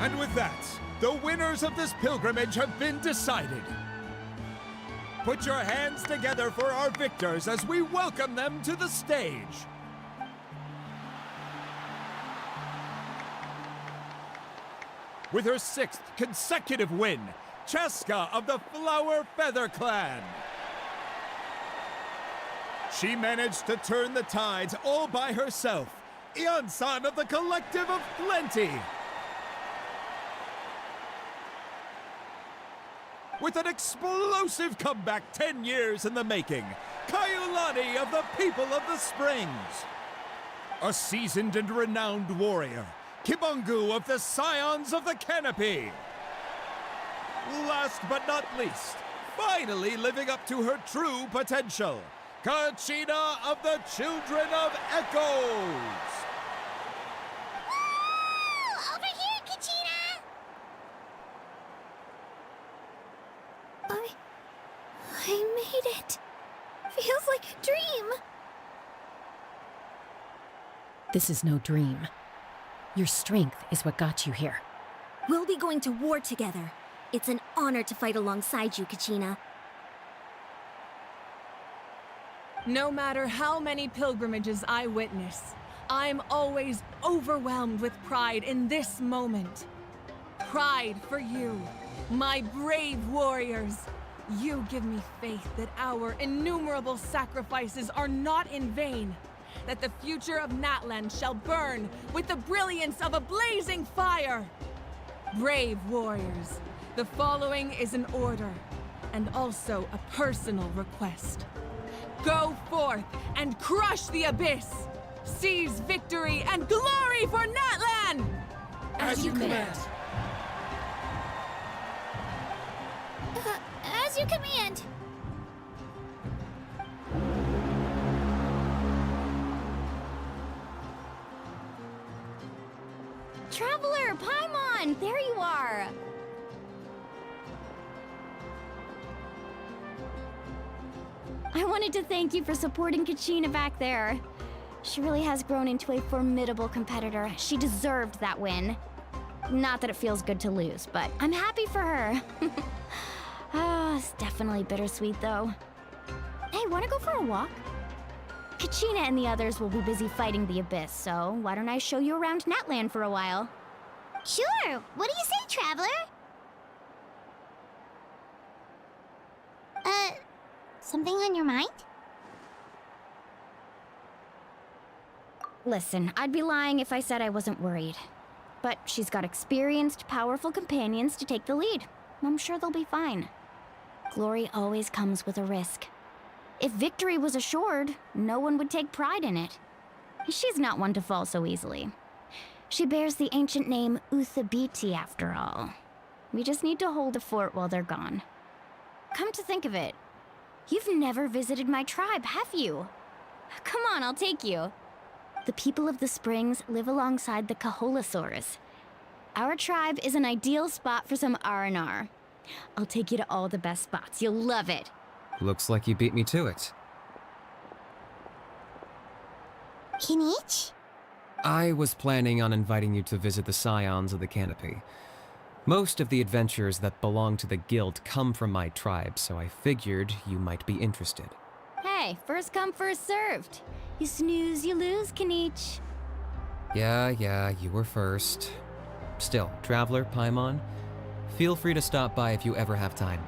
And with that, the winners of this pilgrimage have been decided. Put your hands together for our victors as we welcome them to the stage. With her 6th consecutive win, Cheska of the Flower Feather Clan. She managed to turn the tides all by herself. Iansan of the Collective of Plenty. With an explosive comeback 10 years in the making, Kaiulani of the People of the Springs. A seasoned and renowned warrior, Kibangu of the Scions of the Canopy. Last but not least, finally living up to her true potential, Kachina of the Children of Echoes. Woo! Over here, Kachina! I made it. Feels like a dream. This is no dream. Your strength is what got you here. We'll be going to war together. It's an honor to fight alongside you, Kachina. No matter how many pilgrimages I witness, I'm always overwhelmed with pride in this moment. Pride for you, my brave warriors. You give me faith that our innumerable sacrifices are not in vain, that the future of Natlan shall burn with the brilliance of a blazing fire. Brave warriors, the following is an order, and also a personal request. Go forth and crush the abyss! Seize victory and glory for Natlan! As you command. As you command. Traveler, Paimon, there you are. I wanted to thank you for supporting Kachina back there. She really has grown into a formidable competitor. She deserved that win. Not that it feels good to lose, but I'm happy for her. It's definitely bittersweet, though. Hey, wanna go for a walk? Kachina and the others will be busy fighting the Abyss, so why don't I show you around Natlan for a while? Sure. What do you say, Traveler? Something on your mind? Listen, I'd be lying if I said I wasn't worried. But she's got experienced, powerful companions to take the lead. I'm sure they'll be fine. Glory always comes with a risk. If victory was assured, no one would take pride in it. She's not one to fall so easily. She bears the ancient name Uthabiti, after all. We just need to hold the fort while they're gone. Come to think of it, you've never visited my tribe, have you? Come on, I'll take you. The people of the Springs live alongside the Kaholasaurs. Our tribe is an ideal spot for some R&R. I'll take you to all the best spots. You'll love it. Looks like you beat me to it. Kinich? I was planning on inviting you to visit the Scions of the Canopy. Most of the adventures that belong to the guild come from my tribe, so I figured you might be interested. Hey, first come, first served. You snooze, you lose, Kinich. Yeah, you were first. Still, Traveler, Paimon, feel free to stop by if you ever have time.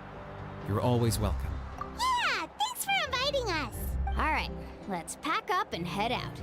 You're always welcome. Yeah, thanks for inviting us. All right, let's pack up and head out.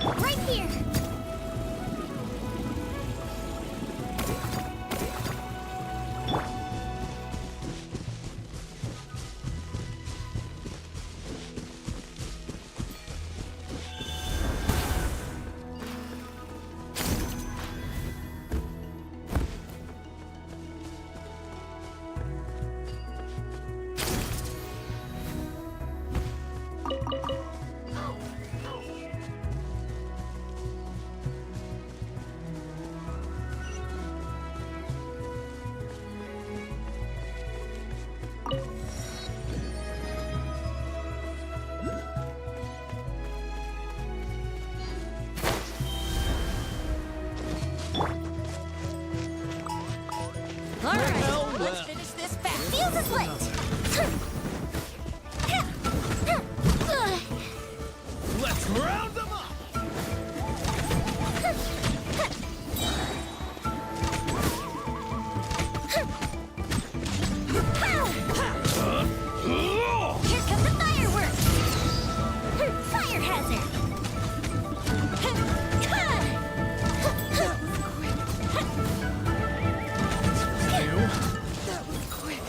Right here! Alright, let's finish this fast. Fuse is lit! Let's round them up! Here come the fireworks! Fire hazard! That was quick.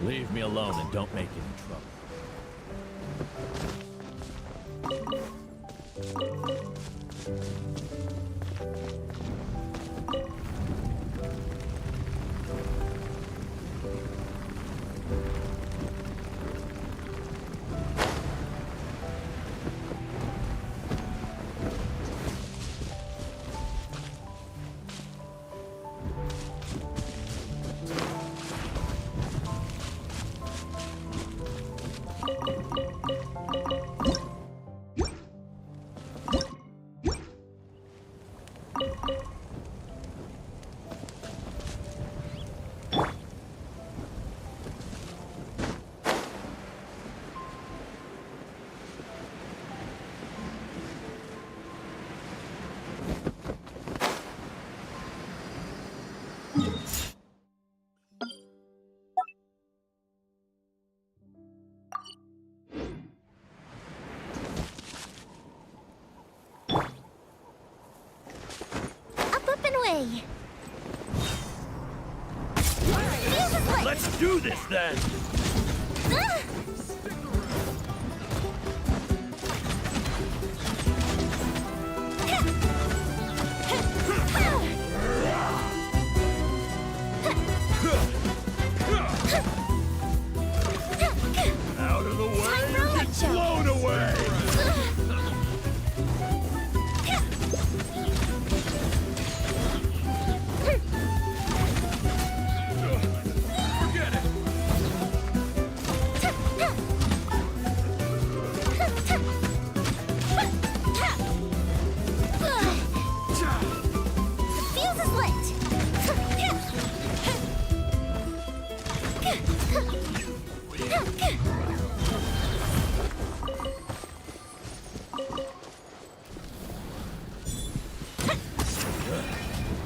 Leave me alone and don't make any trouble. Up and away. Let's do this then! Out of the way, or get blown away! Forget it! The fuse is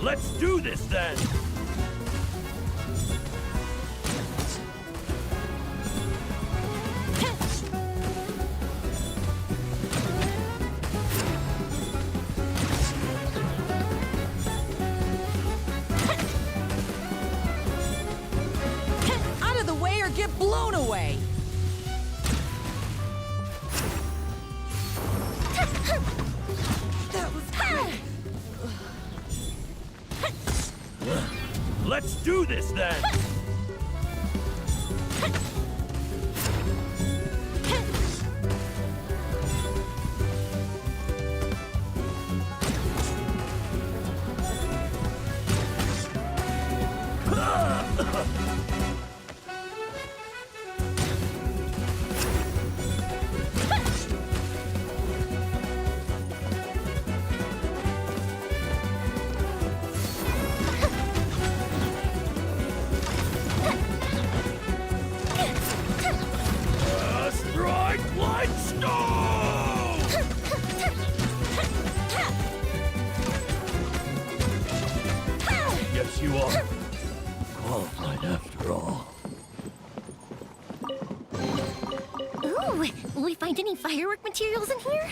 Let's do this then! Out of the way or get blown away! That was great. Let's do this then! Strike like stone! Yes, you are. Qualified after all. Ooh, will we find any firework materials in here?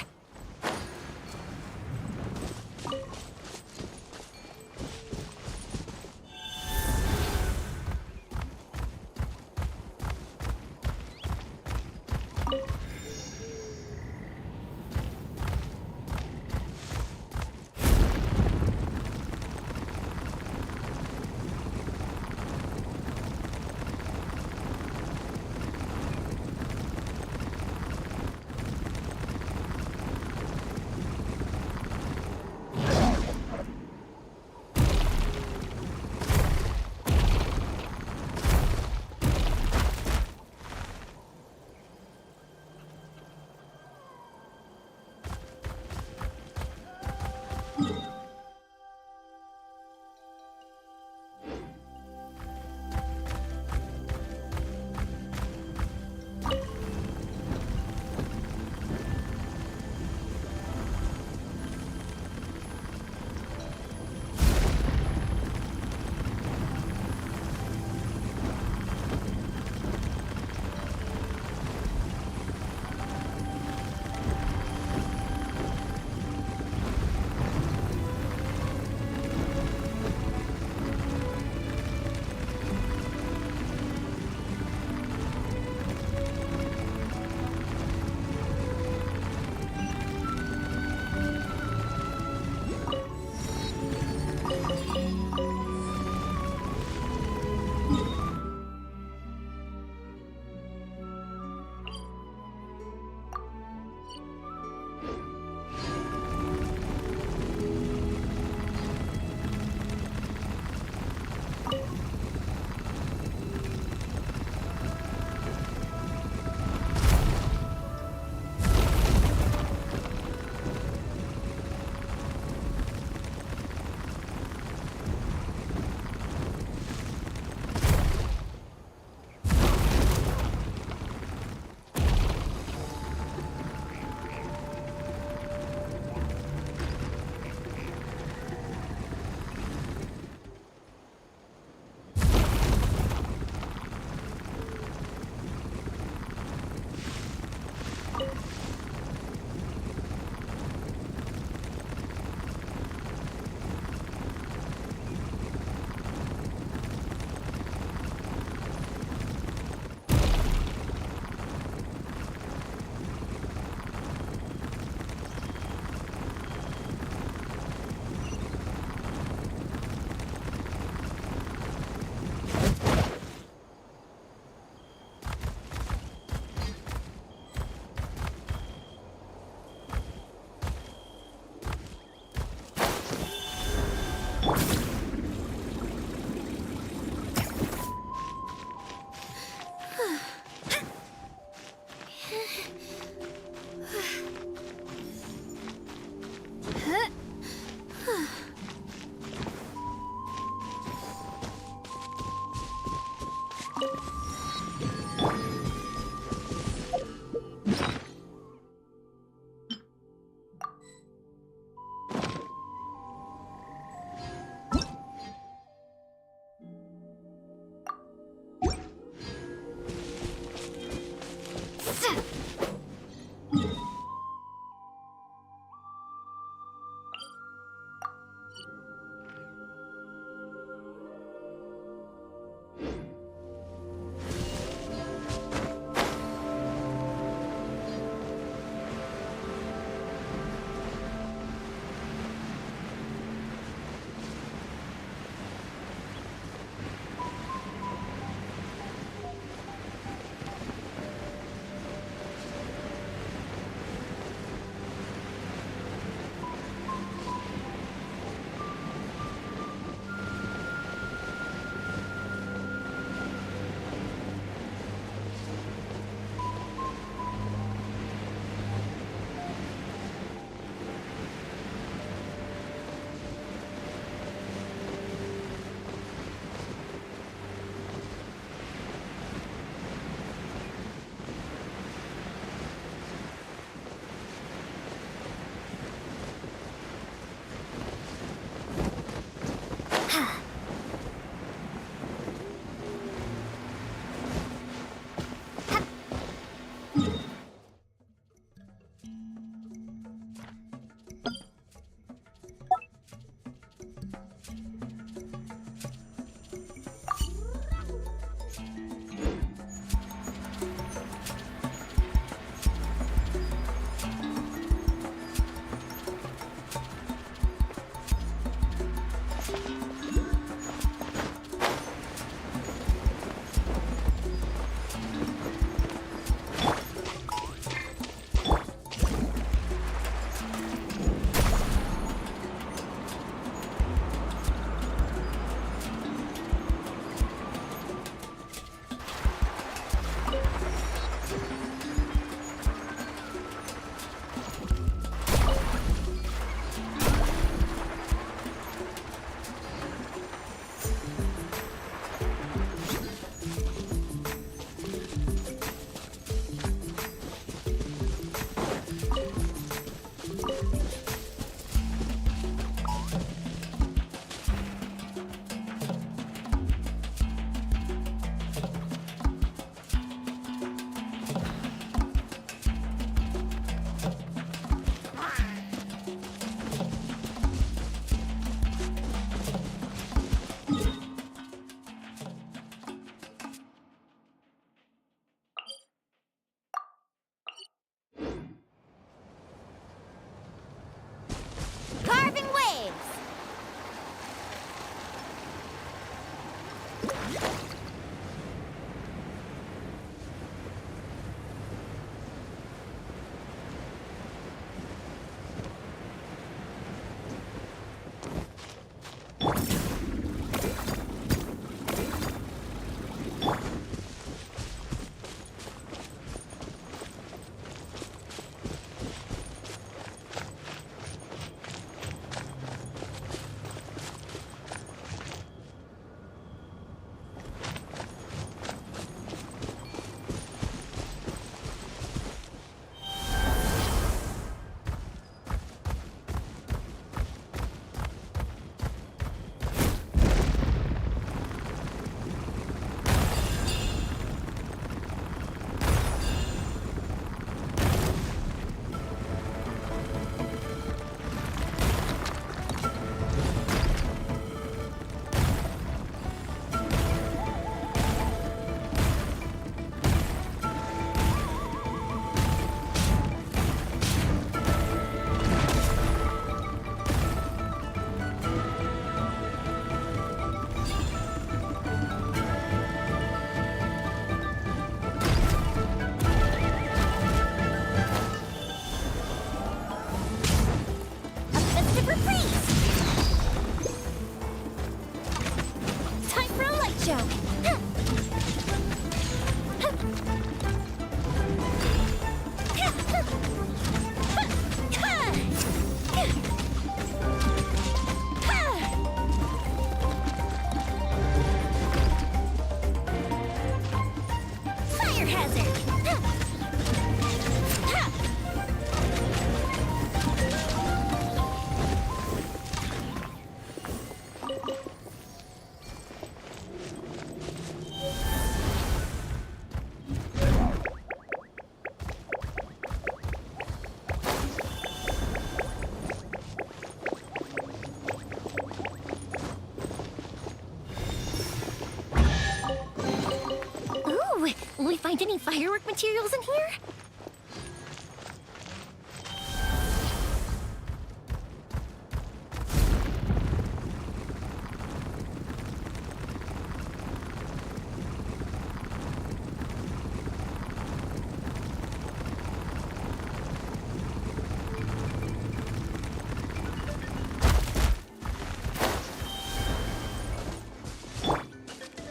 Will we find any firework materials in here?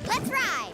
Let's ride!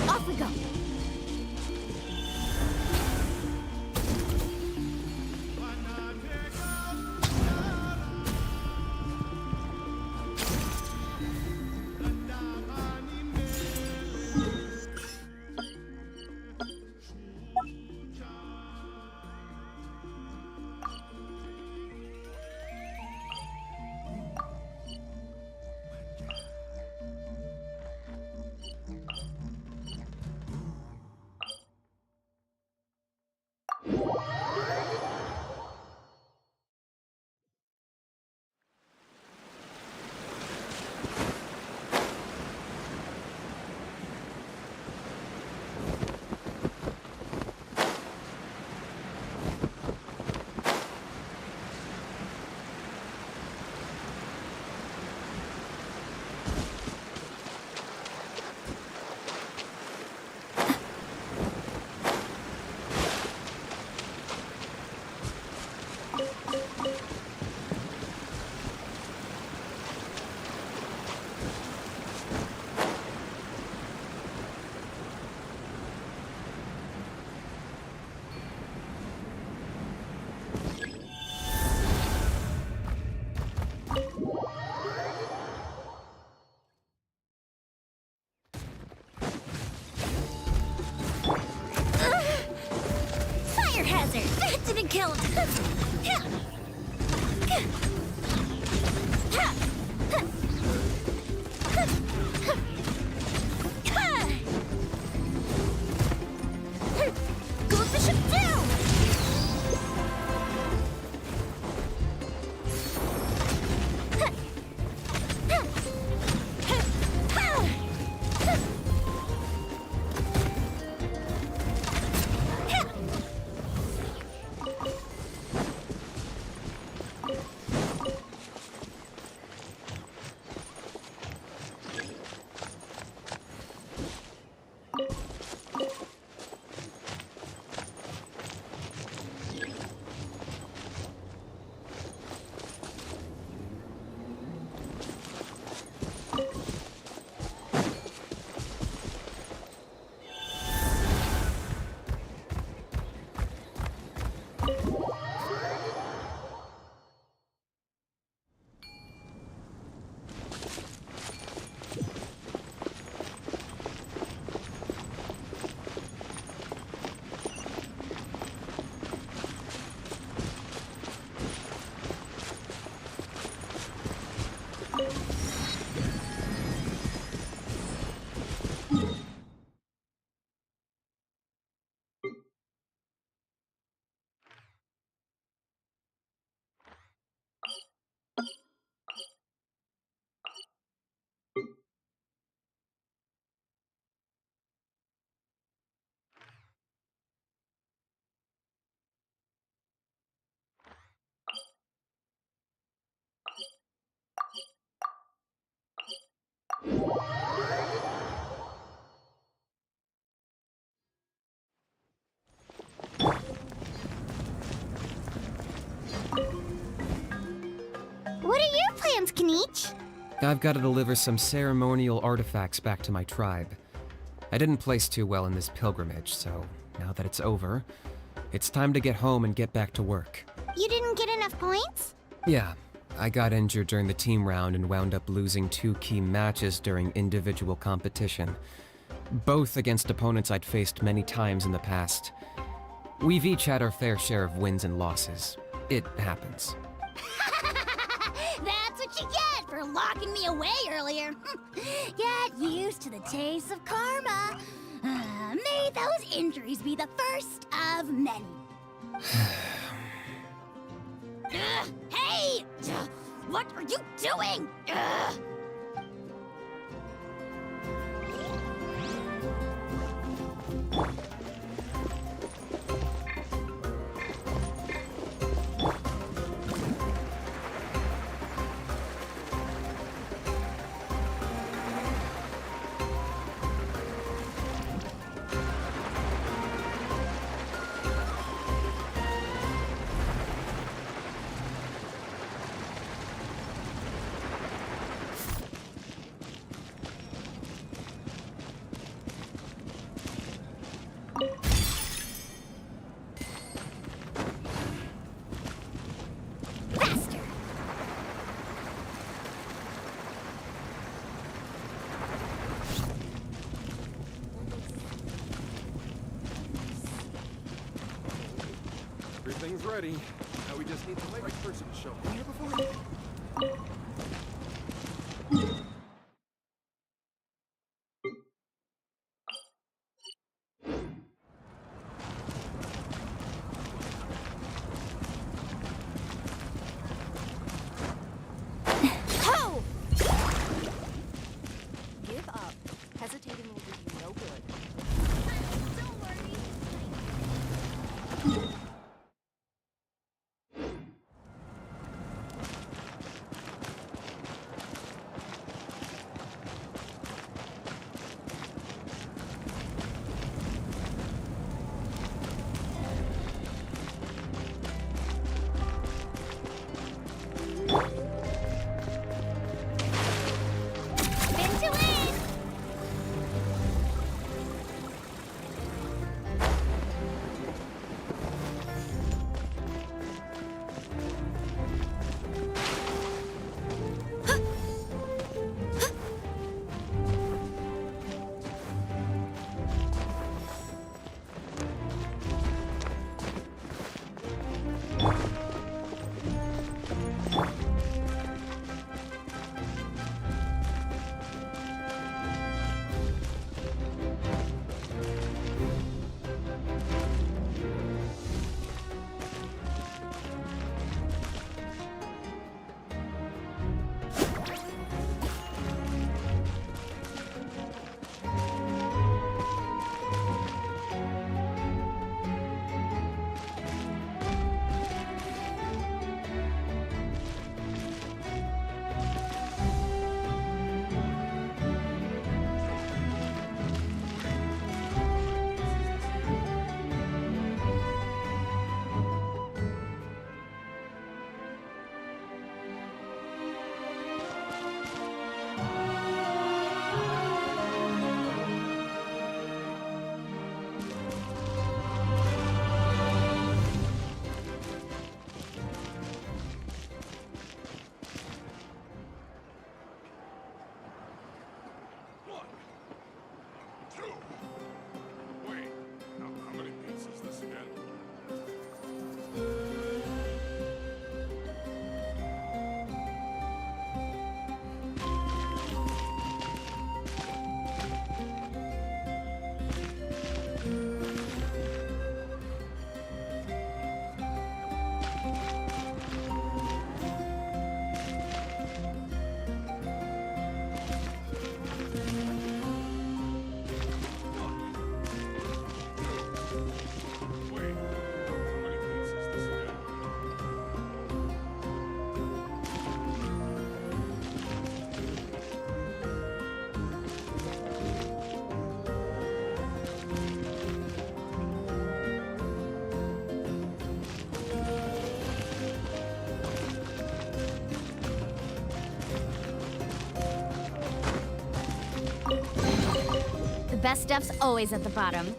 Off we go. Fire hazard! That didn't kill him! Go bishop down! What are your plans, Kniech? I've got to deliver some ceremonial artifacts back to my tribe. I didn't place too well in this pilgrimage, so now that it's over, it's time to get home and get back to work. You didn't get enough points? Yeah, I got injured during the team round and wound up losing 2 key matches during individual competition. Both against opponents I'd faced many times in the past. We've each had our fair share of wins and losses. It happens. That's what you get for locking me away earlier. Get used to the taste of karma. May those injuries be the first of many. Hey! What are you doing? Everything's ready. Now we just need the right person to show up here before Ho! Give up. Hesitating will do you no good. Don't worry. Spin to win! The best stuff's always at the bottom.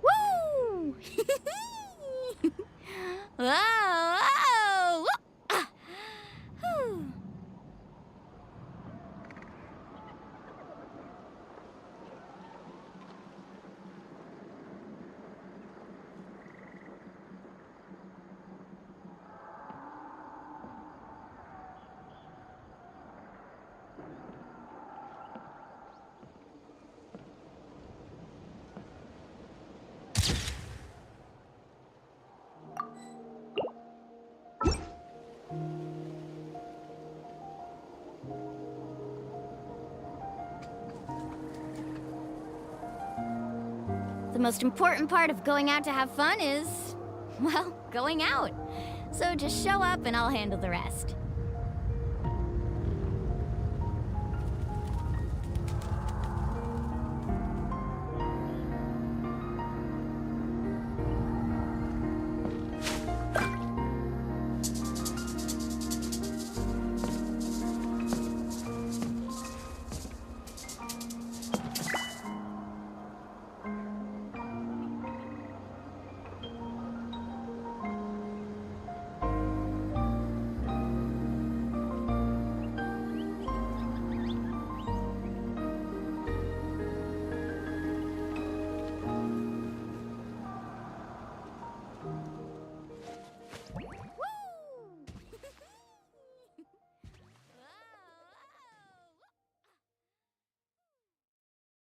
Whoa! Whoa! Ah. Whew. The most important part of going out to have fun is, well, going out. So just show up and I'll handle the rest.